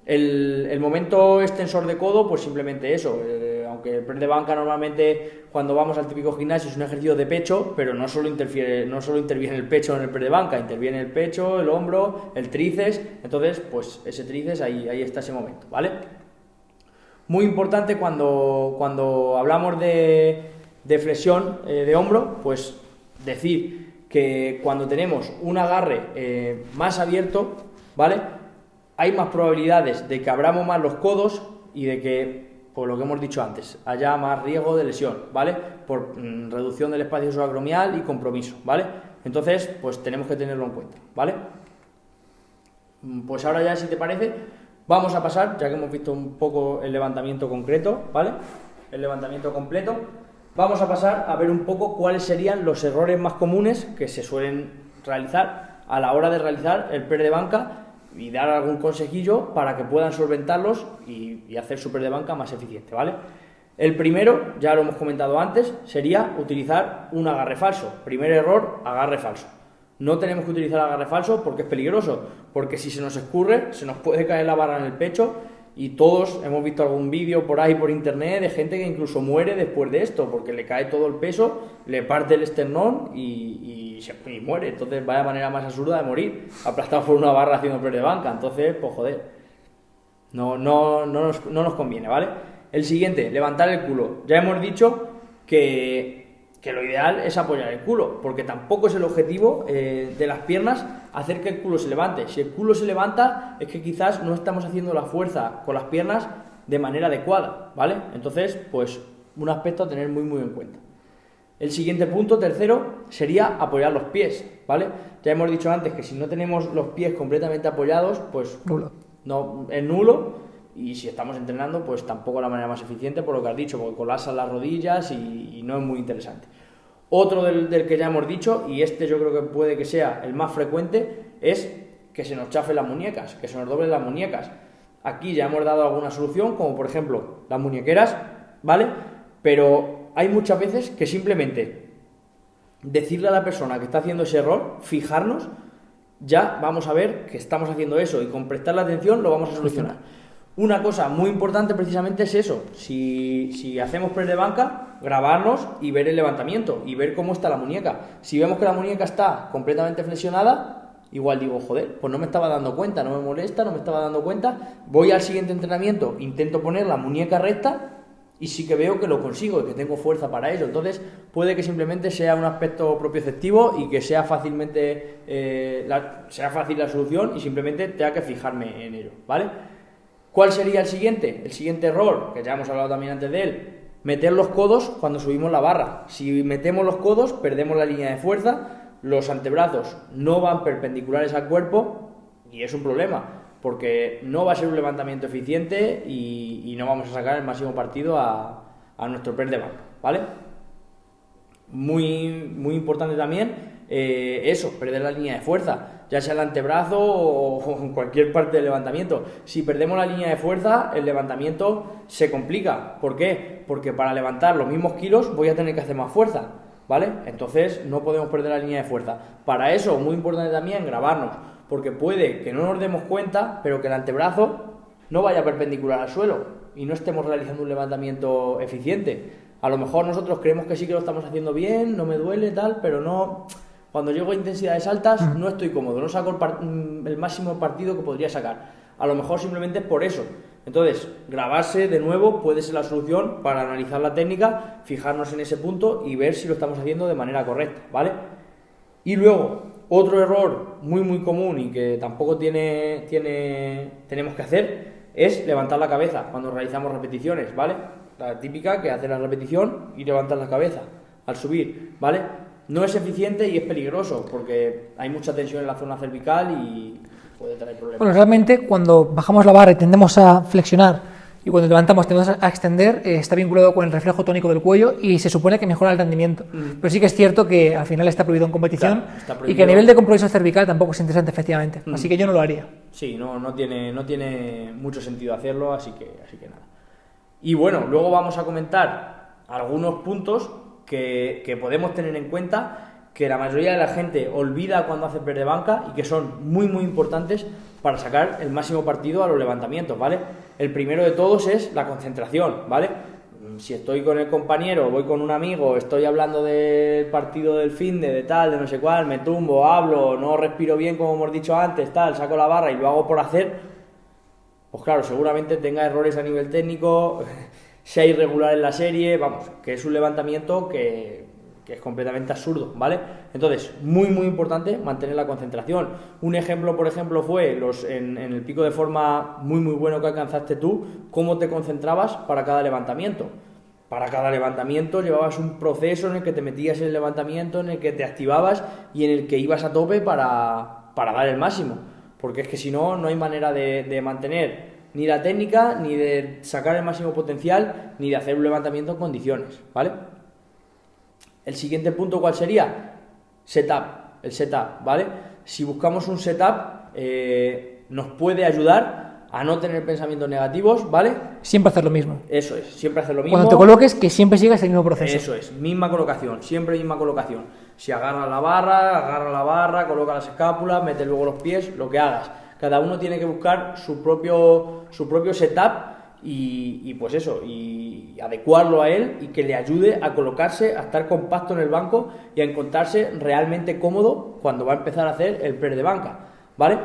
El momento extensor de codo, pues simplemente eso. Aunque el press de banca normalmente cuando vamos al típico gimnasio es un ejercicio de pecho, pero no solo interviene el pecho en el press de banca, interviene el pecho, el hombro, el tríceps. Entonces, pues ese tríceps ahí está ese momento, ¿vale? Muy importante cuando hablamos de flexión de hombro, pues decir que cuando tenemos un agarre más abierto, ¿vale? Hay más probabilidades de que abramos más los codos y de que, por lo que hemos dicho antes, haya más riesgo de lesión, ¿vale? Por reducción del espacio subacromial y compromiso, ¿vale? Entonces, pues tenemos que tenerlo en cuenta, ¿vale? Pues ahora ya, si te parece, vamos a pasar, ya que hemos visto un poco el levantamiento concreto, ¿vale? El levantamiento completo. Vamos a pasar a ver un poco cuáles serían los errores más comunes que se suelen realizar a la hora de realizar el press de banca y dar algún consejillo para que puedan solventarlos y hacer su press de banca más eficiente, ¿vale? El primero, ya lo hemos comentado antes, sería utilizar un agarre falso. Primer error, agarre falso. No tenemos que utilizar agarre falso porque es peligroso, porque si se nos escurre, se nos puede caer la barra en el pecho y todos hemos visto algún vídeo por ahí por internet de gente que incluso muere después de esto, porque le cae todo el peso, le parte el esternón y muere. Entonces vaya manera más absurda de morir, aplastado por una barra haciendo press de banca. Entonces, pues joder, no nos conviene, ¿vale? El siguiente, levantar el culo. Ya hemos dicho que lo ideal es apoyar el culo, porque tampoco es el objetivo de las piernas hacer que el culo se levante. Si el culo se levanta es que quizás no estamos haciendo la fuerza con las piernas de manera adecuada, ¿vale? Entonces, pues un aspecto a tener muy muy en cuenta. El siguiente punto, tercero, sería apoyar los pies, ¿vale? Ya hemos dicho antes que si no tenemos los pies completamente apoyados, pues no es nulo. Y si estamos entrenando, pues tampoco la manera más eficiente, por lo que has dicho, porque colapsan las rodillas y no es muy interesante. Otro del que ya hemos dicho, y este yo creo que puede que sea el más frecuente, es que se nos chafen las muñecas, que se nos doblen las muñecas. Aquí ya hemos dado alguna solución, como por ejemplo las muñequeras, ¿vale? Pero hay muchas veces que simplemente decirle a la persona que está haciendo ese error, fijarnos, ya vamos a ver que estamos haciendo eso y con prestar la atención lo vamos a solucionar. Una cosa muy importante precisamente es eso, si hacemos press de banca, grabarnos y ver el levantamiento y ver cómo está la muñeca. Si vemos que la muñeca está completamente flexionada, igual digo, joder, pues no me estaba dando cuenta, no me molesta, no me estaba dando cuenta, voy al siguiente entrenamiento, intento poner la muñeca recta y sí que veo que lo consigo y que tengo fuerza para ello. Entonces puede que simplemente sea un aspecto propioceptivo y que sea fácil la solución y simplemente tenga que fijarme en ello, ¿vale? ¿Cuál sería el siguiente? El siguiente error, que ya hemos hablado también antes de él, meter los codos cuando subimos la barra. Si metemos los codos, perdemos la línea de fuerza, los antebrazos no van perpendiculares al cuerpo Y es un problema, porque no va a ser un levantamiento eficiente y no vamos a sacar el máximo partido a nuestro press de banca, ¿vale? Muy importante también eso, perder la línea de fuerza, ya sea el antebrazo o en cualquier parte del levantamiento. Si perdemos la línea de fuerza, el levantamiento se complica. ¿Por qué? Porque para levantar los mismos kilos voy a tener que hacer más fuerza, ¿vale? Entonces no podemos perder la línea de fuerza. Para eso, muy importante también grabarnos, porque puede que no nos demos cuenta, pero que el antebrazo no vaya perpendicular al suelo y no estemos realizando un levantamiento eficiente. A lo mejor nosotros creemos que sí que lo estamos haciendo bien, no me duele, tal, pero no. Cuando llego a intensidades altas no estoy cómodo, no saco el máximo partido que podría sacar. A lo mejor simplemente por eso. Entonces, grabarse de nuevo puede ser la solución para analizar la técnica, fijarnos en ese punto y ver si lo estamos haciendo de manera correcta, ¿vale? Y luego, otro error muy común y que tampoco tenemos que hacer es levantar la cabeza cuando realizamos repeticiones, ¿vale? La típica que hace la repetición y levantar la cabeza al subir, ¿vale? No es eficiente y es peligroso porque hay mucha tensión en la zona cervical y puede traer problemas. Bueno, realmente cuando bajamos la barra y tendemos a flexionar y cuando levantamos tendemos a extender, está vinculado con el reflejo tónico del cuello y se supone que mejora el rendimiento. Pero sí que es cierto que al final está prohibido en competición, claro, está prohibido. Y que a nivel de compromiso cervical tampoco es interesante, efectivamente. Así que yo no lo haría. Sí, no tiene mucho sentido hacerlo, así que nada. Y bueno, luego vamos a comentar algunos puntos que podemos tener en cuenta, que la mayoría de la gente olvida cuando hace press de banca y que son muy importantes para sacar el máximo partido a los levantamientos, ¿vale? El primero de todos es la concentración, ¿vale? Si estoy con el compañero, voy con un amigo, estoy hablando del partido del finde, de tal, de no sé cuál, me tumbo, hablo, no respiro bien como hemos dicho antes, tal, saco la barra y lo hago por hacer, pues claro, seguramente tenga errores a nivel técnico, sea irregular en la serie, vamos, que es un levantamiento que es completamente absurdo, ¿vale? Entonces, muy importante mantener la concentración. Un ejemplo, por ejemplo, fue en el pico de forma muy bueno que alcanzaste tú, cómo te concentrabas para cada levantamiento. Para cada levantamiento llevabas un proceso en el que te metías en el levantamiento, en el que te activabas y en el que ibas a tope para dar el máximo. Porque es que si no, no hay manera de mantener ni la técnica, ni de sacar el máximo potencial, ni de hacer un levantamiento en condiciones, ¿vale? El siguiente punto, ¿cuál sería? El setup, ¿vale? Si buscamos un setup, nos puede ayudar a no tener pensamientos negativos, ¿vale? Siempre hacer lo mismo. Eso es, siempre hacer lo mismo. Cuando te coloques, que siempre sigas el mismo proceso. Eso es, misma colocación, siempre misma colocación. Si agarra la barra, coloca las escápulas, mete luego los pies, lo que hagas. Cada uno tiene que buscar su propio setup y pues eso, y adecuarlo a él y que le ayude a colocarse, a estar compacto en el banco y a encontrarse realmente cómodo cuando va a empezar a hacer el press de banca, ¿vale?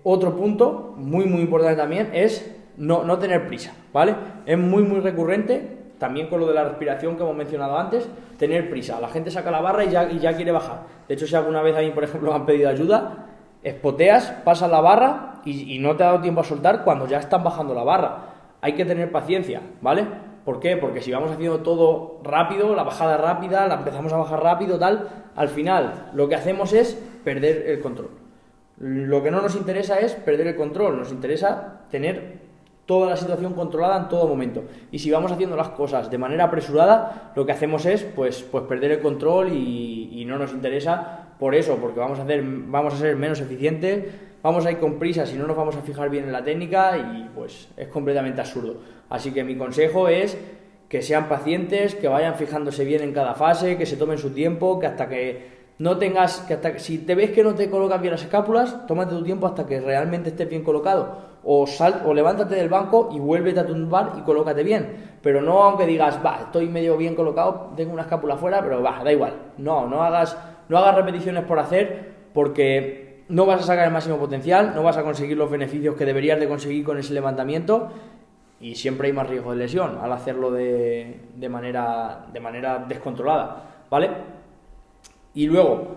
Otro punto muy importante también es no tener prisa, ¿vale? Es muy recurrente, también con lo de la respiración que hemos mencionado antes, tener prisa. La gente saca la barra y ya quiere bajar. De hecho, si alguna vez a mí, por ejemplo, me han pedido ayuda, espoteas, pasas la barra y no te ha dado tiempo a soltar cuando ya están bajando la barra. Hay que tener paciencia, ¿vale? ¿Por qué? Porque si vamos haciendo todo rápido, la bajada rápida, la empezamos a bajar rápido, tal, al final lo que hacemos es perder el control. Lo que no nos interesa es perder el control, nos interesa tener toda la situación controlada en todo momento. Y si vamos haciendo las cosas de manera apresurada, lo que hacemos es pues perder el control y no nos interesa por eso, porque vamos a ser menos eficientes, vamos a ir con prisa si no nos vamos a fijar bien en la técnica y pues es completamente absurdo. Así que mi consejo es que sean pacientes, que vayan fijándose bien en cada fase, que se tomen su tiempo, que hasta que no tengas, si te ves que no te colocas bien las escápulas, tómate tu tiempo hasta que realmente estés bien colocado. O levántate del banco y vuélvete a tumbar y colócate bien. Pero no aunque digas, estoy medio bien colocado, tengo una escápula fuera, pero da igual. No hagas repeticiones por hacer, porque no vas a sacar el máximo potencial, no vas a conseguir los beneficios que deberías de conseguir con ese levantamiento y siempre hay más riesgo de lesión al hacerlo de manera descontrolada, ¿vale? Y luego,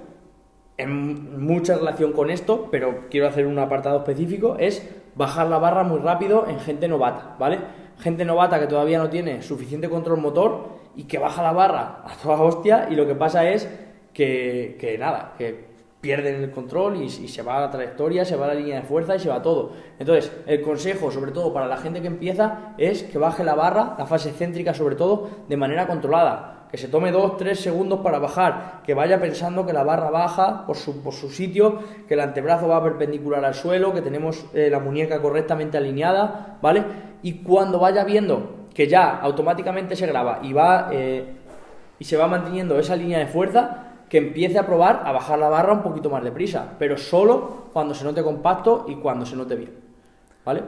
en mucha relación con esto, pero quiero hacer un apartado específico, es bajar la barra muy rápido en gente novata, ¿vale? Gente novata que todavía no tiene suficiente control motor y que baja la barra a toda hostia y lo que pasa es que pierden el control y se va a la trayectoria, se va a la línea de fuerza y se va todo. Entonces, el consejo, sobre todo para la gente que empieza, es que baje la barra, la fase céntrica sobre todo, de manera controlada. Que se tome 2-3 segundos para bajar, que vaya pensando que la barra baja por su sitio, que el antebrazo va perpendicular al suelo, que tenemos la muñeca correctamente alineada, ¿vale? Y cuando vaya viendo que ya automáticamente se graba y se va manteniendo esa línea de fuerza, que empiece a probar a bajar la barra un poquito más deprisa, pero solo cuando se note compacto y cuando se note bien, ¿vale?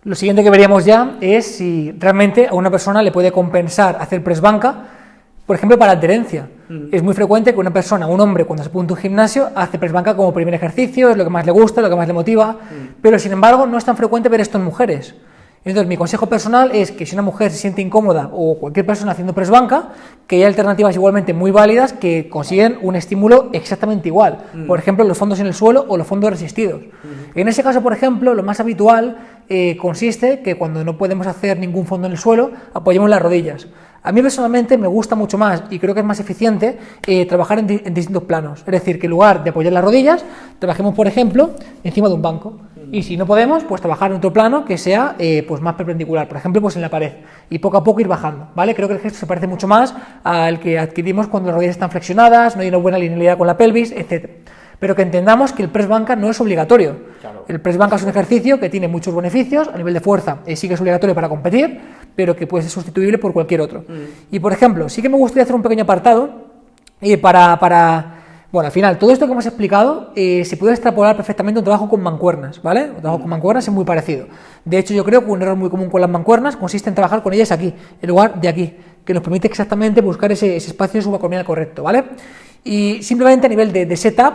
Lo siguiente que veríamos ya es si realmente a una persona le puede compensar hacer press banca, por ejemplo, para adherencia. Es muy frecuente que una persona, un hombre, cuando se apunta a un gimnasio, hace press banca como primer ejercicio, es lo que más le gusta, lo que más le motiva, pero sin embargo no es tan frecuente ver esto en mujeres. Entonces, mi consejo personal es que si una mujer se siente incómoda o cualquier persona haciendo press banca, que hay alternativas igualmente muy válidas que consiguen un estímulo exactamente igual. Por ejemplo, los fondos en el suelo o los fondos resistidos. En ese caso, por ejemplo, lo más habitual consiste que cuando no podemos hacer ningún fondo en el suelo, apoyemos las rodillas. A mí personalmente me gusta mucho más y creo que es más eficiente trabajar en distintos planos. Es decir, que en lugar de apoyar las rodillas, trabajemos, por ejemplo, encima de un banco. Y si no podemos, pues trabajar en otro plano que sea pues más perpendicular, por ejemplo, pues en la pared. Y poco a poco ir bajando, ¿vale? Creo que el gesto se parece mucho más al que adquirimos cuando las rodillas están flexionadas, no hay una buena linealidad con la pelvis, etc. Pero que entendamos que el press banca no es obligatorio. Claro. El press banca es un ejercicio que tiene muchos beneficios, a nivel de fuerza sí que es obligatorio para competir, pero que puede ser sustituible por cualquier otro. Y por ejemplo, sí que me gustaría hacer un pequeño apartado bueno, al final, todo esto que hemos explicado se puede extrapolar perfectamente a un trabajo con mancuernas, ¿vale? Un trabajo con mancuernas es muy parecido. De hecho, yo creo que un error muy común con las mancuernas consiste en trabajar con ellas aquí, en lugar de aquí, que nos permite exactamente buscar ese espacio subacromial correcto, ¿vale? Y simplemente a nivel de setup,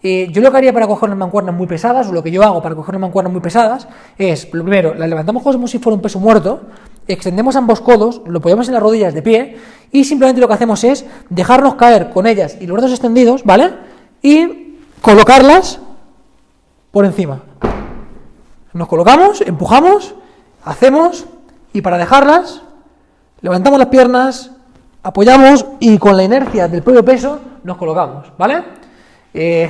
yo lo que haría para coger unas mancuernas muy pesadas, o lo que yo hago para coger unas mancuernas muy pesadas, es, lo primero, las levantamos como si fuera un peso muerto, extendemos ambos codos, lo apoyamos en las rodillas de pie y simplemente lo que hacemos es dejarnos caer con ellas y los brazos extendidos, ¿vale? Y colocarlas por encima. Nos colocamos, empujamos, hacemos y para dejarlas levantamos las piernas, apoyamos y con la inercia del propio peso nos colocamos, ¿vale?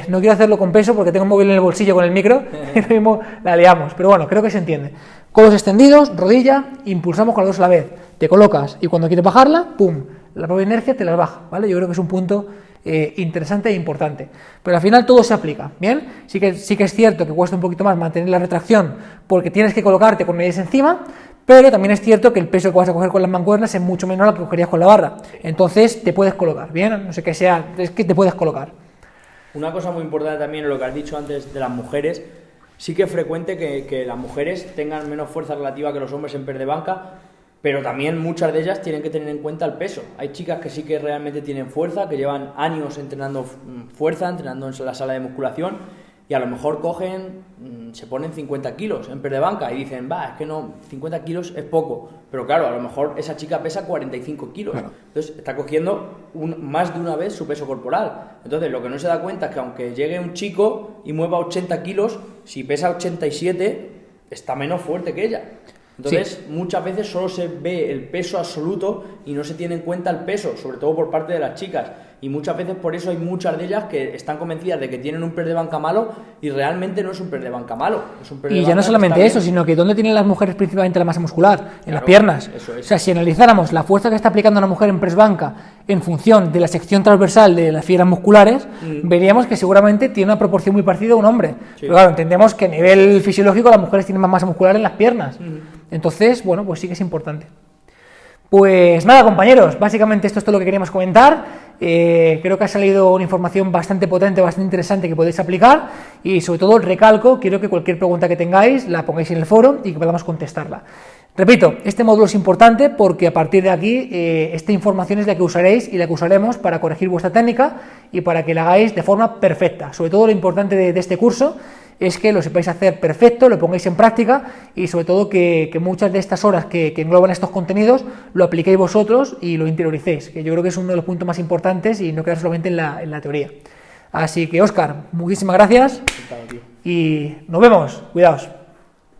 No quiero hacerlo con peso porque tengo un móvil en el bolsillo con el micro y lo mismo la liamos, pero bueno, creo que se entiende. Codos extendidos, rodilla, impulsamos con las dos a la vez, te colocas y cuando quieres bajarla, ¡pum!, la propia inercia te las baja, ¿vale? Yo creo que es un punto interesante e importante, pero al final todo se aplica, ¿bien? Sí que es cierto que cuesta un poquito más mantener la retracción porque tienes que colocarte con ellas encima, pero también es cierto que el peso que vas a coger con las mancuernas es mucho menor al que cogerías con la barra, entonces te puedes colocar, ¿bien? No sé qué sea, es que te puedes colocar. Una cosa muy importante también en lo que has dicho antes de las mujeres, sí que es frecuente que las mujeres tengan menos fuerza relativa que los hombres en press de banca, pero también muchas de ellas tienen que tener en cuenta el peso. Hay chicas que sí que realmente tienen fuerza, que llevan años entrenando fuerza, entrenando en la sala de musculación, y a lo mejor se ponen 50 kilos en press de banca y dicen, es que no, 50 kilos es poco, pero claro, a lo mejor esa chica pesa 45 kilos, claro. Entonces está cogiendo más de una vez su peso corporal. Entonces lo que no se da cuenta es que aunque llegue un chico y mueva 80 kilos, si pesa 87, está menos fuerte que ella. Entonces, muchas veces solo se ve el peso absoluto y no se tiene en cuenta el peso, sobre todo por parte de las chicas. Y muchas veces por eso hay muchas de ellas que están convencidas de que tienen un press de banca malo y realmente no es un press de banca malo. Es un press de y banca ya no solamente eso, sino que ¿dónde tienen las mujeres principalmente la masa muscular? En claro, las piernas. Eso es. O sea, si analizáramos la fuerza que está aplicando una mujer en press banca en función de la sección transversal de las fibras musculares, veríamos que seguramente tiene una proporción muy parecida a un hombre. Sí. Pero claro, entendemos que a nivel fisiológico las mujeres tienen más masa muscular en las piernas. Entonces, bueno, pues sí que es importante. Pues nada, compañeros, básicamente esto es todo lo que queríamos comentar. Creo que ha salido una información bastante potente, bastante interesante que podéis aplicar y sobre todo recalco, quiero que cualquier pregunta que tengáis la pongáis en el foro y que podamos contestarla. Repito, este módulo es importante porque a partir de aquí esta información es la que usaréis y la que usaremos para corregir vuestra técnica y para que la hagáis de forma perfecta. Sobre todo lo importante de este curso es que lo sepáis hacer perfecto, lo pongáis en práctica y sobre todo que muchas de estas horas que engloban estos contenidos lo apliquéis vosotros y lo interioricéis, que yo creo que es uno de los puntos más importantes y no quedar solamente en la teoría. Así que, Óscar, muchísimas gracias y nos vemos, cuidaos.